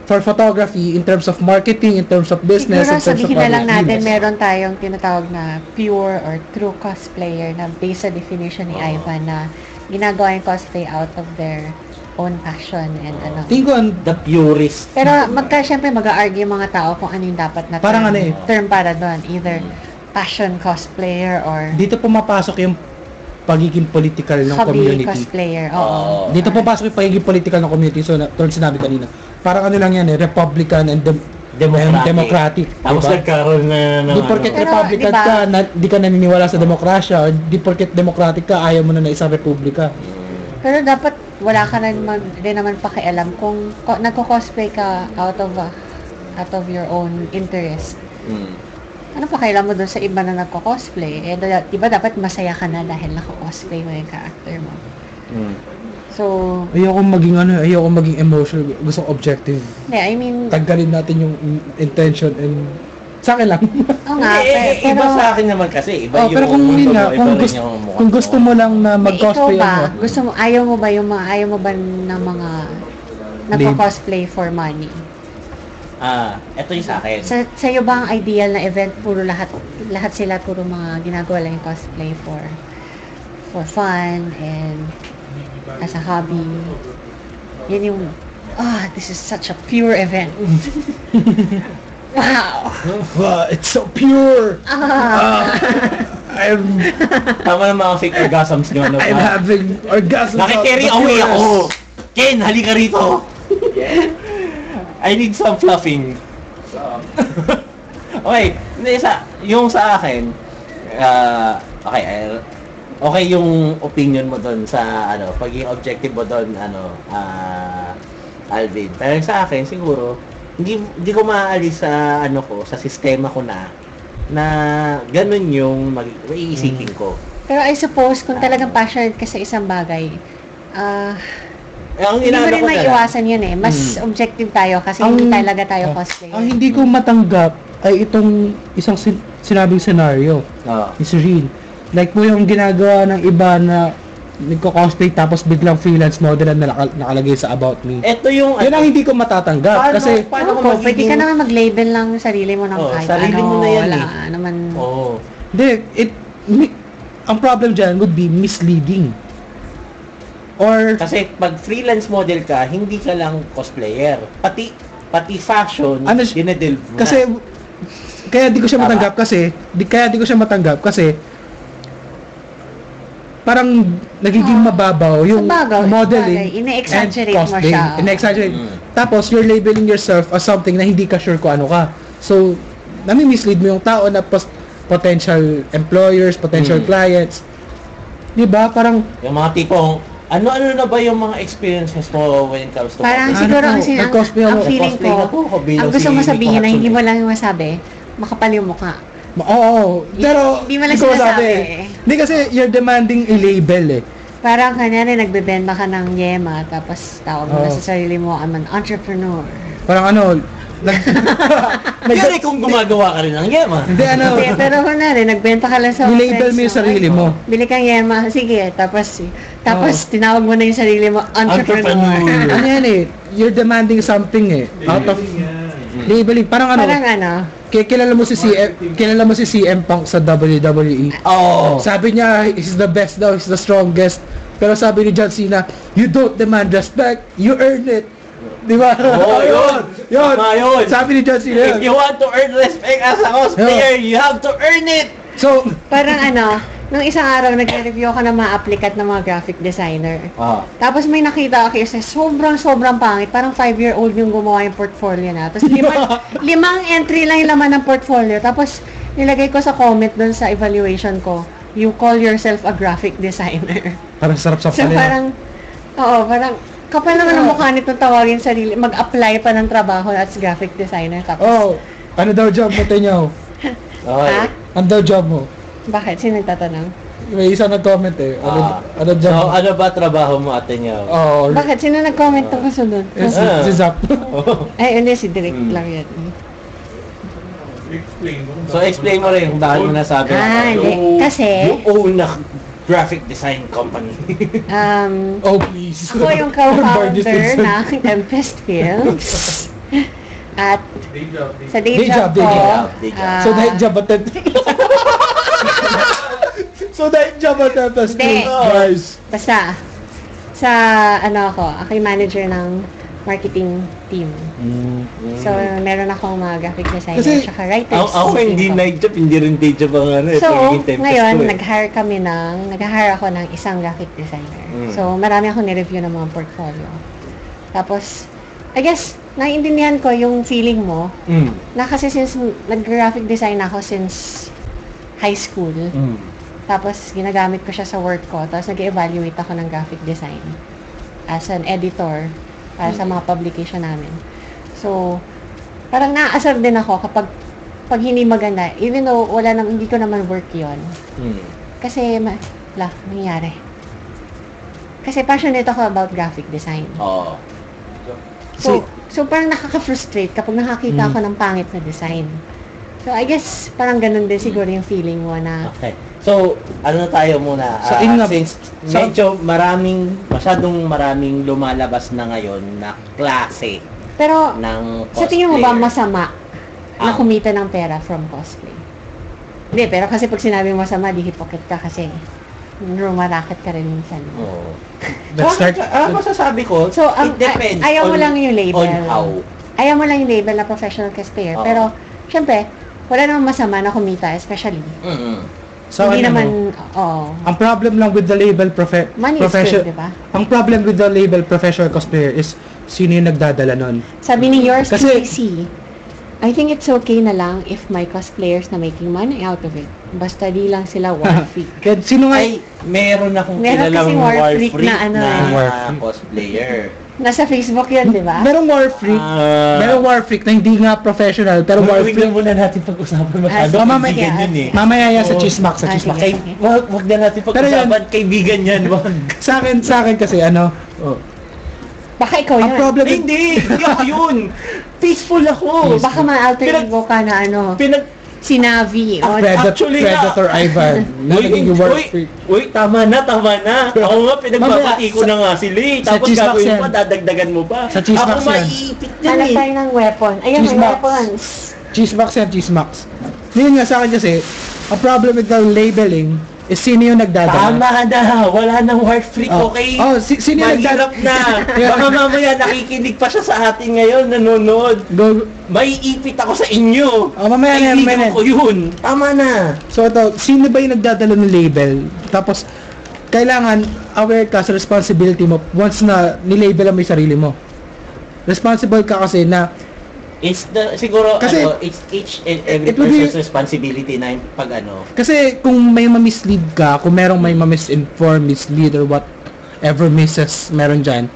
for photography in terms of marketing, in terms of business, Siguro in terms of sabihin na lang public natin, needs. meron tayong tinatawag na pure or true cosplayer na based sa definition ni Ivan na ginagawa yung cosplay out of their own passion and ano. Tingin ko The purist. Pero syempre mag-a-argue yung mga tao kung ano yung dapat na Parang ano eh. term para doon. Either passion cosplayer or dito pumapasok yung pagiging political ng hobby community. cosplayer. Oo. Dito pumapasok yung pagiging political ng community. So, tulad sinabi kanina, parang ano lang yan eh, Republican and Democratic. Tapos diba? nagkaroon na ng Di porket Pero, Republican diba? ka, di ka naniniwala sa demokrasya, or di porket Democratic ka, ayaw mo na isang republika. Pero dapat wala ka rin naman pakialam kung nagko-cosplay ka out of your own interest. Mm. Ano pakialam mo doon sa iba na nagko-cosplay? Di ba dapat masaya ka na dahil nako-cosplay mo yung character mo? Mm. So, Ayoko maging emotional, gusto kong objective. I mean, Tanggalin natin yung intention and sa akin lang. oo nga, Iba sa akin naman kasi. Iba Oh, pero kung mundo yun nga, mo, iba kung rin gusto, yung mukha kung mo. gusto mo lang na mag-cosplay ikaw ba, ako, gusto mo, ayaw mo ba ng mga nagko-cosplay for money? Ito yung sa akin. Sa'yo ba ang ideal na event, puro lahat sila puro mga ginagawa lang yung cosplay for fun and as a hobby? Yun yung, this is such a pure event. Wow! wow, it's so pure! I'm Tama ng mga fake orgasms nyo. Ano I'm ba? having orgasm. Nakikerry away ako! Ken, halika rito! I need some fluffing. Okay, yung sa akin, okay yung opinion mo doon sa pagiging objective mo doon Alvin. Pero sa akin siguro hindi ko maaalis sa sa sistema ko na ganun yung maiisipin ko. Pero I suppose, kung talagang passionate ka sa isang bagay, Ang hindi mo inaano rin ko na lang, maiiwasan yun eh. Mas objective tayo kasi hindi talaga tayo cosplayer. Ang hindi ko matanggap ay itong isang sinabing scenario. Is real. Like po yung ginagawa ng iba na nagko-cosplay tapos biglang freelance model na nakalagay sa About Me. ito yung Yun ang hindi ko matatanggap kasi paano Oo, pwede ka naman mag-label lang sarili mo ng kahit sarili ano. mo na yan wala eh. naman. ang problem dyan would be misleading. Or Kasi pag freelance model ka, hindi ka lang cosplayer. Pati fashion, Ano dinedelve mo kasi na. kaya di ko siya Tama. matanggap kasi parang nagiging mababaw yung Sabagay, modeling ine-exaggerate and mo cosplay. siya. Ine-exaggerate. Mm. Tapos you're labeling yourself as something na hindi ka sure kung ano ka. So, nami-mislead mo yung tao na potential employers, potential clients. 'Di ba? Parang Yung mga tipong, ano na ba yung mga experiences mo when it comes to Parang cosplay? siguro Ano ang, po, nag-cosplay ako. ang feeling Nag-cosplay na po ko, ako bilang ang gusto si mo sabihin na Mikahatsun hindi eh. mo lang masabi, makapal yung mukha. oo, pero Hindi mo lang ko sinasabi masabi. eh. Hindi kasi you're demanding a label eh. Parang kanyari nagbebenta ka ng yema, tapos tawag mo na Oo. sa sarili mo, I'm an entrepreneur. Parang Pero kung gumagawa ka rin ng yema. Hindi Hindi, pero kunwari, nagbenta ka lang sa Nilabel friends mo yung mo, sarili "Ay, mo. Bili kang yema, sige, tapos tinawag mo na yung sarili mo, entrepreneur. Ano yan eh, you're demanding something eh, out of labeling. Parang Parang ano, kilala mo si CM Punk sa WWE. Oo. Sabi niya, he's the best daw, he's the strongest. Pero sabi ni John Cena, you don't demand respect, you earn it. Di ba? Oo, yun. Yun. Tama yun. Sabi ni John Cena If yun. you want to earn respect as a cosplayer, you have to earn it! So, parang ano, nung isang araw, nag-review ako ng mga applicat ng mga graphic designer. Tapos may nakita ako kasi sobrang pangit. Parang 5-year-old yung gumawa yung portfolio na. Tapos limang entry lang yung laman ng portfolio. Tapos nilagay ko sa comment doon sa evaluation ko, you call yourself a graphic designer. Parang sarap sa So parang, parang, kapal naman ang mukha nito tawagin sarili, mag-apply pa ng trabaho as graphic designer. Tapos, ano daw job mo, Tenyaw? Okay. Ano daw job mo? bakit? Sino nagtatanong? May isa nag-comment eh. Ano job So, mo? ano ba trabaho mo, Ate Nyo? Bakit? Sino nag-comment tungkol sunod? Si Zap. Ay, hindi, si Direk lang yan. Explain mo. So, explain mo rin kung bakit mo nasabi Hindi. Kasi, you own a graphic design company. Please. ako yung co-founder ng Tempest Films. At Day job. sa day Day job job, ko, day job. ah, So, dahil job at So, dahil job at Hindi. guys. basta, sa ako yung manager ng marketing team. So, meron akong mga graphic designer Kasi, tsaka writers. Ako sa hindi team ko. night job, hindi rin day job ang ano. So, pagiging Tempest ngayon, ko eh. nag-hire ako ng isang graphic designer. So, marami akong ni-review ng mga portfolio. Tapos, I guess, naiintindihan ko yung feeling mo na kasi since nag-graphic design ako since high school, tapos ginagamit ko siya sa work ko, tapos nag-evaluate ako ng graphic design as an editor para sa mga publication namin. So, parang naaasar din ako kapag hindi maganda, even though hindi ko naman work yon. Kasi, nangyayari. Kasi passionate ako about graphic design. Oo. So parang nakaka-frustrate kapag nakakita ako ng pangit na design. So, I guess, parang ganun din siguro yung feeling mo na... Okay. So, ano na tayo muna? So, in nga- Since medyo masyadong maraming lumalabas na ngayon na klase Pero, ng cosplayer. sa tingin mo ba masama na Ah. kumita ng pera from cosplay? Hindi, pero kasi pag sinabi mo masama, di hypocrite ka kasi rumaraket ka rin minsan. Oo. Let's start. Masasabi ko, So, it depends ayaw mo lang yung label. on how. Ayaw mo lang yung label na professional cosplayer. Oo. Pero, syempre, wala namang masama na kumita, especially. So, Hindi ano, naman, ang problem lang with the label money is good, di ba? Ang problem with the label professional cosplayer is sino yung nagdadala nun. Sabi ni yours Kasi- QC, I think it's okay na lang if my cosplayers na making money out of it. Basta di lang sila war freak. Kaya sino nga, Ay, meron akong Meron kilalang kasing war war freak freak na ano na eh. cosplayer. Nasa Facebook yun, di ba? merong war freak, merong war freak na hindi nga professional, pero war Huwag freak. muna natin pag-usapan masyado. Ah, mamaya- Kaibigan yun eh. Mamaya yan sa Oo. Chismax, sa Ah, Chismax. sige. Wag na natin Pero pag-usapan. Kaibigan yan, wag. Sa akin kasi Baka ikaw ang yun. problem with, Hindi ako yun. Peaceful ako. Baka ma-alter ego ka na si Navi. O, Actually, Predator Ivan na naging war freak. Uy, tama na. Ako nga, pinagbabati ko na nga sila eh. Sa Tapos Chismax gagawin yan. pa, dadagdagan mo pa. Sa Chismax Ako yan. maiipit yan hanap eh. tayo ng weapon. Ayun, may Chismax. weapons. Chismax yan, Chismax. Yun nga sa akin kasi, ang problem with the labeling is sino yung nagdadala. Tama na. Wala nang war freak, okay? Sino yung Mahirap nagdadala? na. Baka mamaya nakikinig pa siya sa atin ngayon, nanonood. Go. Maiipit ako sa inyo. Mamaya na, Kaibigan ko yun. Tama na. So ito, sino ba yung nagdadala ng label? Tapos, kailangan aware ka sa responsibility mo once na nilabel mo yung sarili mo. Responsible ka kasi na, Siguro, Kasi- it's each and every It will be- person's responsibility na yung pag kasi kung may ma-mislead ka, kung merong may ma-misinform, mislead, or whatever misses meron dyan,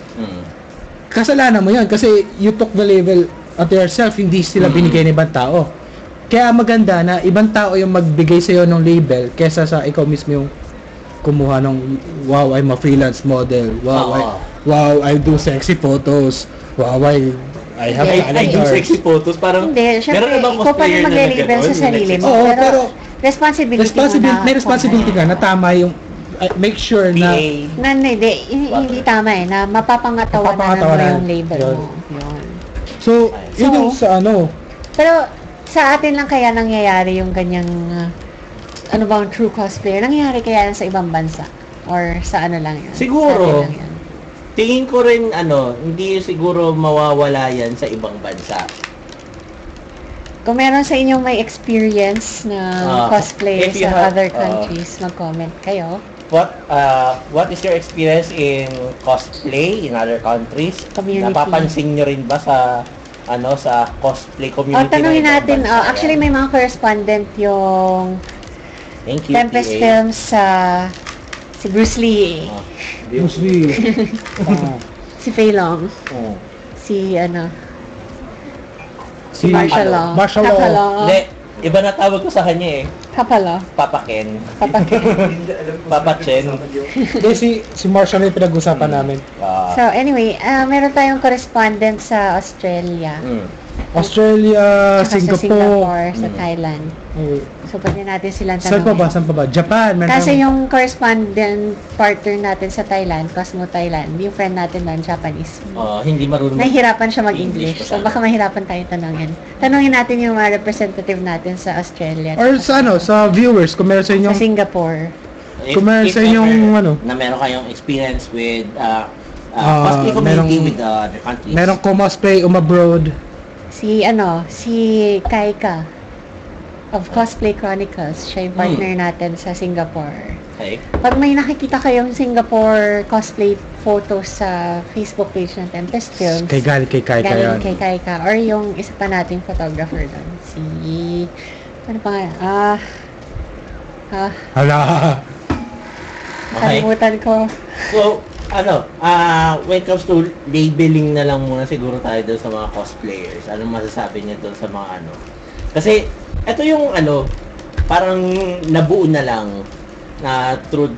kasalanan mo yun. Kasi you took the label at yourself, hindi sila binigay ng ibang tao. Kaya maganda na ibang tao yung magbigay sa'yo ng label kesa sa ikaw mismo yung kumuha ng wow, I'm a freelance model. Wow, I do sexy photos. Wow, I have Hindi, I do calendars. sexy photos. Parang, Hindi, syempre, meron na bang ikaw pa cosplayer rin na magle-label nagganon? sa sarili mo. Oo, pero, pero responsibility mo na. may responsibility ka na tama yung make sure na PA. Hindi tama eh, na mapapangatawanan mo Mapapangatawanan. yung label Yun. mo. Yun. so yun So, yung sa ano. Pero, sa atin lang kaya nangyayari yung ganyang, ano bang true cosplayer? Nangyayari kaya yan sa ibang bansa? Or sa ano lang yan? Siguro. Sa atin lang yan? Tingin ko rin, hindi siguro mawawala yan sa ibang bansa. Kung meron sa inyong may experience na cosplay if you sa have, other countries, mag-comment kayo. What is your experience in cosplay in other countries? Community. Napapansin nyo rin ba sa sa cosplay community Tanungin ng ibang natin, bansa? actually may mga correspondent yung Thank you, Tempest PA. Films, si Bruce Lee, Oh. Bruce Lee. si Fei Long, Oh. si Si Marshall Law. Marshall Papa Law. Law. Hindi, iba na tawag ko sa kanya eh. Papa Law. Papa Ken. Papa Ken. Papa Chen. Hindi, si Marshall yung pinag-usapan namin. Ah. So anyway, meron tayong correspondent sa Australia. Australia, Tsaka sa Singapore. Singapore, sa Mm. Thailand. Oh. So pwede natin silang Saan pa ba? tanongin. Saan pa ba? Japan. meron Kasi tayong- yung correspondent partner natin sa Thailand, Cosmo Thailand, yung friend natin doon, Japanese. Hindi marunong. Nahihirapan siya English mag-English. pa So baka mahirapan tayo tanongin. Tanungin natin yung mga representative natin sa Australia. Or sa sa viewers, kung meron sa sa inyong Singapore. Kung meron sa inyong, na meron kayong experience with merong- cosplay community with other countries. merong cosplay abroad. Si Kaika of Cosplay Chronicles. Siya yung partner natin sa Singapore. Okay. Pag may nakikita kayong Singapore cosplay photos sa Facebook page ng Tempest Films, Kay Kaika galing yan. kay Kaika, or yung isa pa nating photographer doon, ano pa nga, Hala. Okay. kalimutan ko. So, when it comes to labeling na lang muna siguro tayo doon sa mga cosplayers. Anong masasabi niyo doon sa mga Kasi, ito yung parang nabuo na lang na through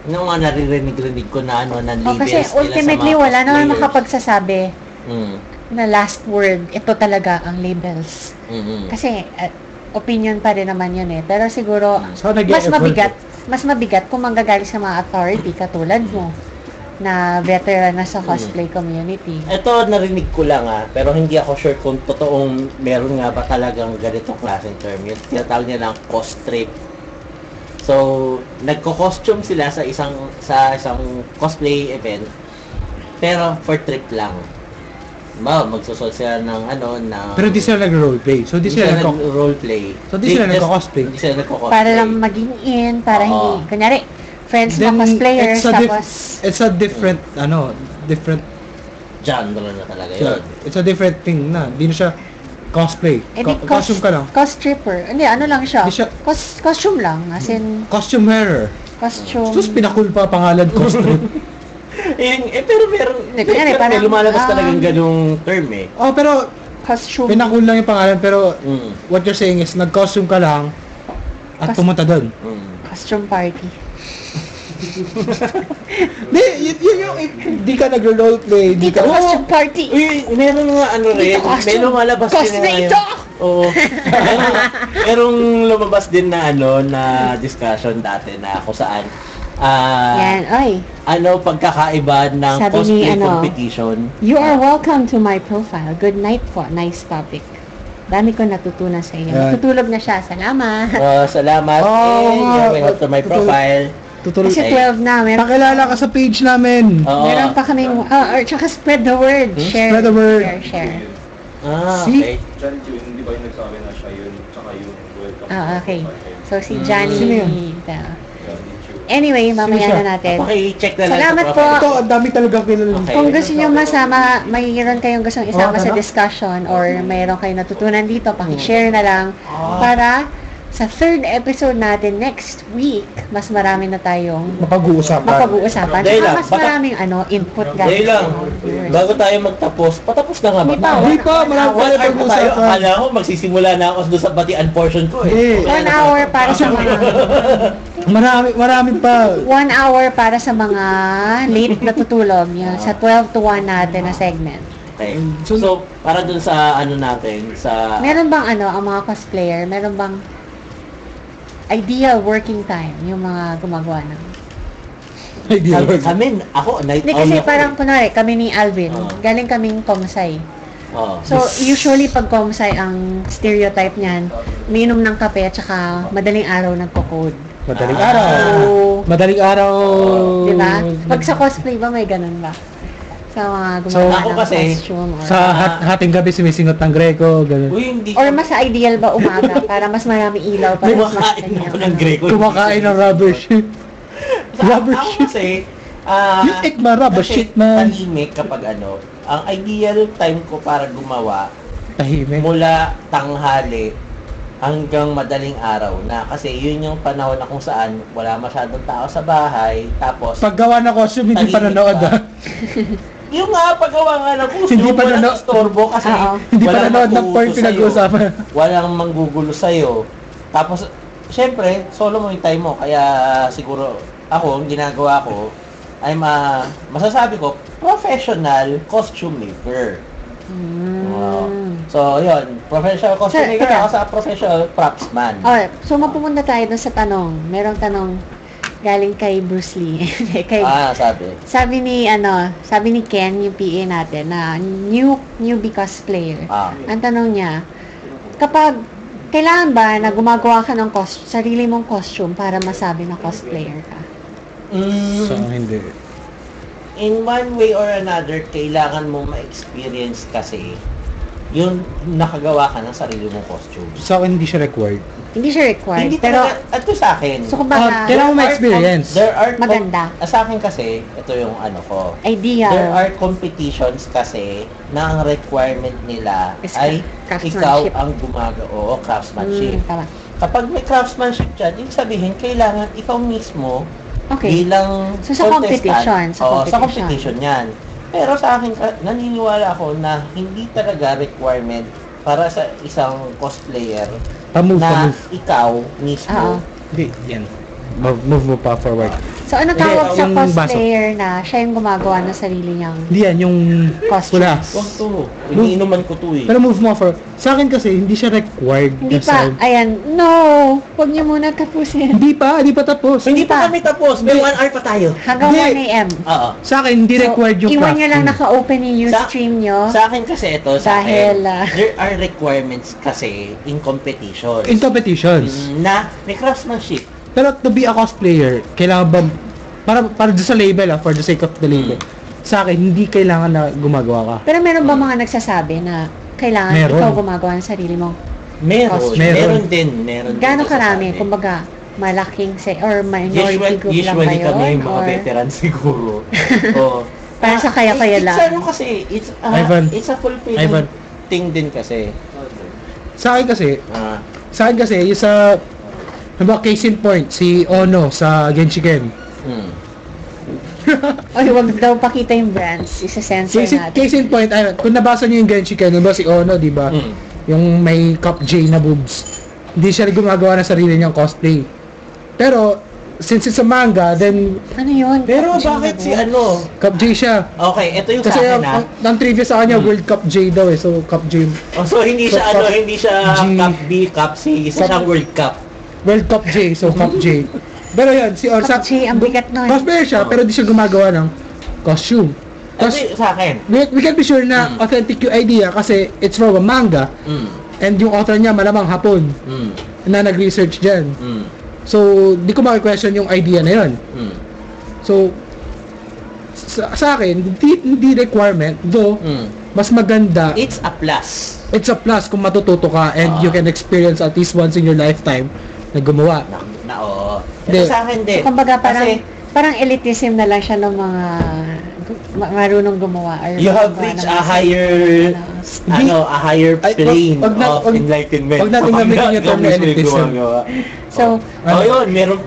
ng mga naririnig-rinig ko na ng labels Kasi nila ultimately, sa mga wala naman cosplayers. makapagsasabi Mm. na last word, ito talaga ang labels. Mm-mm. Kasi, opinion pa rin naman yun eh. Pero siguro, So, mas mabigat kung manggagaling sa mga authority katulad mo na veteran na sa cosplay community. Ito, narinig ko lang pero hindi ako sure kung totoong meron nga ba talagang ganitong klaseng term. Yung tinatawag niya lang cost trip. So, nagko-costume sila sa isang cosplay event, pero for trip lang. Magsusot sila ng Pero di sila nag-roleplay. So, di sila roleplay. So, di sila nagko-cosplay. Hindi sila nagko-cosplay. Para lang maging in, para Oo. hindi, kunyari, friends Then, mo cosplayers, it's a different, different, genre na talaga yun. it's a different thing na. Di na siya cosplay. Costume ka lang. Cost tripper. Hindi, ano lang siya. Di siya- Costume lang. As in, Costume wearer. costume. Sus, pinakul pa pangalan costume. Pero meron, Hindi, kunyari, parang, lumalabas talagang ganung term eh. Oh, pero costume. pinakul lang yung pangalan. Pero Mm. what you're saying is, nag-costume ka lang at pumunta doon. Costume party. Di, yun yung, di ka nag-roleplay. Di Dito, ka, costume party. Uy, meron nga rin. Dito, costume. May lumalabas din Cosplay ngayon. ito! Oo. Merong lumabas din na na discussion dati na kung saan Yan, oy. pagkakaiba ng Sabi ni, cosplay competition. You are welcome to my profile. Good night po. Nice topic. Dami ko natutunan sa iyo. Yan. Natutulog na siya. Salamat. Salamat. Oh, Welcome to my profile. tutulog. Kasi 12 na. Meron, Pakilala ka sa page namin. Oo. meron pa kaming, or tsaka spread the word. Share. Spread the word. Share. Okay. John June, hindi ba yung nagsabi na siya yun, tsaka yung welcome. Okay. So, si Sino Johnny. yun? Anyway, mamaya siya? na natin. Paki-check na lang Salamat sa po. profile. Ito, ang dami talaga kilala. Okay. Kung gusto nyo masama, mayroon kayong gustong isama Oo, sa ano? discussion or mayroon kayong natutunan dito, pakishare na lang para sa third episode natin next week, mas marami na tayong Mapag-uusapan. mapag-uusapan. Dahil Saka lang, mas maraming input Dahil lang, viewers. bago tayo magtapos, patapos na nga ba? Hindi pa, Hindi pa, marami One pa hour pa tayo. pag-uusapan. Akala ko magsisimula na ako doon sa batian portion ko eh. Hindi. 1 hour para sa mga Marami pa. 1 hour para sa mga late natutulog. Yun, sa 12 to 1 natin na segment. Okay. So, para dun sa natin, sa... Meron bang ang mga cosplayer, meron bang ideal working time yung mga gumagawa ng... Idea. Kami, ako, night Hindi owl kasi ako parang kunwari, kami ni Alvin, Oo. galing kaming Comsci. Oo. So, usually pag Comsci, ang stereotype niyan, umiinom ng kape at saka madaling araw nagko-code. Madaling Ah. araw. So, Madaling araw. di ba? Pag sa cosplay ba, may ganun ba? Sa mga So, gumagawa ako ng kasi, costume or... Sa hating gabi sumisingot ng Greco, ganun. Uy, hindi Or mas ideal ba umaga para mas marami ilaw para mas kumakain ako ng Greco. Kumakain ng rubber sheet. Rubber Ako sheet. kasi, You take my rubber kasi sheet, man. tahimik kapag ang ideal time ko para gumawa, Tahimik. mula tanghali hanggang madaling araw na. Kasi yun yung panahon na kung saan wala masyadong tao sa bahay. Tapos, Paggawa ng costume, hindi pa tahimik nanood ka. ah. Yung nga, paggawa nga ng costume, Hindi pa walang nanood. istorbo kasi Oo. Hindi pa walang nanood ng point matututo pinag-uusapan. sa'yo. Walang manggugulo sa'yo. Tapos, syempre, solo mo yung time mo. Kaya siguro, ako, ang ginagawa ko, ay masasabi ko, professional costume maker. So, yun. Professional costume Sir, maker teka. ako sa professional propsman. Okay, so mapupunta tayo dun sa tanong. Merong tanong galing kay Bruce Lee. kay, Sabi. sabi ni Ken, yung PA natin, na newbie cosplayer. Ang tanong niya, kapag kailangan ba na gumagawa ka ng sarili mong costume para masabi na cosplayer ka? So, hindi. In one way or another, kailangan mo ma-experience kasi yung nakagawa ka ng sarili mong costume. Sa akin, hindi siya required. Hindi siya required, Hindi pero talaga, at to sa akin. so kumbaga, kailangan mo ma-experience. There are Maganda. Sa akin kasi, ito yung ano ko. idea. There are competitions kasi na ang requirement nila Is ay craftsmanship. ikaw ang gumagawa, craftsmanship. Tama. Kapag may craftsmanship dyan, ibig sabihin, kailangan ikaw mismo Okay. bilang So, sa competition, sa competition yan. Pero sa akin, naniniwala ako na hindi talaga requirement para sa isang cosplayer Pa-move, na pa-move. ikaw mismo. Hindi, yan. Move mo pa forward. So, ano tawag sa yung baso. cosplayer na siya yung gumagawa ng sarili niyang Hindi yan, yung costume? pula. Huwag to. Iniinuman ko to eh. Pero move mo for. Sa akin kasi, hindi siya required. Hindi kasi- pa. Ayan. No! Huwag niyo muna tapusin. Hindi pa tapos. Hindi pa kami tapos. May 1 hour pa tayo. Hanggang Hindi. 1 a.m. Oo. Sa akin, hindi required yung iwan niyo lang crafting. naka-open yung Sa- Ustream niyo. Sa akin kasi ito, Dahil, there are requirements kasi in competition. In competitions. Na may craftsmanship. Pero to be a cosplayer, kailangan ba, para sa label for the sake of the label, sa akin, hindi kailangan na gumagawa ka. Pero meron ba mga nagsasabi na kailangan Meron. ikaw gumagawa ng sarili mo? Meron. Meron. Meron din. Meron din Gaano nagsasabi. karami? Kumbaga, malaking or minority group lang ba Usually yun? kami yung mga Or veteran siguro. Oo. Parang sa kaya-kaya lang. It's ano kasi, Ivan. it's a fulfilling Ivan. thing din kasi. Sa akin kasi, Ah, yung sa, diba, case in point, si Ono sa Genshiken. Oy, wag daw pakita yung brands. Isa-censor natin. Case in point, ayun, kung nabasa niyo yung Genshiken, diba si Ono, diba? Yung may Cup J na boobs. Hindi siya gumagawa ng sarili niyang cosplay. Pero, since it's a manga, then Ano yun? Pero Kapag bakit si sinabi? ano? Cup J siya. Okay, ito yung Kasi sa akin ang trivia sa kanya, World Cup J daw eh. So, Cup J. So hindi siya So, hindi siya G. Cup B, Cup C, isa siyang World Cup. World Cup J. So, Cup J. Pero yun, si Orsa, Cup J, ang bigat nun. cosplayer siya, pero di siya gumagawa ng costume. Ito Tapos, yung sa akin. we can be sure na authentic yung idea kasi it's from a manga and yung author niya malamang Hapon na nag-research dyan. So, di ko maki-question yung idea na yun. So, sa akin, hindi requirement, though, mas maganda, It's a plus. it's a plus kung matututo ka and you can experience at least once in your lifetime na gumawa. Oo. Hindi. Ito sa akin din. Kumbaga, Kasi, parang elitism na lang siya ng mga marunong gumawa. Or you have gumawa reached ng a mga- higher a higher Ay, plane wag na- of wag- enlightenment. wag natin gamitin yung term na elitism. So, Oh, yun, meron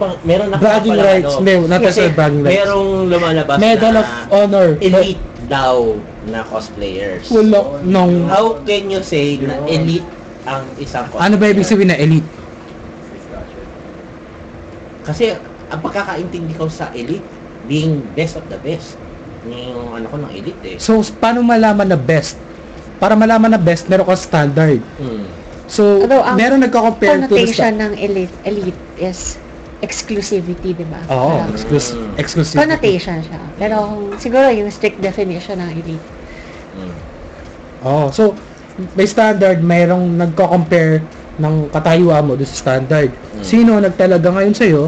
na Bragging pala, rights. Hindi, not Kasi as bragging rights. merong lumalabas Medal na of Honor. elite daw na cosplayers. Wala nung... How can you say na elite ang isang cosplayer? Ano ba ibig sabihin na elite? Kasi ang pagkakaintindi ko sa elite, being best of the best. Yung ano ko ng elite eh. So, paano malaman na best? Para malaman na best, meron ka standard. So, although ang meron nagko-compare to the connotation ng elite is exclusivity, di ba? Oo, Parang exclusive. connotation siya. Pero siguro yung strict definition ng elite. Oh, so may standard, mayroong nagko-compare ng katayuan mo doon sa standard. Sino nagtalaga ngayon sa'yo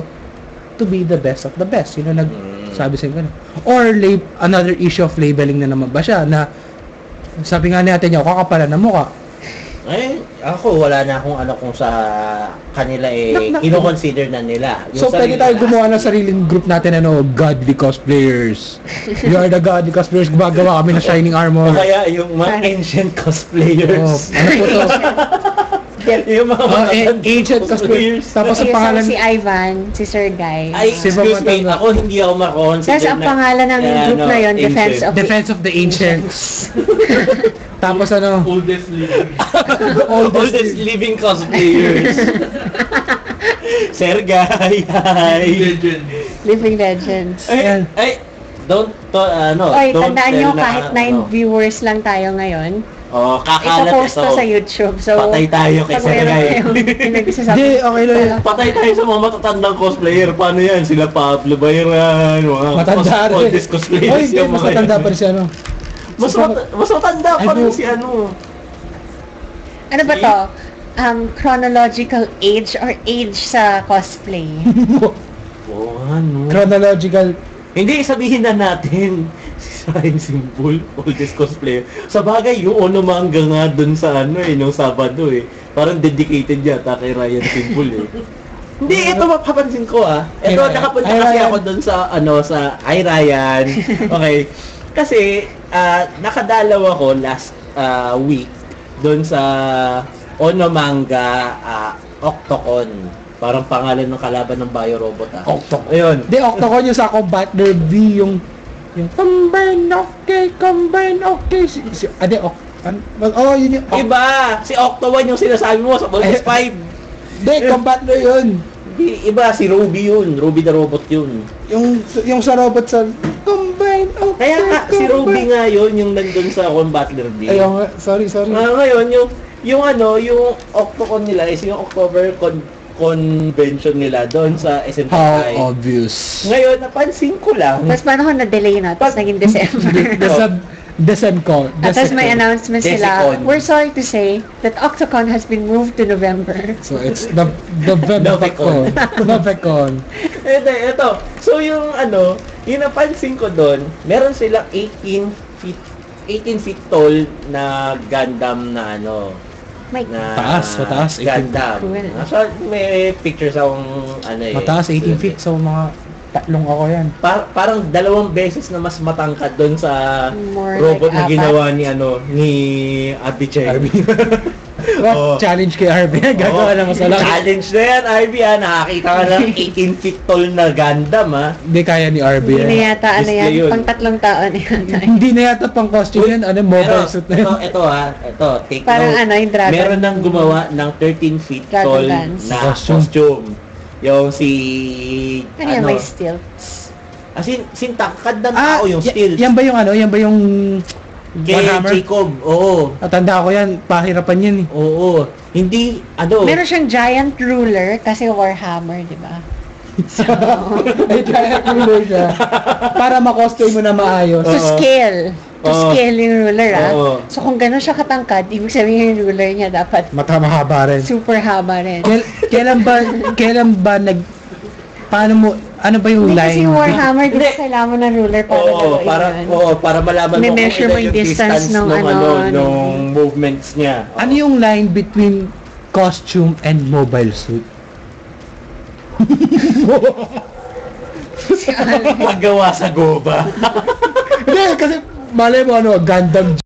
to be the best of the best? Sino nagsabi sa'yo ganun? Or another issue of labeling na naman ba siya na sabi nga natin niya, kakapalan na mukha. Eh, ako wala na akong ano kung sa kanila ino-consider na nila. So, pwede tayo gumawa ng sariling group natin, godly cosplayers. We are the godly cosplayers. Gumagawa kami ng shining O armor. kaya yung mga ancient Oh, cosplayers. ano po to? Yung mga ancient cosplayers. Tapos ang Sige, so pangalan... si Ivan, si Sir Guy. Ay, Si excuse me, Pamatanda. ako hindi ako makonsider Tapos ang pangalan ng group na yun, Defense of the Ancients. Tapos ano? Oldest living. Oldest living cosplayers. Sergay, hi. Legend. Living Legends. Ayan. Ay, don't, Oy, don't tandaan nyo, tell na, kahit 9 viewers lang tayo ngayon, Oh, kakalat ipopost ito. to sa YouTube. So, Patay tayo kay pag meron Sergay. kayong pinagsasabi, Hindi, okay lang yan. Patay tayo sa mga matatandang cosplayer. Paano yan? Sila Pablo Bayran, mga Matanda rin. oldest cosplayers. Oy, hindi, yung mas mga matanda yan. pa rin si ano. Mas matanda pa Ay, rin no. si ano. ano ba to? Chronological age or age sa cosplay? Oo, ano. Chronological. Hindi, sabihin na natin si Ryan Simple, oldest cosplayer. Sa bagay, yung Onomanga nga dun sa nung Sabado Parang dedicated yata kay Ryan Simple Hindi, ito mapapansin ko Kay Ito, Ryan. nakapunta Hi, kasi Ryan. ako dun sa, Hi Ryan. Okay. Kasi, nakadalaw ako last week dun sa Onomanga Octocon. Parang pangalan ng kalaban ng Biorobot Octocon. Ayun. Hindi, Octocon yung sa Combat Derby, yung combine okay. Yun yung... Iba! Si Octo 1 yung sinasabi mo sa Voltes 5. Hindi, Combat na yun. Hindi, iba, si Ruby yun. Ruby the Robot yun. Yung sa robot sa... Combine okay. Kaya nga, si Ruby nga yun, yung nandun sa Combat Derby. Ayun nga, sorry. Ngayon, yung Octocon nila is yung October convention nila doon sa SMTI. How obvious. Ngayon, napansin ko lang. Tapos paano kung na-delay na? Tapos naging December. Decemcon. At tapos may announcement sila. Desicon. We're sorry to say that Octocon has been moved to November. So it's the Novecon. Novecon. Ito. So yung yung napansin ko doon, meron silang 18 feet tall na Gundam na May na mataas, 18 Gundam. Cool. So, may pictures akong Mataas, 18 feet. So mga tatlong ako yan. Parang 2 beses na mas matangkad doon sa More robot like na ginawa ni Abby Cheng. Arby. Oo. Challenge kay Arby. Gagawa na masala. Challenge na yan, Arby Nakakita ka ng 18 feet tall na Gundam Hindi kaya ni Arby. hindi na yata Display yan. yun. Pang 3 taon yan. Hindi na yata pang costume yan. Mobile suit na yun. Ito, take Parang note. yung dragon. Meron nang gumawa ng 13 feet Dragon tall dance. na Costume. costume. Yung si... Ano yan, may stilts. As in, sintangkad ng tao yung steel. Yan ba yung Yan ba yung Kay Warhammer? Jacob, oo. Tanda ko yan. Pahirapan yan eh. Oo. Hindi, Meron siyang giant ruler kasi Warhammer, di ba? So, Ay, kaya tuloy siya. Para ma-costume mo na maayos. to Oo. scale. To Oo. scale yung ruler, Oo. So, kung gano'n siya katangkad, ibig sabihin yung ruler niya dapat Mahaba rin. super haba rin. Kailan ba paano mo, ano ba yung Hindi kasi line? yung Warhammer, di ba Hindi. kailangan mo ng ruler para gawin yun? para malaman May mo kung measure ilan mo yung yung distance nung nung movements niya. Ano yung line between costume and mobile suit? Paggawa sa goba. Hindi, kasi malay mo Gundam